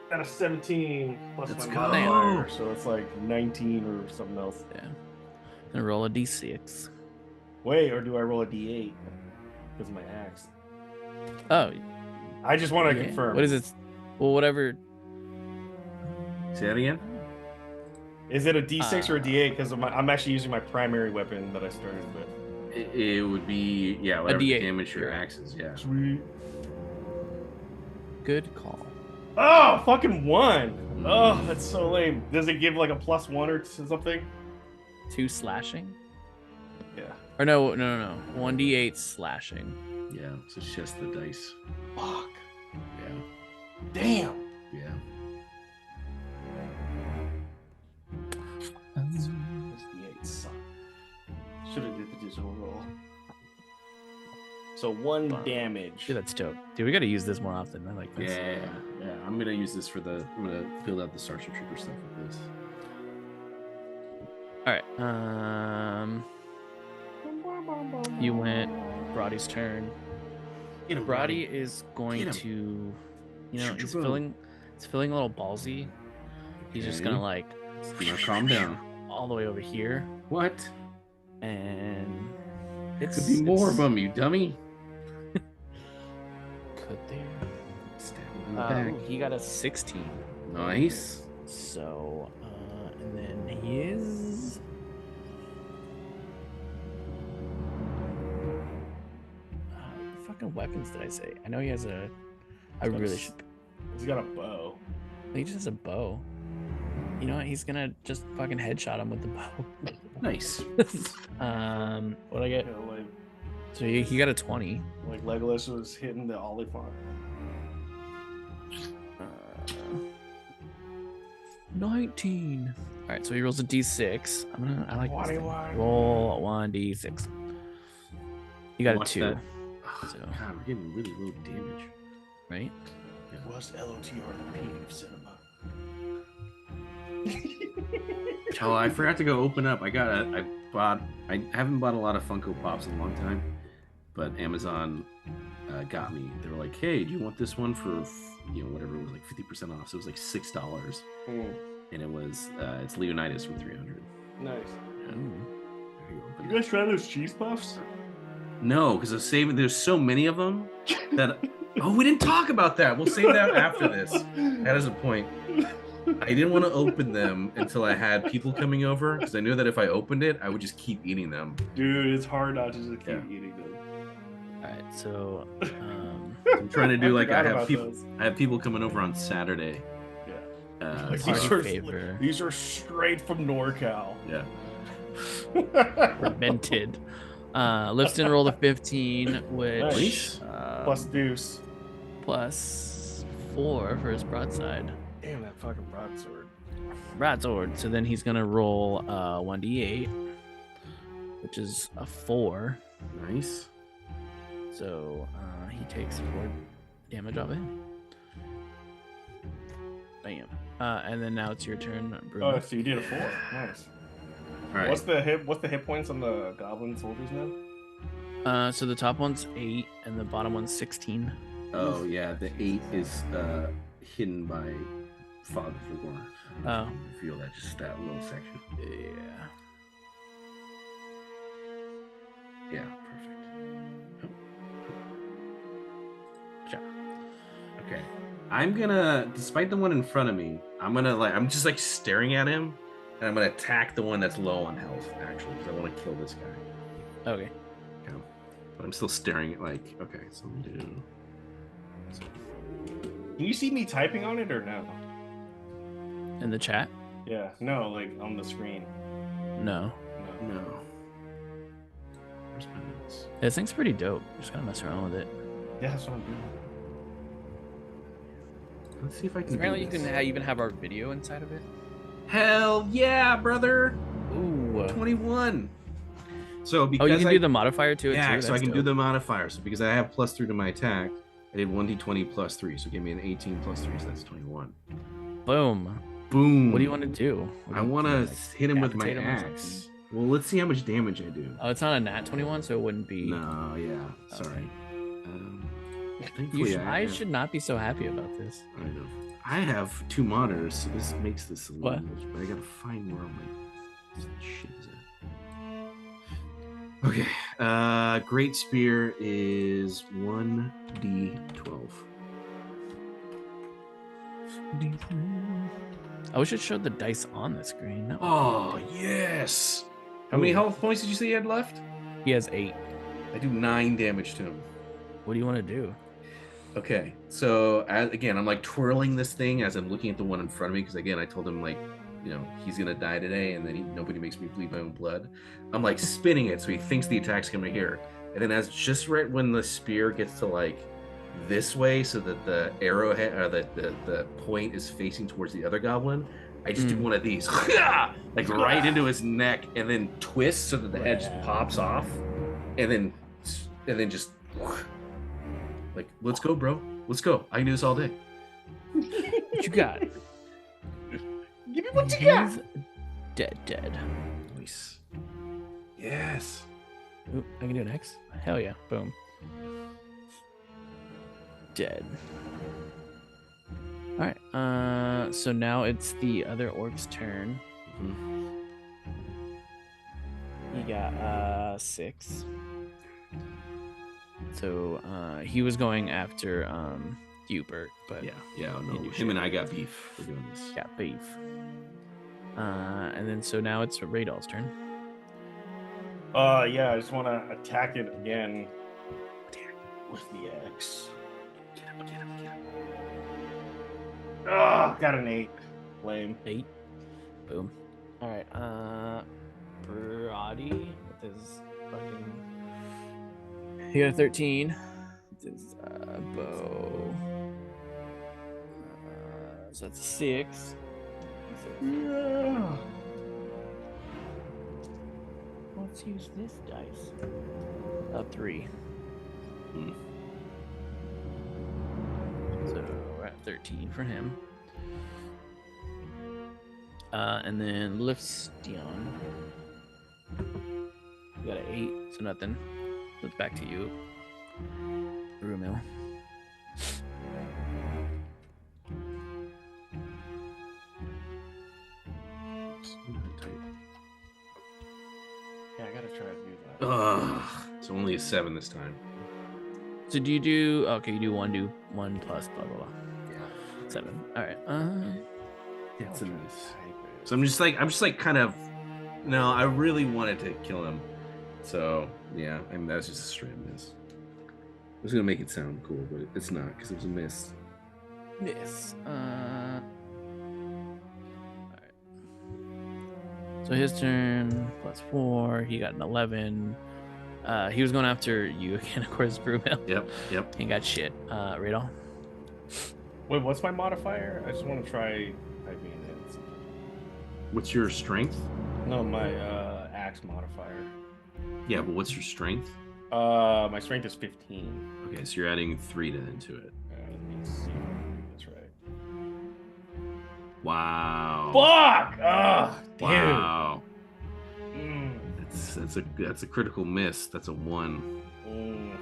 Got a 17 plus Let's my go. modifier, so it's like 19 or something else. Yeah. And roll a d6. Wait, or do I roll a d8 because of my axe? Oh, I just want to yeah. confirm. What is it? Well, whatever. Say that again. Is it a d6 or a d8? Because I'm actually using my primary weapon that I started with. It would be whatever D8. damage your axes. Yeah. Sweet. Good call. Oh, fucking 1. Oh, that's so lame. Does it give like a +1 or something? 2 slashing. Yeah. Or no. 1d8 slashing. Yeah. So it's just the dice. Fuck. Yeah. Damn. Yeah. This d8 suck. Should have did the digital roll. So 1 damage. Dude, that's dope. Dude, we got to use this more often. I like this. Yeah. I'm gonna use this I'm gonna build out the Starship Trooper stuff with this. All right. You went. Brody's turn. Brody is going to, Shoot he's your bow. feeling a little ballsy. He's just gonna like Calm down. all the way over here, What? and It could be more of them, you dummy. Could there? Stab him in the back. He got a 16. Nice. So, and then he is. What fucking weapons did I say? I know he has a. I really should. He's got a bow. He just has a bow. You know what? He's gonna just fucking headshot him with the bow. Nice. What'd I get? You know, So he got a 20. like Legolas was hitting the Oliphant. 19. All right, so he rolls a d6. I like this thing. 21. Roll 1d6. You got a Watch 2, that. Oh, So- God, we're getting really low damage. right? Was LOTR the peak of cinema? Oh, I forgot to go open up. I haven't bought a lot of Funko Pops in a long time, but Amazon got me. They were like, "Hey, do you want this one for whatever it was, like 50% off?" So it was like $6, and it was it's Leonidas from 300. Nice. Yeah. Ooh. There you go. You guys try those cheese puffs? No, because of saving. There's so many of them that. Oh, we didn't talk about that. We'll save that after this. That is a point. I didn't want to open them until I had people coming over because I knew that if I opened it, I would just keep eating them. Dude, it's hard not to just keep Yeah. eating them. All right, so I'm trying to do I forgot about those. I have people coming over on Saturday. Yeah. Like, Party these, are, favor. these are straight from NorCal. Yeah. Fermented. Lipston rolled a 15, which Nice. Plus deuce. plus 4 for his broadside. Damn, that fucking broadsword. Broadsword. So then he's gonna roll 1d8, which is a 4. Nice. So he takes 4 damage off it. Bam. And then now it's your turn, Bruno. Oh, so you did a 4. Nice. All right. What's the hit points on the goblin soldiers now? So the top one's 8 and the bottom one's 16. Oh yeah, the 8 is hidden by Fog of War. Oh. I feel that just that little section. Yeah. Yeah, perfect. Sure. Okay. I'm gonna, despite the one in front of me, I'm just like staring at him, and I'm gonna attack the one that's low on health, actually, because I want to kill this guy. Okay. Okay. But I'm still staring at, like, okay, so I'm gonna do. Can you see me typing on it or no? In the chat? Yeah, no, like on the screen. No. No. No. Where's my notes? This thing's pretty dope. Just gotta mess around with it. Yeah, that's what I'm doing. Let's see if I can. Apparently, you can even have our video inside of it. Hell yeah, brother! Ooh. 21. So because you can do the modifier to it yeah, too. so I That's can do dope. the modifier. So because I have +3 to my attack, I did 1d20 +3, so give me an 18 +3, so that's 21. Boom. Boom. What do you want to do? I want to hit him with my decapitate him or axe. something? Well, let's see how much damage I do. Oh, it's not a nat 21, so it wouldn't be. No, yeah, sorry. You I should not be so happy about this. I know. I have 2 monitors, so this makes this a little What? much, but I gotta find where all my shit is at. Okay, Great Spear is 1d12. I wish it showed the dice on the screen. No. Oh, yes! How many health points did you say you had left? He has 8. I do 9 damage to him. What do you want to do? Okay, so again, I'm like twirling this thing as I'm looking at the one in front of me because again, I told him like, you know, he's gonna die today, and then nobody makes me bleed my own blood. I'm like spinning it so he thinks the attack's coming here, and then as just right when the spear gets to like this way, so that the arrowhead or the point is facing towards the other goblin, I just do one of these, like right into his neck, and then twist so that the head just pops off, and then just. Like, let's go, bro. Let's go. I can do this all day. What you got? Give me what you got. Dead. Nice. Yes. Ooh, I can do an X? Hell yeah. Boom. Dead. Alright. So now it's the other orc's turn. Mm-hmm. He got 6. So he was going after you, Bert, but Yeah. No, do him and I got beef. We're doing this. got beef. And then so now it's Radol's turn. Yeah, I just want to attack it again with the X. Get him. Oh, got an 8. Lame. 8. Boom. All right. Brody with his fucking. He got a 13. With his bow. So that's a 6. Yeah. Let's use this dice. A 3. Hmm. So we're at 13 for him. And then Lifstion. You got an 8, so nothing. It's back to you. Brumil. Yeah, I gotta try to do that. Ugh. It's only a 7 this time. So do you do okay, you do 1 plus blah blah blah. Yeah. 7. Alright. It's a nice. So I'm just like kind of. No, I really wanted to kill him. So yeah, I mean that's just a straight miss. I was gonna make it sound cool, but it's not because it was a miss. Miss. Alright. So his turn +4. He got an 11. He was going after you again, of course, Brumil. Yep. He got shit. Radol. Wait, what's my modifier? I just want to try typing it in. What's your strength? No, my axe modifier. Yeah, but what's your strength? My strength is 15. Okay, so you're adding 3 into it. Let me see. That's right. Wow. Fuck! Oh, dude. Wow. Mm. That's a critical miss. That's a 1. Mm.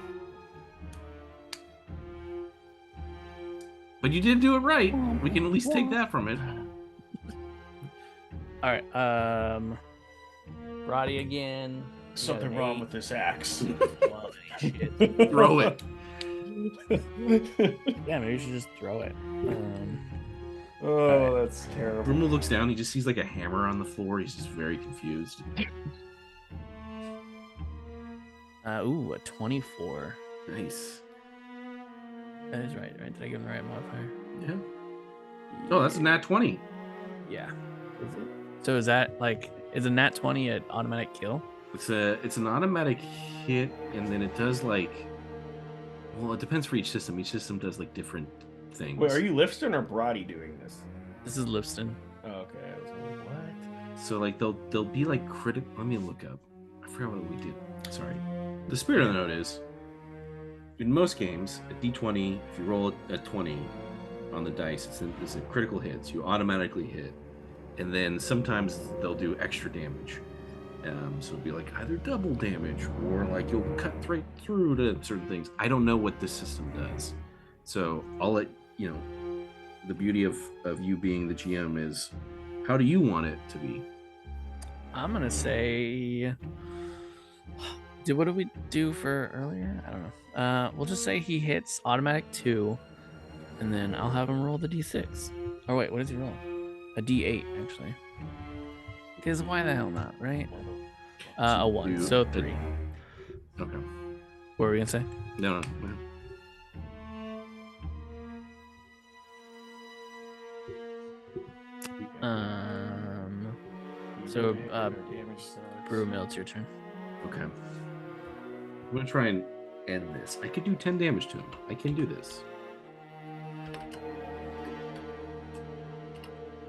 But you did do it right. We can at least take that from it. All right. Brody again. Something wrong with this axe. Well, shit. Throw it. Yeah, maybe you should just throw it. Oh, that's terrible. Bruno looks down. He just sees like a hammer on the floor. He's just very confused. Ooh, a 24. Nice. That is right. Did I give him the right modifier? Yeah. Oh, that's a nat 20. Yeah. Is it? So is that like is a nat 20 an automatic kill? It's an automatic hit, and then it does like. Well, it depends for each system. Each system does like different things. Wait, are you Lifton or Brody doing this? This is Lipston. Oh, okay. I was like, what? So like they'll be like critical. Let me look up. I forgot what we did. Sorry. The spirit of the note is, in most games, a D20, if you roll a 20 on the dice, it's a critical hits. You automatically hit, and then sometimes they'll do extra damage. So it'll be like either double damage or like you'll cut right through to certain things. I don't know what this system does, so I'll let you know. The beauty of you being the GM is, how do you want it to be? I'm gonna say. What did we do for earlier? I don't know. We'll just say he hits automatic 2, and then I'll have him roll the D6. Or wait, what does he roll? A D8 actually. Because why the hell not, right? A 1, so 3. Okay. What were we gonna say? No. So damage sucks. Brewmill, it's your turn. Okay. I'm gonna try and end this. I could do 10 damage to him. I can do this.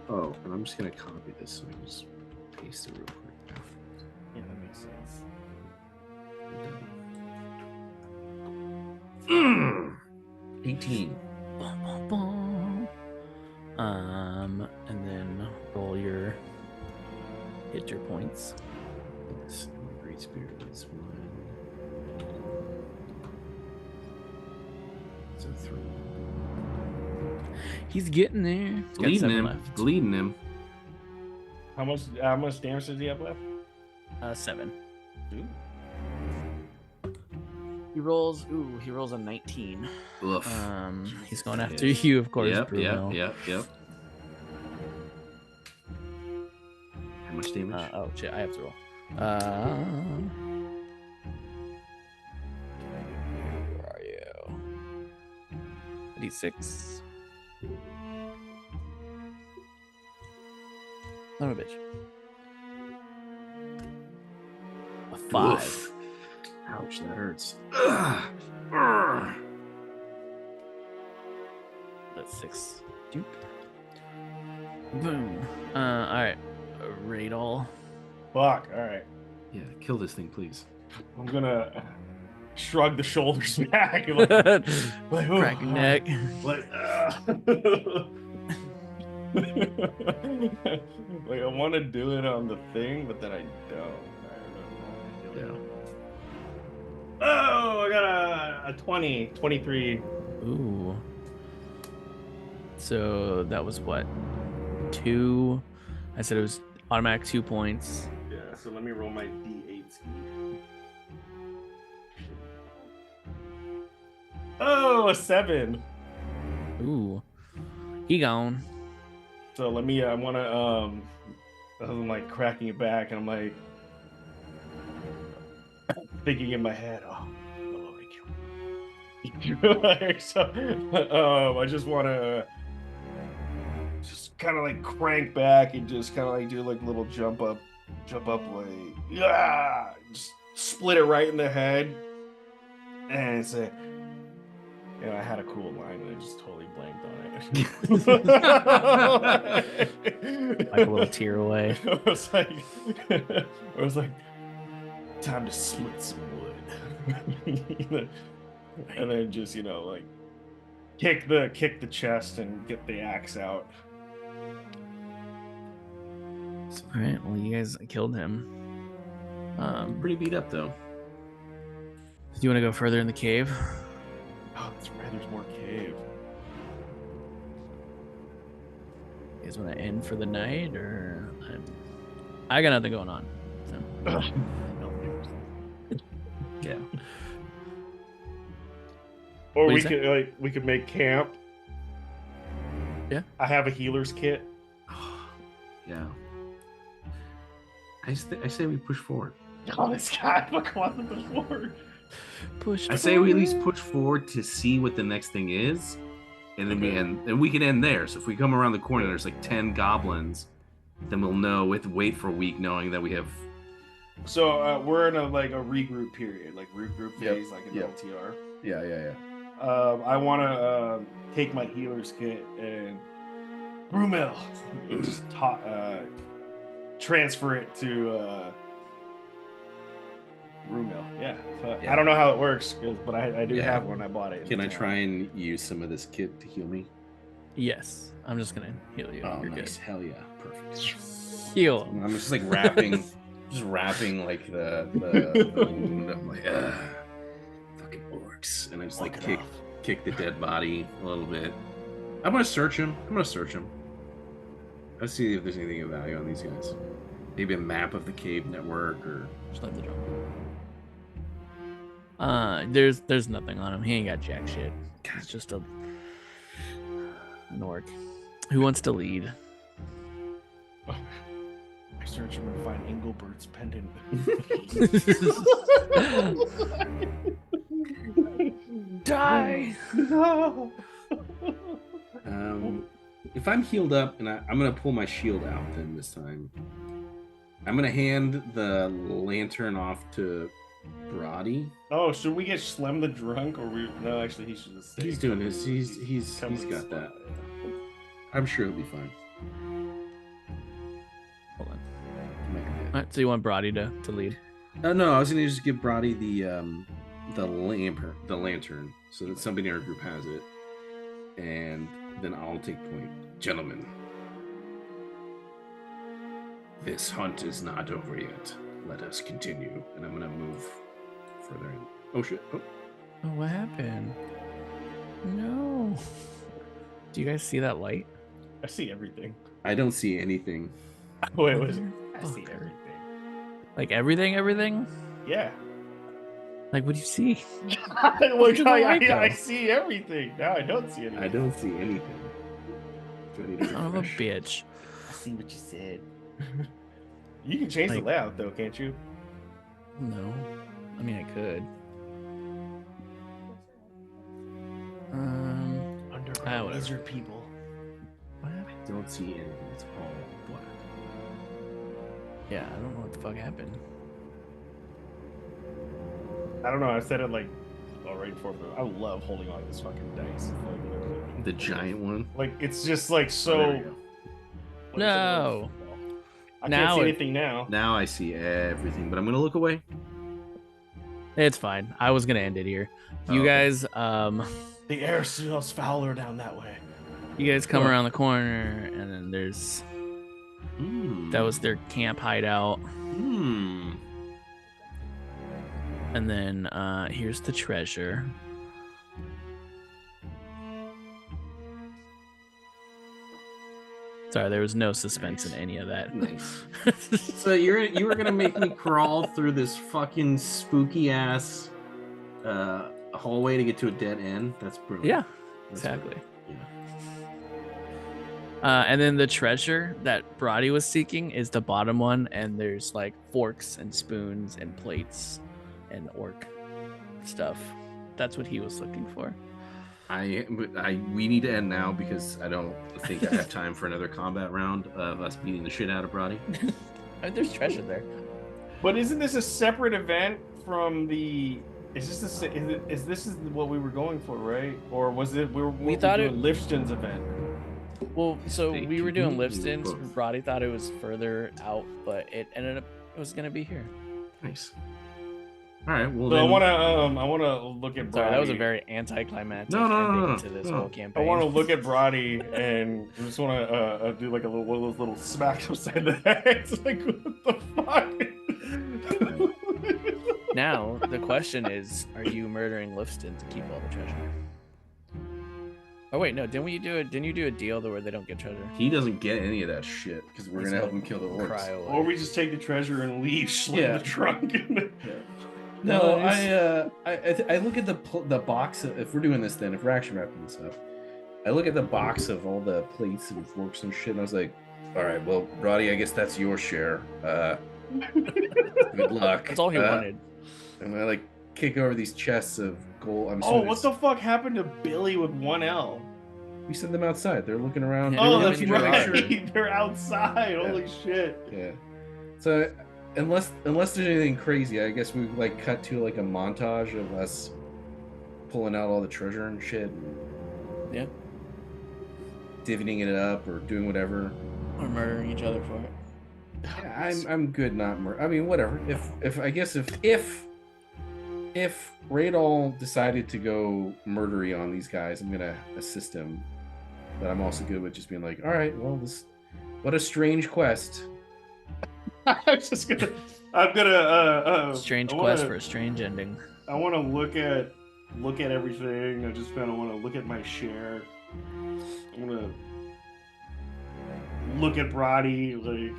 Oh, and I'm just gonna copy this so I can just paste it real quick. Yeah, that makes sense. 18. And then roll your hit your points. Yes, great spirit is 1. So 3. He's getting there. He's got Bleeding 7 him. left. Bleeding him. How much damage does he have left? 7. Ooh. He rolls. Ooh, he rolls a 19. Oof. He's going after you, of course. Yep. Brewmill. How much damage? Oh shit, I have to roll. Where are you? D6. Son of a bitch. A 5. Oof. Ouch, that hurts. That's 6. Dupe. Boom. All right. Radal. Fuck. All right. Yeah, kill this thing, please. I'm gonna shrug the shoulders back. And like, oh, Crack your neck. Like, like I want to do it on the thing, but then I don't. Yeah. Oh, I got a 23. Ooh. So that was what? 2. I said it was automatic 2 points. Yeah, so let me roll my D8 ski. Oh, a 7. Ooh. He gone. So let me, I want to, I'm like cracking it back, and I'm like thinking in my head, oh, I'm gonna kill him. Like, so, I just want to just kind of like crank back and just kind of like do like a little jump up, like, yeah, just split it right in the head, and say, you know, I had a cool line and I just totally blanked on it. Like a little tear away. I was like, time to split some wood. And then just, you know, like kick the chest and get the axe out. All right. Well, you guys killed him. Pretty beat up though. Do you want to go further in the cave? Oh, that's right. There's more cave. You guys want to end for the night, or I got nothing going on. So. Yeah. Or What do you we could make camp. Yeah. I have a healer's kit. Yeah. I say we push forward. Oh, this guy! Look, on the push forward. Push. I say we at least push forward to see what the next thing is, and then we end. And we can end there. So if we come around the corner, there's like 10 goblins, then we'll know. We have to wait for a week, knowing that we have. So we're in a regroup period, like regroup phase, like an Yep. LTR. Yeah. I want to take my healer's kit and Brumel and just transfer it to Brumel. Yeah. So Yeah. I don't know how it works, but I do Yeah. have one. I bought it. Can I try and use some of this kit to heal me? Yes, I'm just gonna heal you. Oh, You're nice. Hell yeah. Perfect. good. Heal. I'm just like wrapping, like the wound. I'm like, fucking orcs. And I just like kick the dead body a little bit. I'm gonna search him. Let's see if there's anything of value on these guys. Maybe a map of the cave network or Just let the drum. There's nothing on him. He ain't got jack shit. He's just an orc. Who wants to lead? I search him and find Engelbert's pendant. Die. If I'm healed up, and I'm gonna pull my shield out then this time. I'm gonna hand the lantern off to Brody. Oh, should we get Schlem the drunk, or we? No, actually, he should just stay. He's doing his. He's Come with got us. that. I'm sure he'll be fine. Hold on. Make him All right, so you want Brody to lead? No, I was gonna just give Brody the lantern, so that somebody in our group has it, and then I'll take point, gentlemen. This hunt is not over yet. Let us continue, and I'm gonna move further in. Oh shit! Oh. Oh, what happened? No. Do you guys see that light? I see everything. I don't see anything. Wait, what is it? I see Fucker. everything. Like everything? Yeah. Like what do you see? Look, did the light go? I see everything. Now I don't see anything. I don't see anything. Do I need to Son of a refresh? bitch. I see what you said. You can change Like- the layout though, can't you? No. I mean I could. Underground whatever. lizard people. What happened? I don't see anything. It's all black. Yeah, I don't know what the fuck happened. I don't know. I said it like right before, but I love holding on to this fucking dice. Like, literally. The giant one. Like it's just like Oh, so. there we go. like, No. I can't Now see it- anything now. Now I see everything, but I'm gonna look away. It's fine. I was gonna end it here. Oh, You okay. guys, The air smells fouler down that way. you guys come around the corner, and then there's that was their camp hideout, and then here's the treasure. Sorry, there was no suspense in any of that. Nice. So you were gonna make me crawl through this fucking spooky ass hallway to get to a dead end? That's brilliant. Yeah, That's exactly. brilliant. And then the treasure that Brody was seeking is the bottom one, and there's like forks and spoons and plates and orc stuff. That's what he was looking for. We need to end now because I don't think I have time for another combat round of us beating the shit out of Brody. There's treasure there. But isn't this a separate event from the? Is this what we were going for, right? Or was it we thought it- doing Lifston's event? Well, so They we were doing completely Lifston's. both. Brody thought it was further out, but it ended up it was gonna be here. Nice. All right. Well, So then I want to look at. Sorry, that was a Brody. very anticlimactic No, ending to this no. whole I campaign. want to look at Brody and I just want to do like one of those little smacks upside the head. It's like what the fuck? Now the question is, are you murdering Lifston to keep all the treasure? Oh wait, no, didn't you do a deal where they don't get treasure? he doesn't get any of that shit because we're He's gonna help gonna him kill the orcs. Cry away. Or we just take the treasure and leave, slit Yeah. the trunk. No, Nice. I look at the box if we're doing this then if we're action wrapping this up, I look at the box of all the plates and forks and shit and I was like, all right, well, Roddy, I guess that's your share. Good luck. That's all he wanted. And I like kick over these chests of gold. I'm Oh, assuming what the fuck happened to Billy with one L? we sent them outside. They're looking around. Yeah, Oh, we that's haven't even right. They're outside. Yeah. Holy shit. Yeah. So unless there's anything crazy, I guess we like cut to like a montage of us pulling out all the treasure and shit, Yeah. divvying it up or doing whatever. Or murdering each other for it. Yeah, I'm good. Not I mean, whatever. If I guess if Radol decided to go murdery on these guys, I'm gonna assist him. But I'm also good with just being like, all right, well, what a strange quest. I'm gonna Strange quest for a strange ending. I want to look at everything. I just kind of want to look at my share. I'm gonna look at Brody like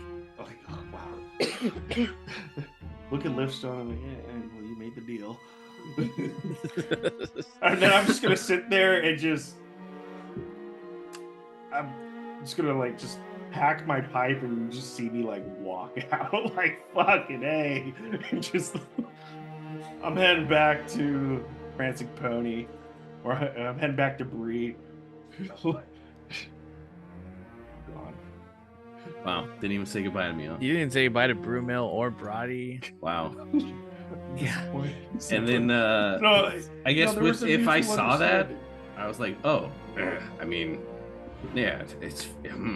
oh wow. Look at Lipstone. I'm like, yeah, well, you made the deal. And then I'm just gonna sit there and I'm just gonna like just pack my pipe and you just see me like walk out like fucking A. And just I'm heading back to Prancing Pony, or I'm heading back to Bree. Gone. Wow, didn't even say goodbye to me, huh? You didn't say goodbye to Brewmill or Brody. Wow. Yeah. And then No, I guess there was a if I mutual saw that, understanding. I was like, oh, I mean, yeah, it's Fine.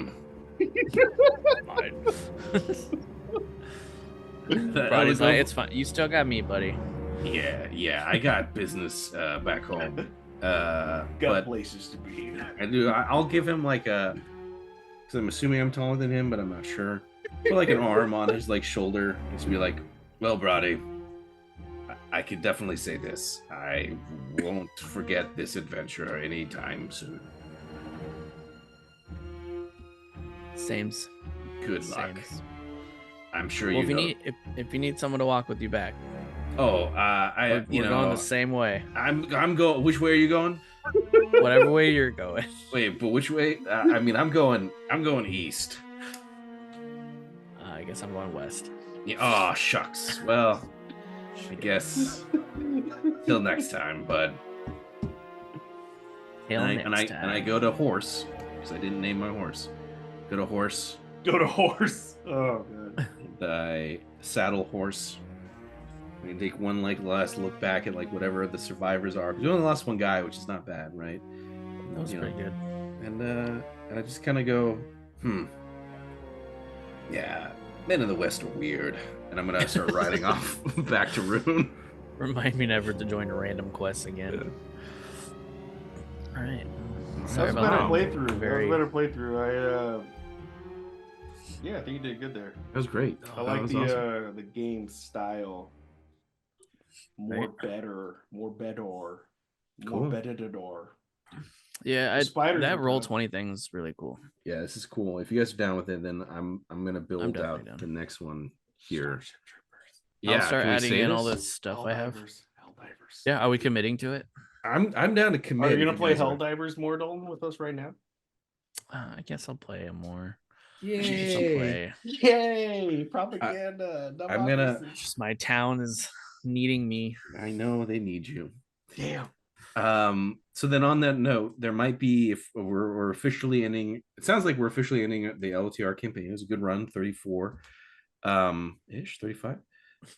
That Brody's was like, over- it's fine. You still got me, buddy. yeah, I got business back home. Got But places to be. I do. I'll give him like a. Because I'm assuming I'm taller than him, but I'm not sure. Put like an arm on his like shoulder. Just be like, well, Brody, I could definitely say this. I won't forget this adventure anytime soon. Same's. Good luck. Same's. I'm sure Well, you know. if you need someone to walk with you back, Oh, we're going the same way. I'm going. Which way are you going? Whatever way you're going. Wait, but which way? I mean, I'm going east. I guess I'm going west. Yeah, oh shucks. Well, I guess till next time, bud. Till And I next time. go to horse because I didn't name my horse. Go to horse. Go to horse. Oh god. And I saddle horse. I take one like last look back at like whatever the survivors are. We only lost one guy, which is not bad, right? That was You know, pretty good. And I just kind of go, yeah, men in the West are weird. And I'm gonna start riding off back to Rune. Remind me never to join a random quest again. All right. Sorry That was a about better that. playthrough. Very- That was a better playthrough. Yeah, I think you did good there. That was great. I That like was the awesome. the game style. More better. Cool. Better. Yeah, The spiders that are roll tough. 20 thing's really cool. Yeah, this is cool. If you guys are down with it, then I'm gonna build definitely out down. the next one here. I'll start can we adding say in all this stuff I have. Helldivers. Yeah, are we committing to it? I'm down to commit. Are you gonna if play guys are. Helldivers more, Dalton, with us right now? I guess I'll play them more. I'll Yay! play. Yay! Propaganda. I'm gonna- democracy. Just my town is needing me. I know they need you. Damn. So then on that note, there might be, if we're officially ending, it sounds like we're officially ending the LOTR campaign. It was a good run, 34 ish, 35.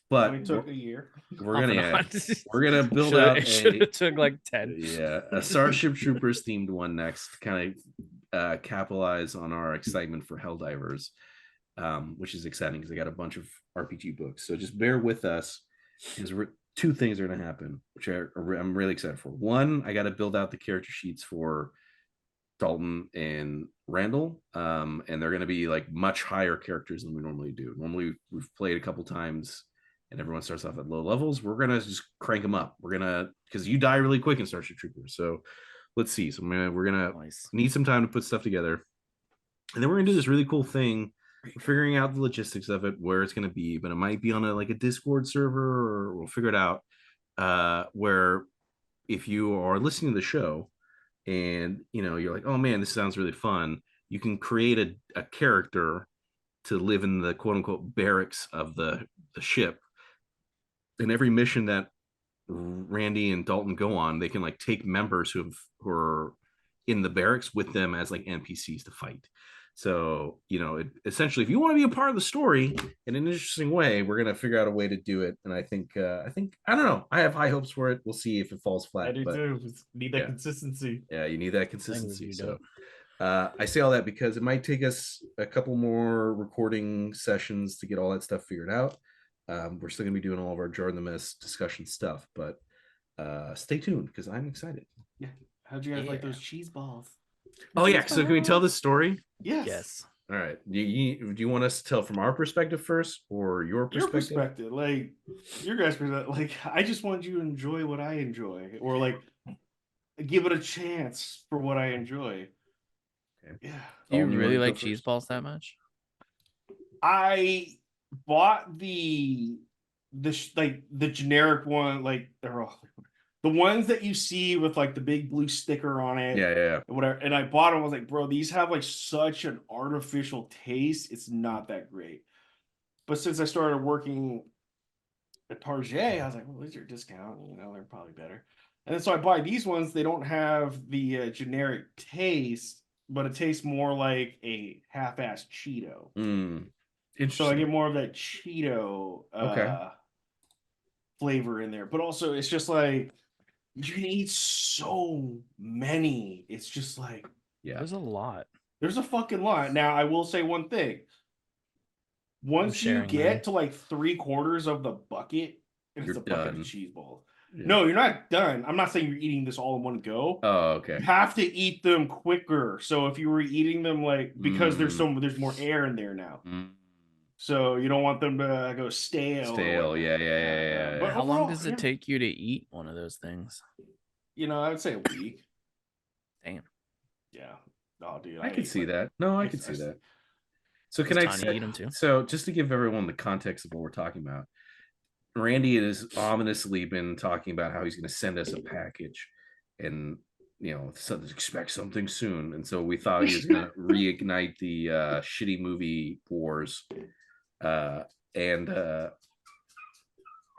But Only took a year. we're Off gonna and on. we're gonna build Shoulda- out it should a have took like 10. yeah, a Starship Troopers themed one next, kind of capitalize on our excitement for Helldivers, which is exciting because I got a bunch of RPG books. So just bear with us, because two things are going to happen, which I'm really excited for. One, I got to build out the character sheets for Dalton and Randall, and they're going to be like much higher characters than we normally do. Normally, we've played a couple times, and everyone starts off at low levels. We're going to just crank them up. We're gonna, because you die really quick in Starship Troopers. So let's see. So we're gonna Nice. need some time to put stuff together, and then we're gonna do this really cool thing. We're figuring out the logistics of it, where it's gonna be, but it might be on a Discord server, or we'll figure it out. Where if you are listening to the show and you're like, oh man, this sounds really fun, you can create a character to live in the quote unquote barracks of the ship. And every mission that Randy and Dalton go on, they can take members who are in the barracks with them as NPCs to fight. So, essentially, if you want to be a part of the story in an interesting way, we're gonna figure out a way to do it. And I think I don't know. I have high hopes for it. We'll see if it falls flat. I do but too. Need that yeah. consistency. Yeah, you need that consistency. So I say all that because it might take us a couple more recording sessions to get all that stuff figured out. We're still gonna be doing all of our JARdon the Mess discussion stuff, but stay tuned because I'm excited. Yeah. How'd you guys like those cheese balls? Oh yeah, so can we tell this story? Yes. All right. Do you want us to tell from our perspective first, or your perspective? Your perspective, like your guys' perspective. Like, I just want you to enjoy what I enjoy, or like give it a chance for what I enjoy. Okay. Yeah. Do you Dalton, really wanna go like cheese first? balls that much? I bought the generic one, like they're all the ones that you see with like the big blue sticker on it. Yeah. And whatever. And I bought them. I was like, bro, these have like such an artificial taste. It's not that great. But since I started working at Target, I was like, well, what's your discount? They're probably better. And then so I buy these ones. They don't have the generic taste, but it tastes more like a half-assed Cheeto. Interesting. So I get more of that Cheeto flavor in there. But also, it's just like you can eat so many. It's just like There's a lot. there's a fucking lot. Now I will say one thing. Once you get to like 3/4 of the bucket, it's a bucket of cheese balls. Yeah. No, you're not done. I'm not saying you're eating this all in one go. Oh, okay. You have to eat them quicker. So if you were eating them like because there's more air in there now. So you don't want them to go stale. Yeah. But how long does it take you to eat one of those things? I would say a week. Damn. Yeah. Oh, dude. I could see that. No, I could see that. So can I say, eat them too? So just to give everyone the context of what we're talking about, Randy has ominously been talking about how he's going to send us a package, and expect something soon. And so we thought he was going to reignite the shitty movie wars. Hey,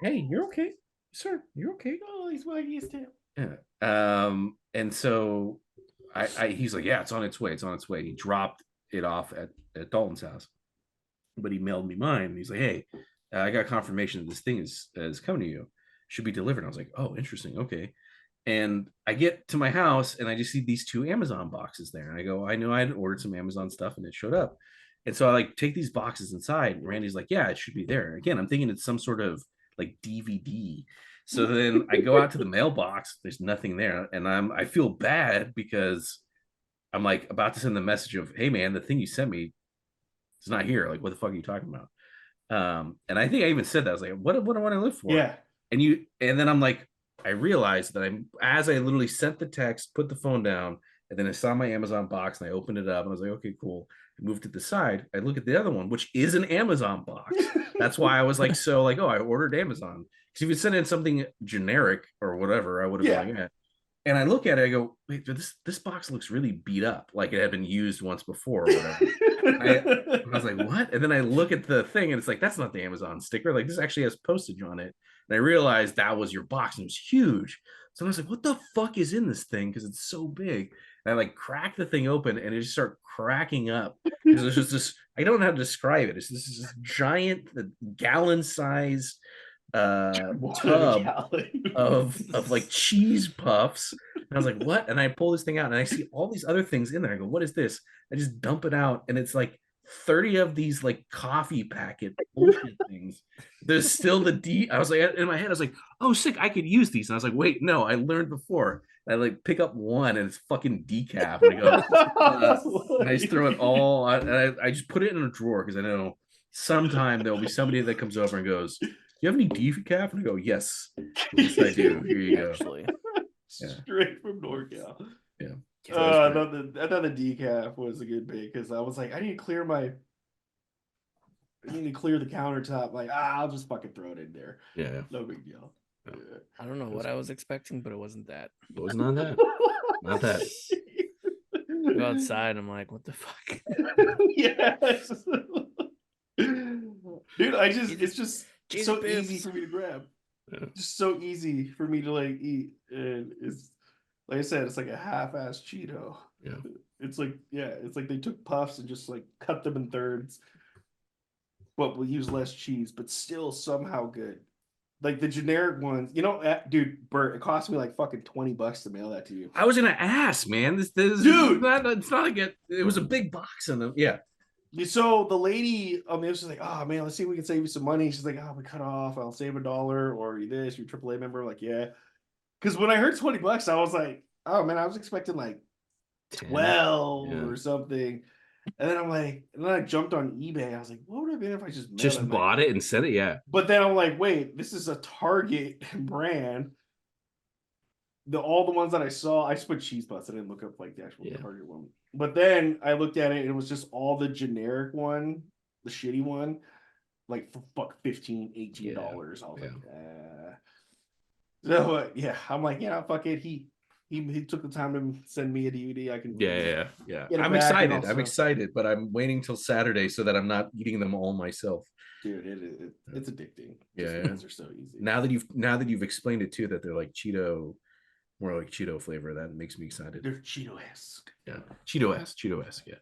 you're okay, sir. You're okay. Oh, he's wagging his tail. Yeah. And so he's like, yeah, it's on its way. It's on its way. He dropped it off at Dalton's house, but he mailed me mine. He's like, hey, I got confirmation that this thing is coming to you. Should be delivered. And I was like, oh, interesting. Okay. And I get to my house and I just see these 2 Amazon boxes there. And I go, I know I had ordered some Amazon stuff and it showed up. And so I like take these boxes inside. And Randy's like, yeah, it should be there. Again, I'm thinking it's some sort of like DVD. So then I go out to the mailbox. There's nothing there. And I feel bad because I'm like about to send the message of, hey man, the thing you sent me is not here. Like, what the fuck are you talking about? And I think I even said that. I was like, what do I want to live for? Yeah. And then I'm like, I realized that as I literally sent the text, put the phone down, and then I saw my Amazon box and I opened it up and I was like, okay, cool. I moved to the side. I look at the other one, which is an Amazon box. That's why I was like, oh, I ordered Amazon. Because if you sent in something generic or whatever, I would have been like, yeah. And I look at it, I go, wait, this box looks really beat up, like it had been used once before or whatever. I was like, what? And then I look at the thing and it's like, that's not the Amazon sticker. Like, this actually has postage on it. And I realized that was your box and it was huge. So I was like, what the fuck is in this thing? Because it's so big. And I like cracked the thing open and it just started cracking up. Because it's just this, I don't know how to describe it. It's this giant gallon-sized tub of like cheese puffs. And I was like, what? And I pull this thing out and I see all these other things in there. I go, what is this? I just dump it out and it's like 30 of these like coffee packet bullshit things. There's still I was like, in my head, I was like, oh, sick, I could use these. And I was like, wait, no, I learned before. And I like pick up one and it's fucking decaf. And I go, and I just throw it all and I just put it in a drawer because I know sometime there'll be somebody that comes over and goes, do you have any decaf? And I go, yes, I do. Here you go. Actually. Straight from NorCal. Yeah. I thought the decaf was a good bit because I was like, I need to clear the countertop. Like, I'll just fucking throw it in there. Yeah. No big deal. Yeah. I don't know what I was expecting, but it wasn't that. It was not that. Not that. Go outside. I'm like, what the fuck? Yes. Dude, it's just so easy for me to grab. Yeah. Just so easy for me to like eat. And it's like I said, it's like a half-ass Cheeto. Yeah. It's like, yeah, it's like they took puffs and just like cut them in thirds, but we'll use less cheese, but still somehow good. Like the generic ones, dude, Bert, it cost me like fucking $20 to mail that to you. I was gonna ask, man. This Dude! it's not like it was a big box in them. Yeah. So the lady, it was just like, oh man, let's see if we can save you some money. She's like, oh, we cut off, I'll save $1, or this, you're AAA member. I'm like, yeah. Because when I heard $20, I was like, oh man, I was expecting like 12 or something. And then I jumped on eBay. I was like, what would it have been if I just bought it and said it? Yeah. But then I'm like, wait, this is a Target brand. All the ones that I saw, I just put cheese butts. I didn't look up like the actual Target one. But then I looked at it and it was just all the generic one, the shitty one, like for fuck $15, $18. I was like, So yeah, I'm like, fuck it. He took the time to send me a DVD. I can yeah. I'm excited. I'm excited, but I'm waiting till Saturday so that I'm not eating them all myself. Dude, it's addicting. Yeah, they're so easy. Now that you've explained it too, that they're like Cheeto, more like Cheeto flavor, that makes me excited. They're Cheeto-esque. Yeah, Cheeto-esque. Yeah.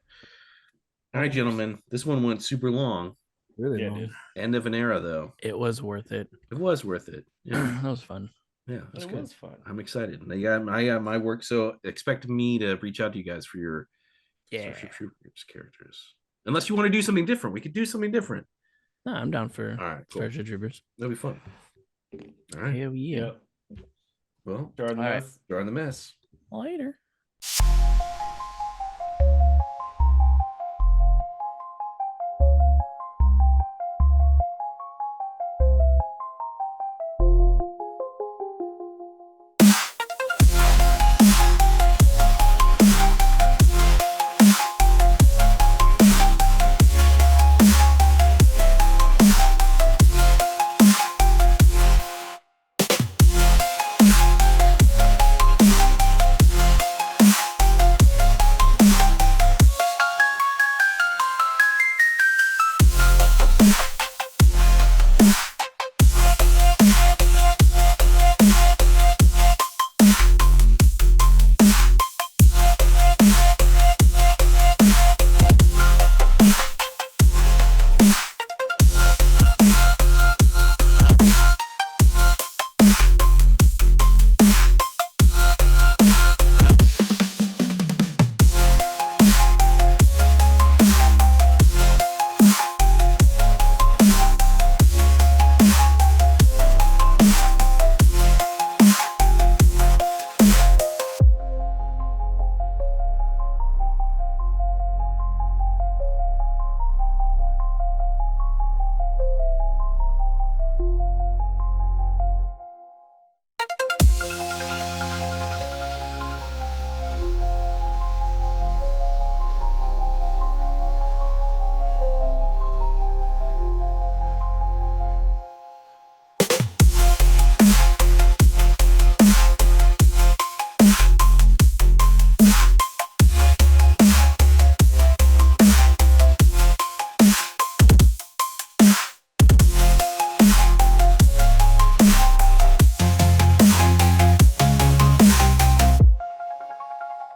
All right, gentlemen, this one went super long. Really long. End of an era, though. It was worth it. It was worth it. Yeah, that was fun. Yeah, it was fun. I'm excited. I got my work, so expect me to reach out to you guys for your Starship Troopers characters. Unless you want to do something different, we could do something different. No, I'm down for all right, cool. Starship Troopers. That'll be fun. All right. Hell yeah. Well, JARdon the mess. JARdon the mess. Later.